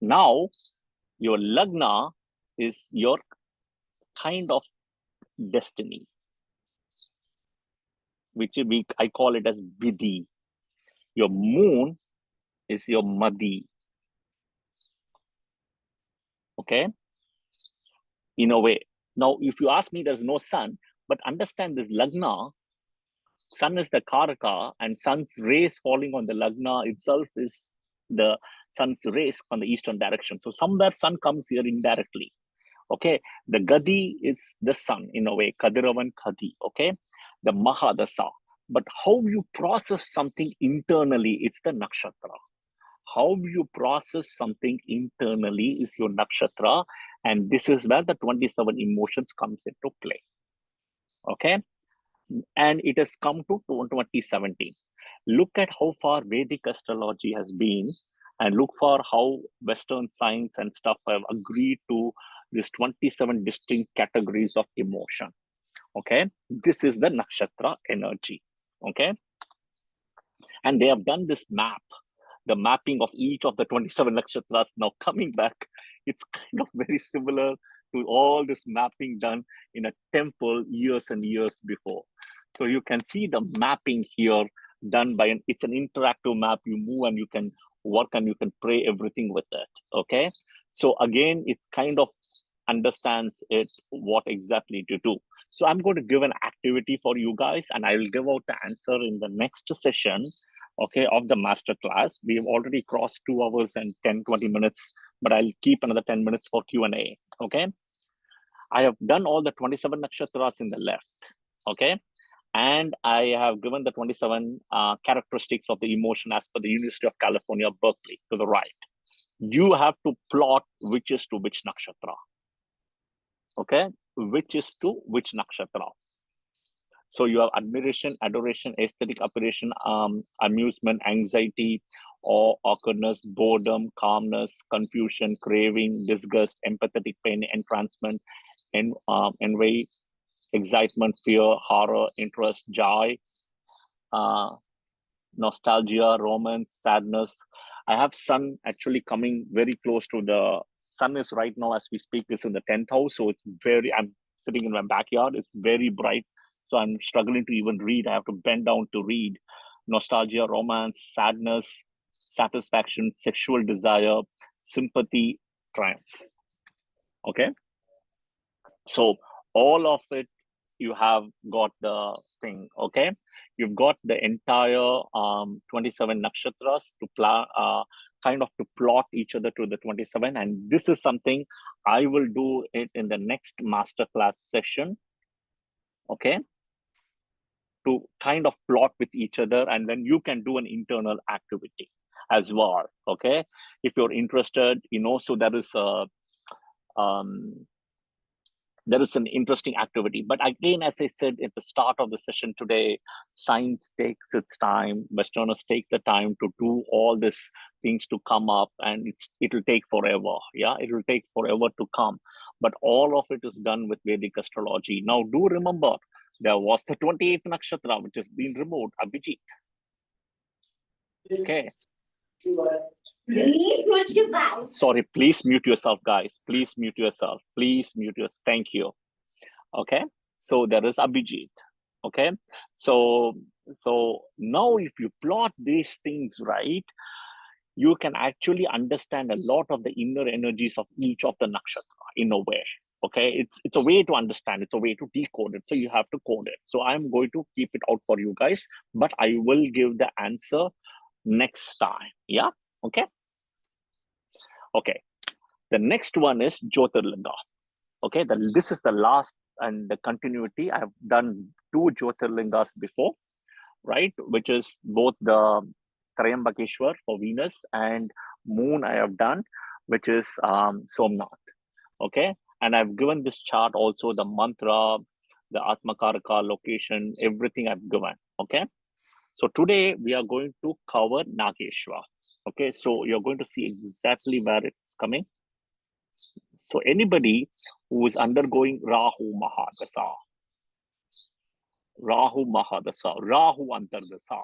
now your lagna is your kind of destiny, which I call it as vidhi. Your moon is your Madi. Okay? In a way. Now, if you ask me, there's no sun, but understand this Lagna, sun is the Karaka, and sun's rays falling on the Lagna itself is the sun's rays on the eastern direction. So somewhere sun comes here indirectly. Okay, the Gadi is the sun in a way, Kadiravan Khadi. Okay, the Mahadasa. But how you process something internally, it's the nakshatra. How you process something internally is your nakshatra, and this is where the 27 emotions comes into play. Okay, and it has come to 2017. Look at how far Vedic astrology has been, and look for how Western science and stuff have agreed to these 27 distinct categories of emotion. Okay, this is the nakshatra energy. Okay, and they have done this map, the mapping of each of the 27 nakshatras. Now coming back, it's kind of very similar to all this mapping done in a temple years and years before. So you can see the mapping here done by it's an interactive map. You move and you can work and you can pray everything with it. Okay, so again, it's kind of understands it what exactly to do. So I'm going to give an activity for you guys, and I will give out the answer in the next session, okay, of the masterclass. We have already crossed 2 hours and 10-20 minutes, but I'll keep another 10 minutes for Q&A. Okay, I have done all the 27 nakshatras in the left. Okay, and I have given the 27 characteristics of the emotion as per the University of California, Berkeley, to the right. You have to plot which is to which nakshatra. Okay, which is to which nakshatra. So you have admiration, adoration, aesthetic appreciation, amusement, anxiety, awe, awkwardness, boredom, calmness, confusion, craving, disgust, empathetic pain, entrancement, envy, excitement, fear, horror, interest, joy, nostalgia, romance, sadness. I have sun actually coming very close to the sun is right now as we speak, is in the 10th house. So it's very, I'm sitting in my backyard. It's very bright. So I'm struggling to even read. I have to bend down to read. Nostalgia, romance, sadness, satisfaction, sexual desire, sympathy, triumph. Okay. So all of it, you have got the thing. Okay. You've got the entire 27 nakshatras to kind of to plot each other to the 27. And this is something I will do it in the next masterclass session. Okay. To kind of plot with each other, and then you can do an internal activity as well. Okay. If you're interested, so there is an interesting activity. But again, as I said at the start of the session today, science takes its time. Westerners take the time to do all these things to come up, and it'll take forever. Yeah, it will take forever to come. But all of it is done with Vedic astrology. Now, do remember, there was the 28th nakshatra, which has been removed, Abhijit. Okay. Sorry, please mute yourself, guys. Please mute yourself. Please mute yourself. Thank you. Okay. So there is Abhijit. Okay. So now if you plot these things right, you can actually understand a lot of the inner energies of each of the nakshatra in a way. Okay. It's a way to understand. It's a way to decode it. So you have to code it. So I'm going to keep it out for you guys, but I will give the answer next time. Yeah. Okay. Okay, the next one is Jyotirlinga. Okay, this is the last and the continuity. I have done 2 Jyotirlingas before, right? Which is both the Trayambakeshwar for Venus and Moon I have done, which is Somnath. Okay, and I've given this chart also, the mantra, the Atmakaraka location, everything I've given. Okay, so today we are going to cover Nageshwar. Okay, so you're going to see exactly where it's coming. So anybody who is undergoing Rahu Mahadasa, Rahu Antardasa,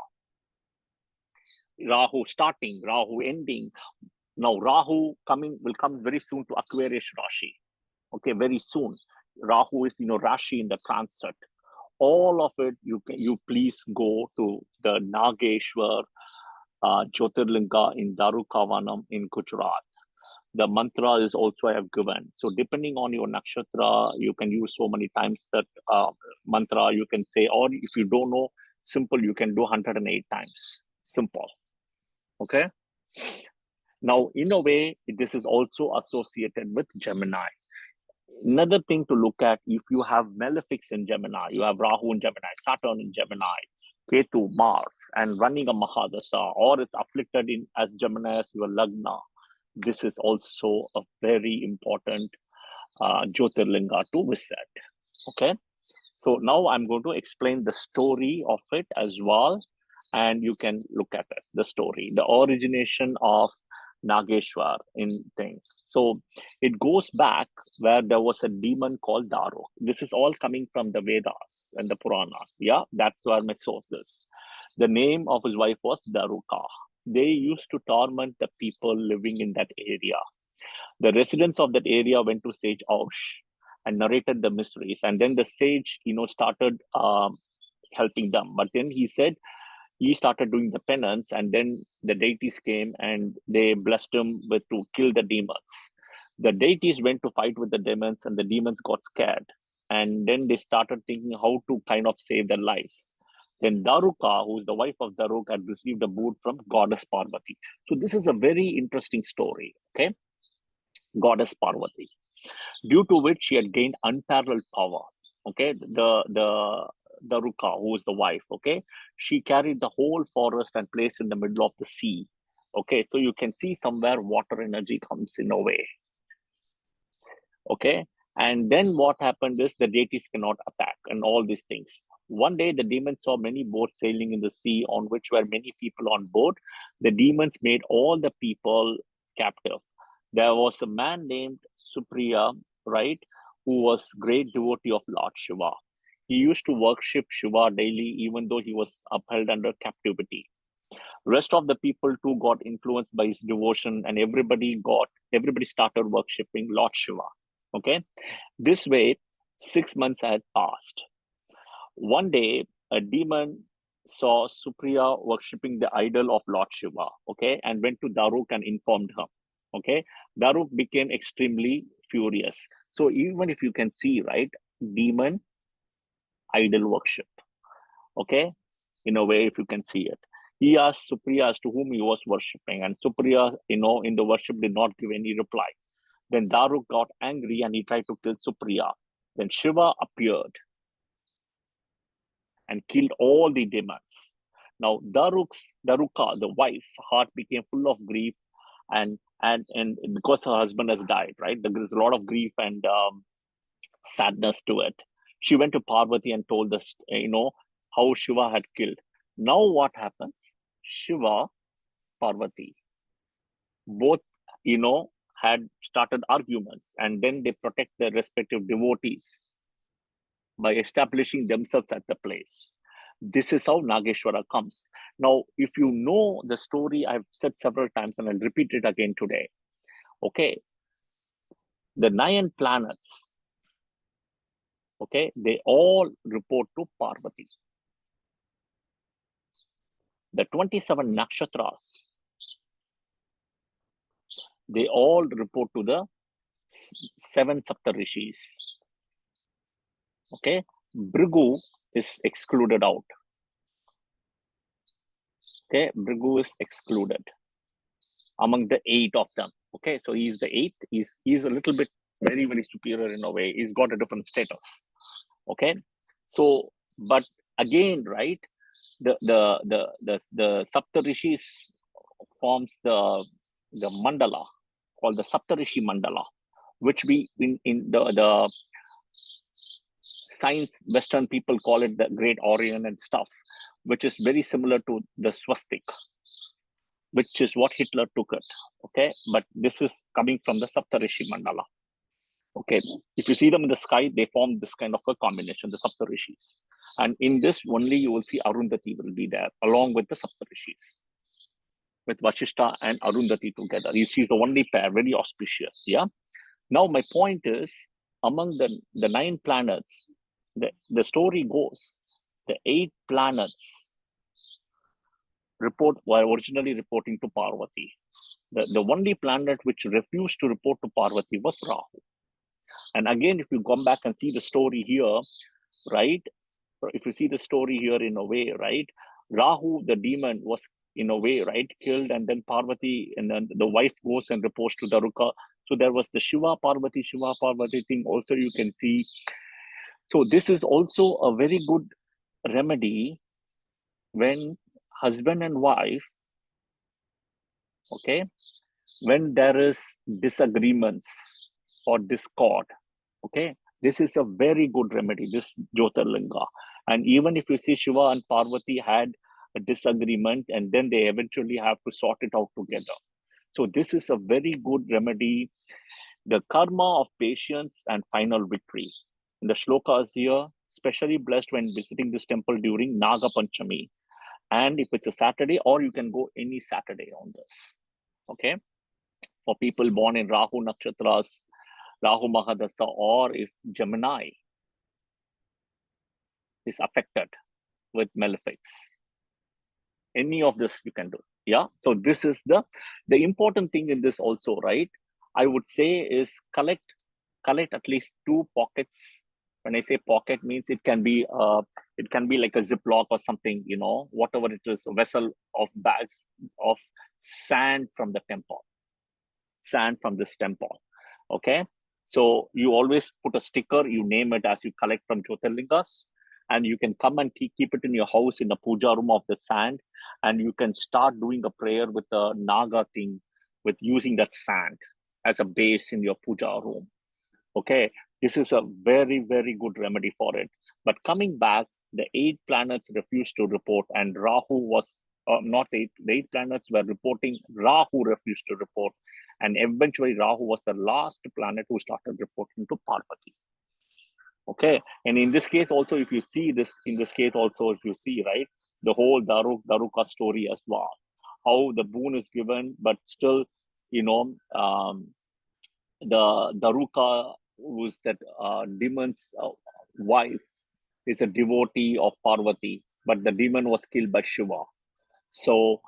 Rahu starting, Rahu ending. Now Rahu will come very soon to Aquarius Rashi. Okay, very soon. Rahu is Rashi in the transit. All of it, you please go to the Nageshwar Jyotirlinga in Darukavanam in Gujarat. The mantra is also I have given. So depending on your nakshatra, you can use so many times that mantra you can say, or if you don't know, simple, you can do 108 times. Simple. Okay. Now, in a way, this is also associated with Gemini. Another thing to look at, if you have malefics in Gemini, you have Rahu in Gemini, Saturn in Gemini, Ketu, Mars, and running a Mahadasa, or it's afflicted in as Gemini as your Lagna. This is also a very important Jyotirlinga to visit. Okay, so now I'm going to explain the story of it as well, and you can look at it, the story, the origination of Nageshwar in things. So it goes back where there was a demon called Daru. This is all coming from the Vedas and the Puranas. Yeah, that's where my source is. The name of his wife was Daruka. They used to torment the people living in that area. The residents of that area went to Sage Aush and narrated the mysteries. And then the sage, started helping them. But then he said, he started doing the penance, and then the deities came and they blessed him to kill the demons. The deities went to fight with the demons, and the demons got scared. And then they started thinking how to kind of save their lives. Then Daruka, who is the wife of Daruk, had received a boon from Goddess Parvati. So this is a very interesting story, okay? Goddess Parvati, due to which she had gained unparalleled power, okay? The Daruka, who is the wife, okay? She carried the whole forest and placed in the middle of the sea, okay? So you can see somewhere water energy comes in a way, okay? And then what happened is the deities cannot attack and all these things. One day, the demons saw many boats sailing in the sea on which were many people on board. The demons made all the people captive. There was a man named Supriya, right, who was great devotee of Lord Shiva. He used to worship Shiva daily, even though he was upheld under captivity. Rest of the people too got influenced by his devotion, and everybody started worshipping Lord Shiva. Okay, this way, 6 months had passed. One day, a demon saw Supriya worshipping the idol of Lord Shiva, okay, and went to Daruk and informed her. Okay, Daruk became extremely furious. So even if you can see, right, demon idol worship, okay, in a way, if you can see it. He asked Supriya as to whom he was worshipping, and Supriya, in the worship did not give any reply. Then Daruk got angry and he tried to kill Supriya. Then Shiva appeared and killed all the demons. Now Daruka, the wife, heart became full of grief, and because her husband has died, right? There is a lot of grief and sadness to it. She went to Parvati and told us, how Shiva had killed. Now what happens? Shiva, Parvati, both, had started arguments, and then they protect their respective devotees by establishing themselves at the place. This is how Nageshwara comes. Now, if you know the story, I've said several times and I'll repeat it again today. Okay, the 9 planets, okay, they all report to Parvati. The 27 nakshatras, they all report to the 7 Saptarishis. Okay, Bhrigu is excluded out. Okay, Bhrigu is excluded among the 8 of them. Okay, so he's the 8th. He's a little bit very, very superior in a way. He's got a different status. Okay, so but again, right, the Saptarishis forms the mandala called the Saptarishi mandala, which we in the science Western people call it the Great Orion and stuff, which is very similar to the swastik, which is what Hitler took it. Okay, but this is coming from the Saptarishi mandala. Okay, if you see them in the sky, they form this kind of a combination, the Saptarishis. And in this only you will see Arundhati will be there along with the Saptarishis, with Vashishta and Arundhati together. You see the only pair, very auspicious. Yeah. Now my point is, among the 9 planets, the story goes, the 8 planets were originally reporting to Parvati. The only planet which refused to report to Parvati was Rahu. And again, if you come back and see the story here, right? If you see the story here in a way, right? Rahu, the demon, was in a way, right, killed, and then Parvati, and then the wife goes and reports to Daruka. So there was the Shiva Parvati thing also you can see. So this is also a very good remedy when husband and wife, okay, when there is disagreements or discord, okay, this is a very good remedy, this Jyotirlinga. And even if you see Shiva and Parvati had a disagreement and then they eventually have to sort it out together. So this is a very good remedy, the karma of patience and final victory. In the shlokas here, especially blessed when visiting this temple during Naga Panchami. And if it's a Saturday, or you can go any Saturday on this, okay? For people born in Rahu Nakshatras, Rahu Mahadasa, or if Gemini is affected with Malefics. Any of this you can do. Yeah. So this is the important thing in this also, right? I would say is collect at least 2 pockets. When I say pocket, means it can be like a Ziploc or something, you know, whatever it is, a vessel of bags of sand from the temple, sand from this temple. Okay. So you always put a sticker, you name it as you collect from Jyotirlingas, and you can come and keep it in your house in the puja room of the sand, and you can start doing a prayer with the Naga thing, with using that sand as a base in your puja room. Okay, this is a very, very good remedy for it. But coming back, the 8 planets refused to report, and Rahu was not 8. The 8 planets were reporting. Rahu refused to report, and eventually Rahu was the last planet who started reporting to Parvati. Okay, and in this case also, if you see this, in this case also, if you see, right, the whole Daruka story as well, how the boon is given, but still, you know, the Daruka, who's that demon's wife, is a devotee of Parvati, but the demon was killed by Shiva. So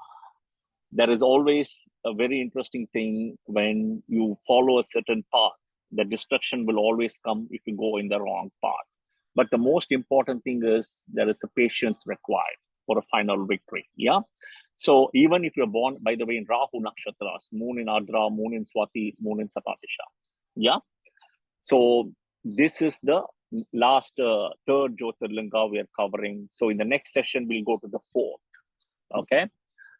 there is always a very interesting thing when you follow a certain path. The destruction will always come if you go in the wrong path. But the most important thing is there is a patience required for a final victory. Yeah. So even if you're born, by the way, in Rahu Nakshatras, Moon in Ardra, Moon in Swati, Moon in Sapatisha. Yeah. So this is the last 3rd Jyotirlinga we are covering. So in the next session, we'll go to the 4th. Okay.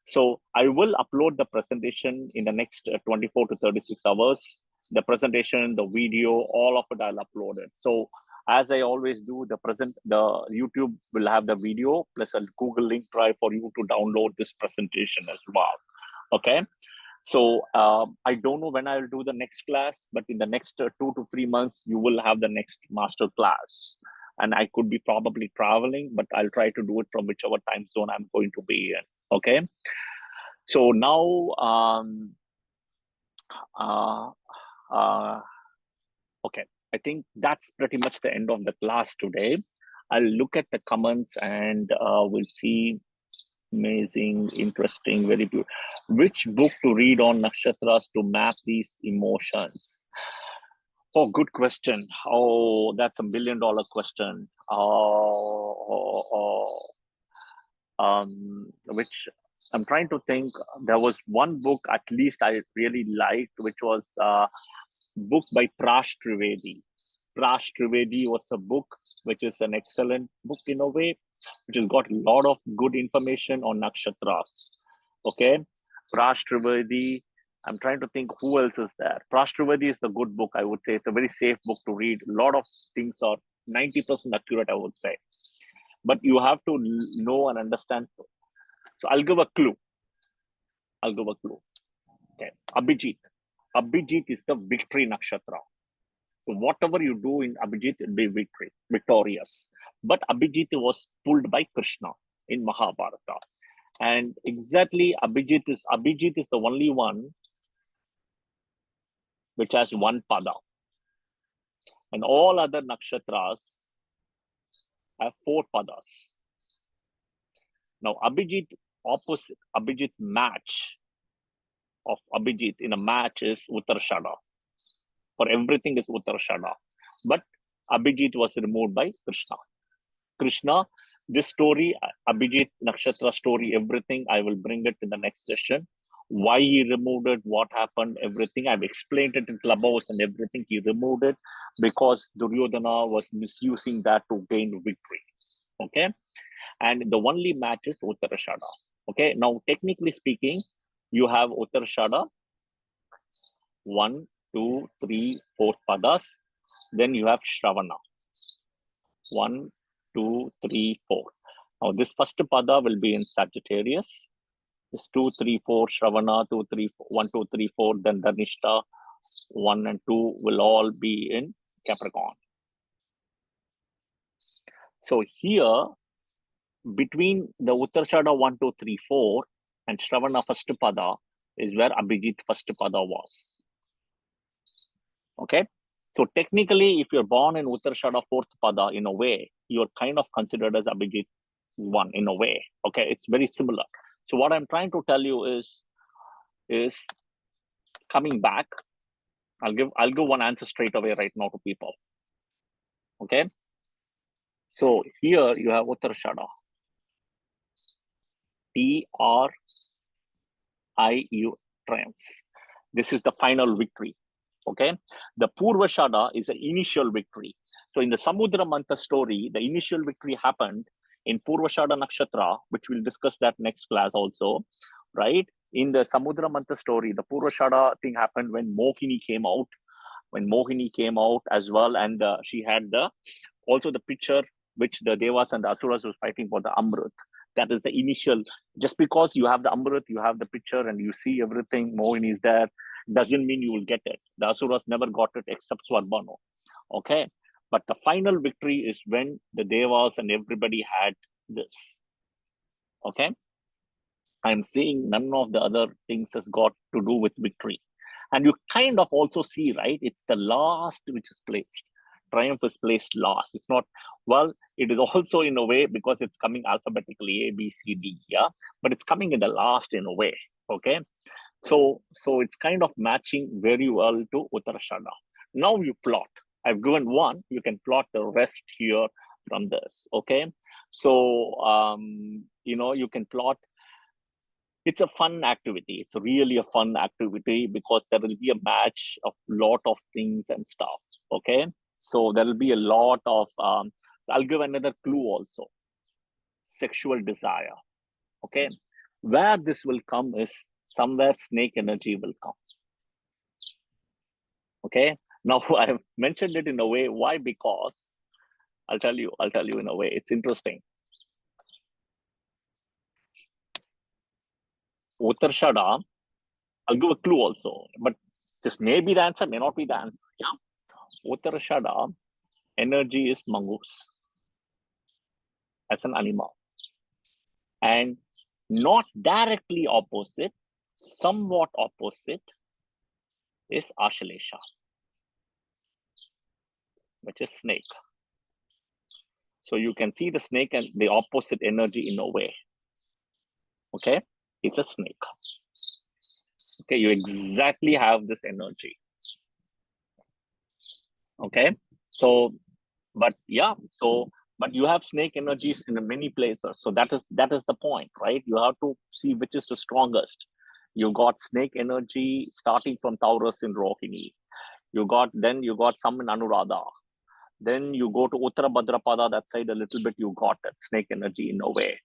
So I will upload the presentation in the next 24 to 36 hours. The presentation, the video, all of it I'll upload it. So as I always do, the YouTube will have the video plus a Google link drive for you to download this presentation as well. Okay. So I don't know when I'll do the next class, but in the next 2 to 3 months, you will have the next master class. And I could be probably traveling, but I'll try to do it from whichever time zone I'm going to be in. Okay. So now, okay, I think that's pretty much the end of the class today. I'll look at the comments and we'll see. Amazing, interesting, very good. Which book to read on nakshatras to map these emotions? Oh, good question. Oh, that's $1 billion question. Which I'm trying to think. There was one book at least I really liked, which was a book by Prash Trivedi. Prash Trivedi was a book which is an excellent book in a way, which has got a lot of good information on nakshatras. Okay, Prash Trivedi. I'm trying to think who else is there. Prash Trivedi is the good book, I would say. It's a very safe book to read. A lot of things are 90% accurate, I would say. But you have to know and understand. So I'll give a clue. Okay, Abhijit. Abhijit is the victory nakshatra. So whatever you do in Abhijit will be victorious. But Abhijit was pulled by Krishna in Mahabharata. And exactly Abhijit is the only one which has 1 pada. And all other nakshatras have 4 padas. Now Abhijit opposite Abhijit match of Abhijit in a match is Uttarashada. For everything is Uttarashada. But Abhijit was removed by Krishna. Krishna, this story, Abhijit, Nakshatra story, everything, I will bring it in the next session. Why he removed it, what happened, everything. I've explained it in Clubhouse and everything. He removed it because Duryodhana was misusing that to gain victory. Okay. And the only match is Uttarashada. Okay. Now, technically speaking, you have Uttarashada, 1, 2, 3, 4 padas. Then you have Shravana. 1, 2, 3, 4. Now, this first pada will be in Sagittarius. This 2, 3, 4, Shravana, 2, 3, 4, 1, 2, 3, 4, then Dhanishta, 1 and 2 will all be in Capricorn. So here, between the Uttarashada 1, 2, 3, 4 and Shravana first pada is where Abhijit first pada was. Okay. So technically, if you're born in Uttarashada 4th pada, in a way, you're kind of considered as Abhijit 1 in a way. Okay. It's very similar. So what I'm trying to tell you is coming back. I'll give one answer straight away right now to people. Okay. So here you have Uttarashada. TRIU, triumph. This is the final victory. Okay. The Purvashada is the initial victory. So in the Samudra Mantha story, the initial victory happened in Purvashada Nakshatra, which we'll discuss that next class also, right? In the Samudra Mantha story, the Purvashada thing happened when Mohini came out. When Mohini came out as well, and she had also the picture which the Devas and the Asuras was fighting for the Amrit. That is the initial. Just because you have the Amrit, you have the picture and you see everything, Mohini is there, doesn't mean you will get it. The Asuras never got it except Swarbano. Okay. But the final victory is when the Devas and everybody had this. Okay. I'm seeing none of the other things has got to do with victory. And you kind of also see, right? It's the last which is placed. Triumph is placed last. It's not, well, it is also in a way because it's coming alphabetically, A, B, C, D, yeah? But it's coming in the last in a way, okay? So it's kind of matching very well to Uttarashada. Now you plot. I've given one, you can plot the rest here from this, okay? So, you can plot. It's a fun activity. It's really a fun activity because there will be a match of lot of things and stuff, okay? So there will be a lot of, I'll give another clue also. Sexual desire, okay? Where this will come is somewhere snake energy will come, okay? Now I've mentioned it in a way, why? Because I'll tell you in a way, it's interesting. Uttarashada, I'll give a clue also, but this may be the answer, may not be the answer, yeah? Uttarashada energy is mongoose as an animal, and not directly opposite, somewhat opposite is Ashalesha, which is snake. So you can see the snake and the opposite energy in a way. Okay, it's a snake. Okay, you exactly have this energy. Okay, so, but yeah, so, but you have snake energies in many places. So that is the point, right? You have to see which is the strongest. You got snake energy starting from Taurus in Rohini. Then you got some in Anuradha. Then you go to Uttara Bhadrapada, that side a little bit, you got it, snake energy in a way.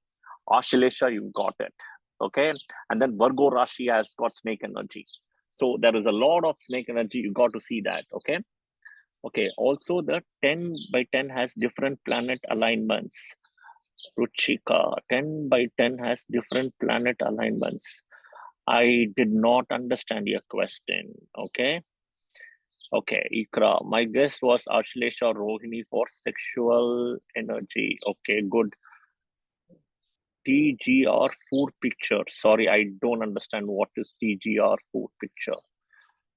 Ashalesha, you got it, okay? And then Virgo Rashi has got snake energy. So there is a lot of snake energy, you got to see that, okay? Okay, also the 10 by 10 has different planet alignments. Ruchika, 10 by 10 has different planet alignments. I did not understand your question, okay? Okay, Ikra, my guess was Ashlesha Rohini for sexual energy. Okay, good. TGR food picture. Sorry, I don't understand what is TGR food picture.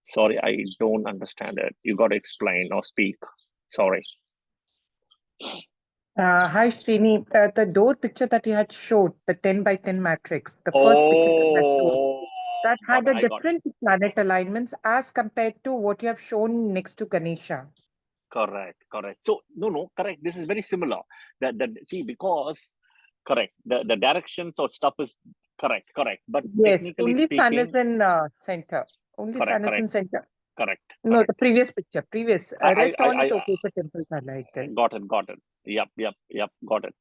Sorry, I don't understand it. You got to explain or speak. Sorry. Hi, Srini. The door picture that you had showed, the 10 by 10 matrix, the first picture that you had showed, Oh, that had a I got it. different planet alignments as compared to what you have shown next to Ganesha. Correct, correct. So no, correct. This is very similar. That see, because correct, the directions or stuff is correct. But Yes, technically only sun is speaking, in center. Only sun is in correct, center. correct. No, the previous picture, previous. Rest all is I okay for temples are like this. got it. Yep, got it.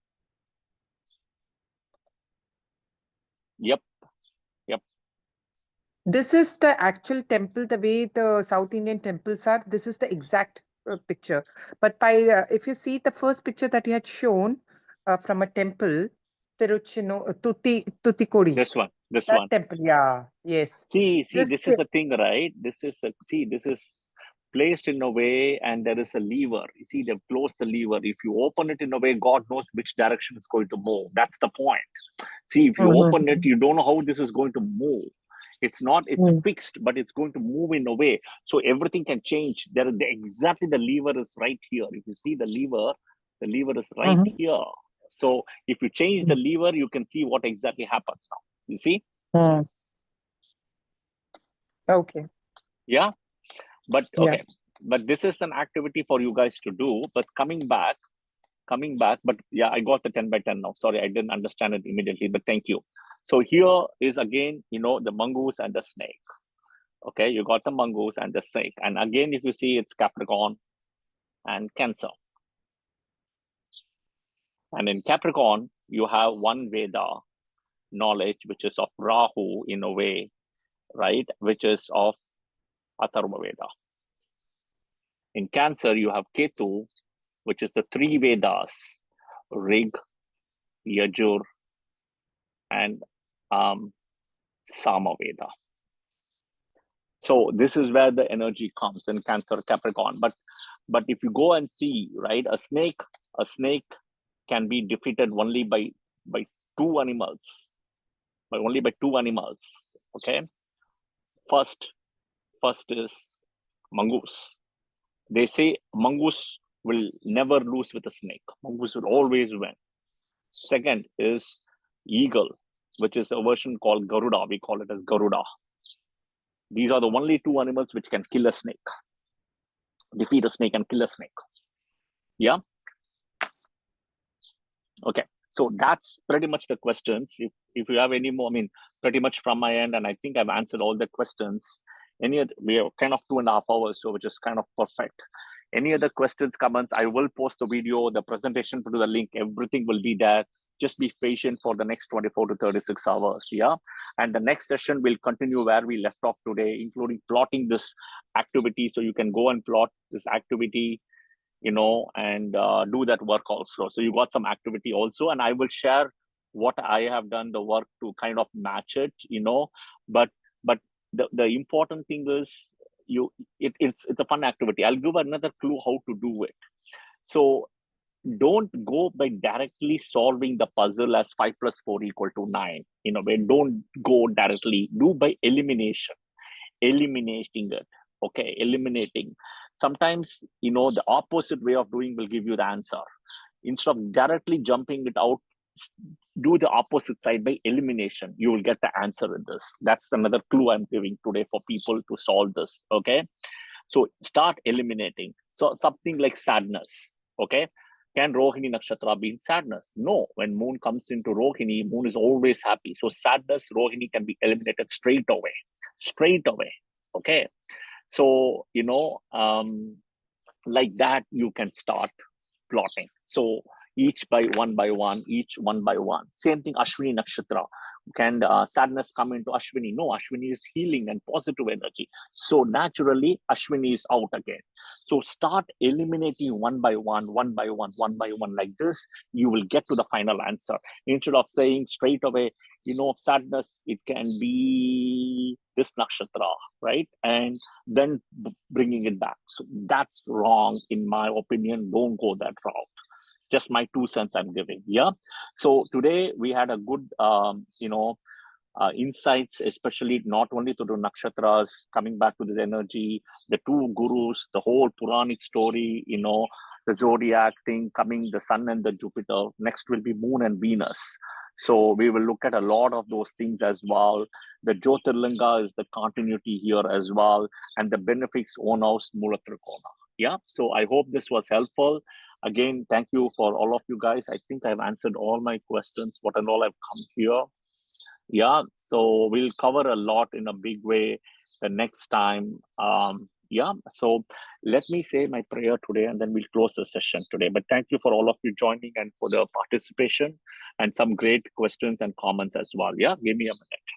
Yep. This is the actual temple, the way the South Indian temples are. This is the exact picture. But by if you see the first picture that you had shown from a temple, Tutikodi, This one. that temple, yeah, yes. See, This, this is the thing, right? This is placed in a way, and there is a lever. You see, they've closed the lever. If you open it in a way, God knows which direction it's going to move. That's the point. See, if you open it, you don't know how this is going to move. It's fixed, but it's going to move in a way. So everything can change. Exactly the lever is right here. If you see the lever is right here. So if you change the lever, you can see what exactly happens now. You see? okay. Yeah. But Yeah. okay, but this is an activity for you guys to do. But coming back, but yeah, I got the 10 by 10 now. Sorry, I didn't understand it immediately, but thank you. So here is again, the mongoose and the snake. Okay, you got the mongoose and the snake. And again, if you see, it's Capricorn and Cancer. And in Capricorn, you have one Veda knowledge, which is of Rahu in a way, right? Which is of Atharva Veda. In Cancer, you have Ketu, which is the three Vedas, Rig, Yajur, and Sama Veda. So this is where the energy comes in Cancer, Capricorn. But if you go and see, right, a snake can be defeated only by two animals, Okay, first is mongoose. They say mongoose will never lose with a snake. Mongoose will always win. Second is eagle, which is a version called Garuda. We call it as Garuda. These are the only two animals which can kill a snake, defeat a snake and kill a snake. Yeah. Okay. So that's pretty much the questions. If you have any more, I mean, pretty much from my end, and I think I've answered all the questions. We are kind of 2.5 hours, so which is kind of perfect. Any other questions, comments? I will post the video, the presentation, put the link, everything will be there. Just be patient for the next 24 to 36 hours. Yeah. And the next session will continue where we left off today, including plotting this activity. So you can go and plot this activity, and do that work also. So you got some activity also, and I will share what I have done the work to kind of match it, but the important thing is it's a fun activity. I'll give another clue how to do it. So don't go by directly solving the puzzle as 5 plus 4 equal to 9. Don't go directly. Do by eliminating it. Okay, eliminating. Sometimes, the opposite way of doing will give you the answer. Instead of directly jumping it out, do the opposite side by elimination. You will get the answer in this. That's another clue I'm giving today for people to solve this. Okay, so start eliminating. So something like sadness. Okay, can Rohini Nakshatra be in sadness? No. When moon comes into Rohini, moon is always happy. So sadness, Rohini can be eliminated straight away. Okay, so like that you can start plotting. So each one by one. Same thing, Ashwini Nakshatra. Can sadness come into Ashwini? No, Ashwini is healing and positive energy. So naturally, Ashwini is out again. So start eliminating one by one, like this. You will get to the final answer. Instead of saying straight away, sadness, it can be this nakshatra, right? And then bringing it back. So that's wrong, in my opinion. Don't go that route. Just my 2 cents I'm giving. Yeah. So today we had a good, insights, especially not only to the nakshatras, coming back to this energy, the two gurus, the whole Puranic story, the zodiac thing coming, the sun and the Jupiter. Next will be Moon and Venus. So we will look at a lot of those things as well. The Jyotirlinga is the continuity here as well, and the benefics own house Mulata. Yeah, so I hope this was helpful. Again, thank you for all of you guys. I think I've answered all my questions, what and all I've come here. Yeah, so we'll cover a lot in a big way the next time. Yeah, so let me say my prayer today and then we'll close the session today. But thank you for all of you joining and for the participation and some great questions and comments as well. Yeah, give me a minute.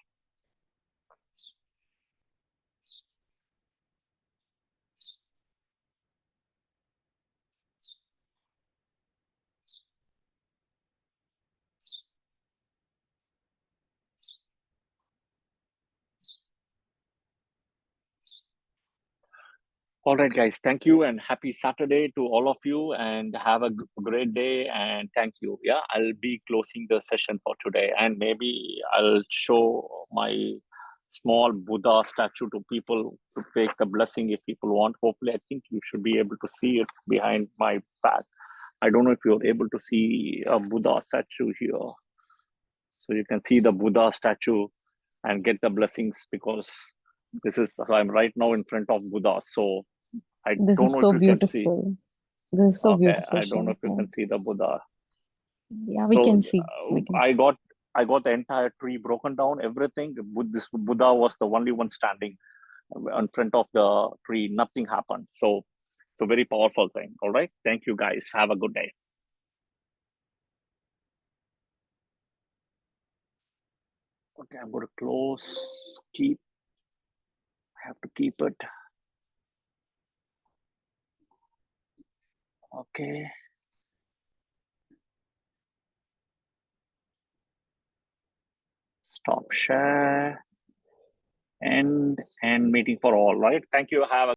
All right, guys, thank you and happy Saturday to all of you and have a great day and thank you. Yeah, I'll be closing the session for today and maybe I'll show my small Buddha statue to people to take the blessing if people want. Hopefully, I think you should be able to see it behind my back. I don't know if you're able to see a Buddha statue here. So you can see the Buddha statue and get the blessings because I'm right now in front of Buddha. So I This don't is know so if you can see. beautiful. This is so Okay, beautiful, I don't know if you Shankar. can see the Buddha. Yeah, we So can see. We can see. I got the entire tree broken down, everything. This Buddha was the only one standing in front of the tree. Nothing happened. So very powerful thing. All right. Thank you guys. Have a good day. Okay, I'm going to close. I have to keep it. Okay. Stop share and meeting for all, right? Thank you. Have a